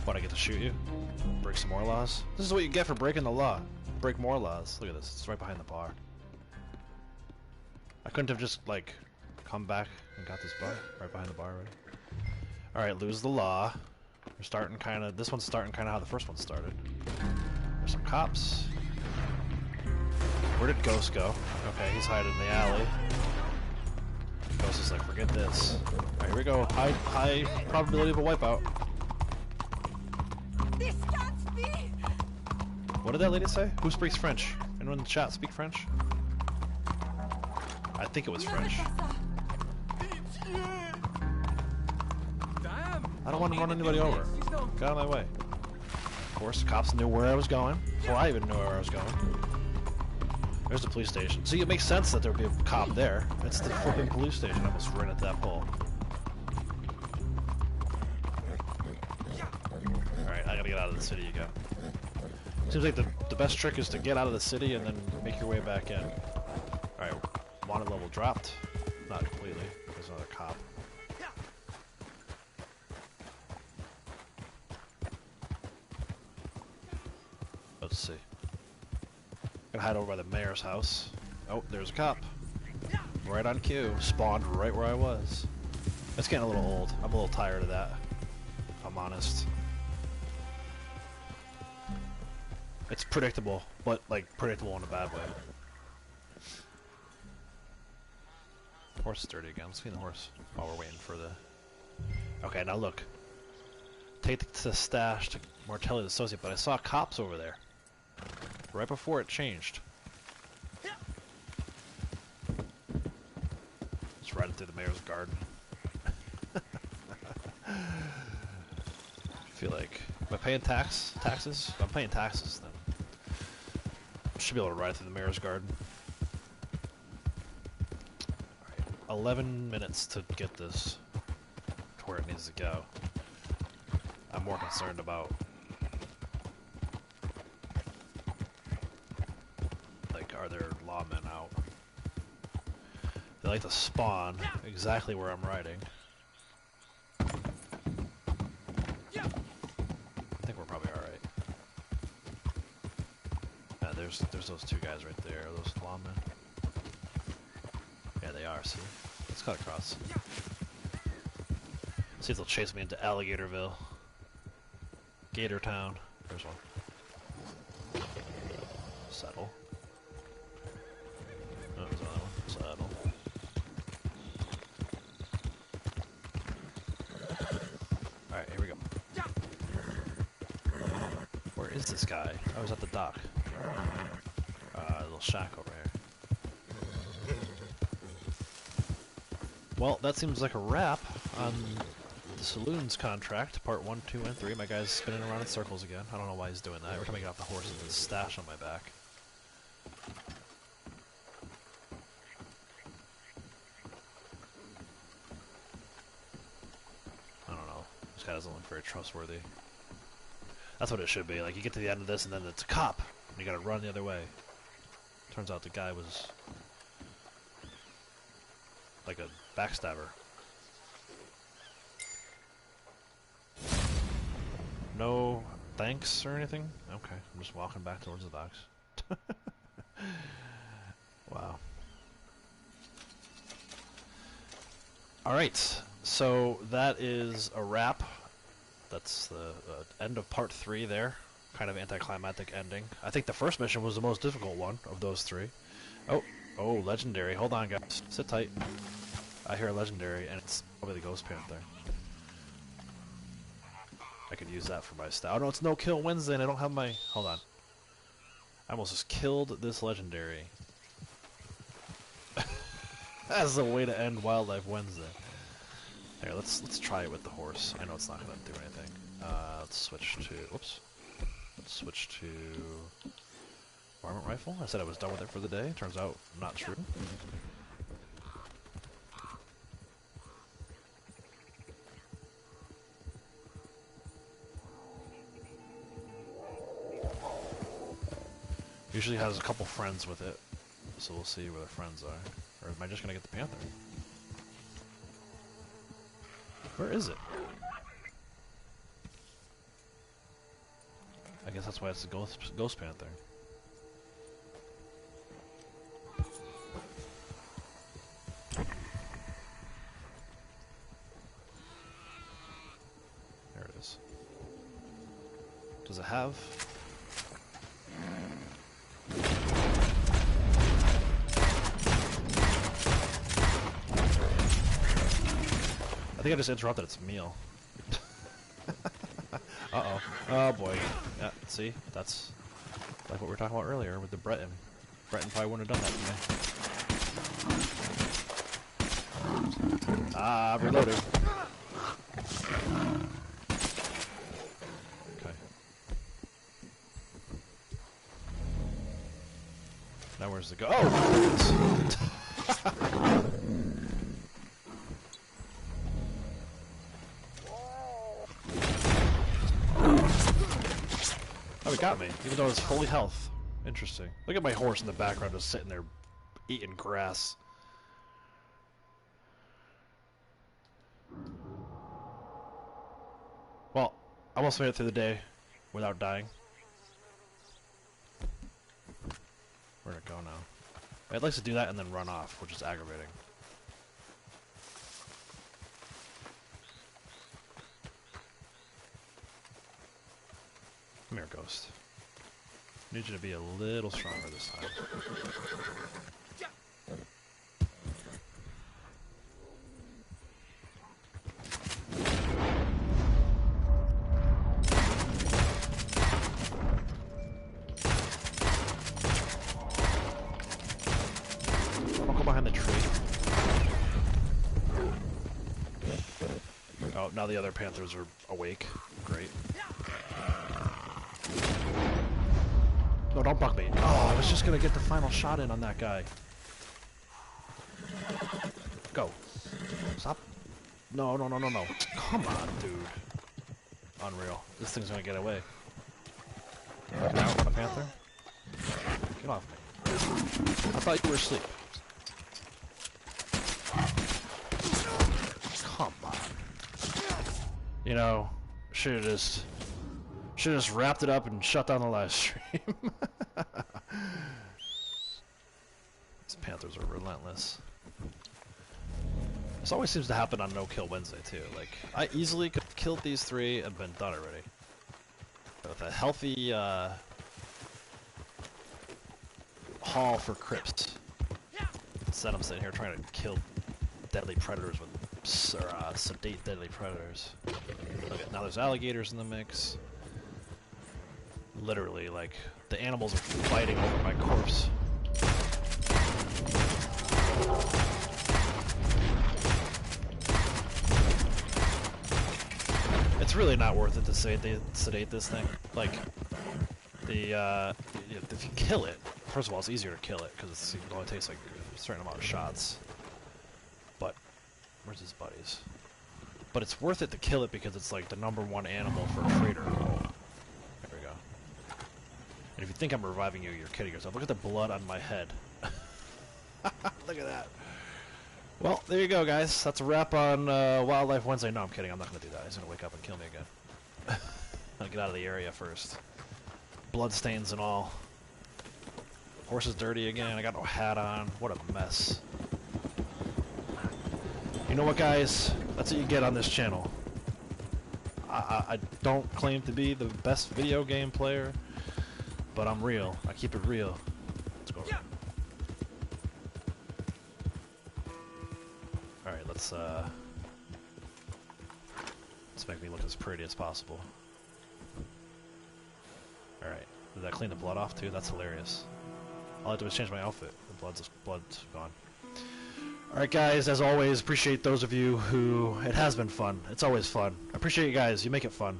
What, I get to shoot you? Break some more laws? This is what you get for breaking the law. Break more laws. Look at this, it's right behind the bar. I couldn't have just, like, come back and got this bar right behind the bar, right? Alright, lose the law. We're starting kinda, this one's starting kinda how the first one started. There's some cops. Where did Ghost go? Okay, he's hiding in the alley. Ghost is like, forget this. Alright, here we go. High probability of a wipeout. This can't be! What did that lady say? Who speaks French? Anyone in the chat speak French? I think it was French. I don't want to run anybody over. Get out of my way. Of course, the cops knew where I was going before I even knew where I was going. There's the police station. See, it makes sense that there would be a cop there. It's the flipping police station. I almost ran at that pole. Alright, I gotta get out of the city again. Seems like the best trick is to get out of the city and then make your way back in. Alright, wanted level dropped. Not completely. There's another cop. Let's see. Gonna hide over by the mayor's house. Oh, there's a cop. Right on cue. Spawned right where I was. It's getting a little old. I'm a little tired of that, if I'm honest. It's predictable, but like predictable in a bad way. Horse is dirty again. Let's clean the horse while we're waiting for the... Okay, now look. Take the stash to Martelli's associate, but I saw cops over there. Right before it changed. Just riding through the mayor's garden. I feel like... Am I paying taxes? If I'm paying taxes, then... I should be able to ride through the mayor's garden. Alright, 11 minutes to get this to where it needs to go. I'm more concerned about... Like, are there lawmen out? They like to spawn exactly where I'm riding. I think we're probably alright. Yeah, there's those two guys right there, those lawmen. Yeah, they are, see? Let's cut across. See if they'll chase me into Alligatorville. Gator Town. There's one. Settle. Oh, there's another one. Settle. Alright, here we go. Where is this guy? Oh, he's at the dock. A little shack over here. Well, that seems like a wrap on the Saloons contract, part 1, 2, and 3. My guy's spinning around in circles again. I don't know why he's doing that. Every time I get off the horse, there's a stash on my back. I don't know. This guy doesn't look very trustworthy. That's what it should be. Like, you get to the end of this, and then it's a cop, and you gotta run the other way. Turns out the guy was like a backstabber. No thanks or anything? Okay, I'm just walking back towards the docks. Wow. Alright, so that is a wrap. That's the end of part 3 there. Kind of anticlimactic ending. I think the first mission was the most difficult one of those 3. Oh, legendary. Hold on, guys. Sit tight. I hear a legendary, and it's probably the Ghost Panther. I could use that for my style. Oh no, it's No Kill Wednesday, and I don't have my... Hold on. I almost just killed this legendary. That's a way to end Wildlife Wednesday. Here, let's try it with the horse. I know it's not going to do anything. Let's switch to... Whoops. Let's switch to... Varmint Rifle? I said I was done with it for the day. Turns out, not true. Usually has a couple friends with it, so we'll see where the friends are. Or am I just gonna get the Panther? Where is it? I guess that's why it's the Ghost Panther. There it is. Does it have... I think I just interrupted its meal. Uh-oh. Oh, boy. Yeah, see? That's like what we were talking about earlier with the Breton. Breton probably wouldn't have done that to me. Ah, reloaded. Okay. Now where's the go? Oh! Oh, it got me, even though it's fully health. Interesting. Look at my horse in the background just sitting there eating grass. Well, I almost made it through the day without dying. Where'd it go now? It likes to do that and then run off, which is aggravating. Come here, Ghost. Need you to be a little stronger this time. Don't go behind the tree. Oh, now the other panthers are awake. Great. No, don't buck me. Oh, I was just gonna get the final shot in on that guy. Go. Stop. No, no, no, no, no. Come on, dude. Unreal. This thing's gonna get away. Now on a panther? Get off me. I thought you were asleep. Come on. You know, should've just wrapped it up and shut down the live stream. These panthers are relentless. This always seems to happen on No Kill Wednesday too. Like, I easily could have killed these three and been done already. But with a healthy haul for crypts. Instead I'm sitting here trying to kill deadly predators with sedate deadly predators. Okay, now there's alligators in the mix. Literally, like, the animals are fighting over my corpse. It's really not worth it to sedate this thing. Like, if you kill it, first of all, it's easier to kill it, because it only takes, like, a certain amount of shots. But, where's his buddies? But it's worth it to kill it because it's, like, the #1 animal for a trader. There we go. And if you think I'm reviving you, you're kidding yourself. Look at the blood on my head. Look at that. Well, there you go, guys. That's a wrap on Wildlife Wednesday. No, I'm kidding. I'm not going to do that. He's going to wake up and kill me again. I'll get out of the area first. Bloodstains and all. Horse is dirty again. I got no hat on. What a mess. You know what, guys? That's what you get on this channel. I don't claim to be the best video game player, but I'm real. I keep it real. Let's go. Alright, let's make me look as pretty as possible. Alright, did that clean the blood off too? That's hilarious. All I have to do is change my outfit. The blood's gone. Alright guys, as always, appreciate those of you who... It has been fun. It's always fun. I appreciate you guys. You make it fun.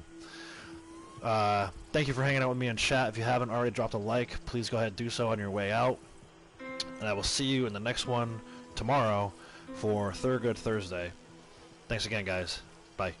Thank you for hanging out with me in chat. If you haven't already dropped a like, please go ahead and do so on your way out. And I will see you in the next one tomorrow for Thorogood Thursday. Thanks again, guys. Bye.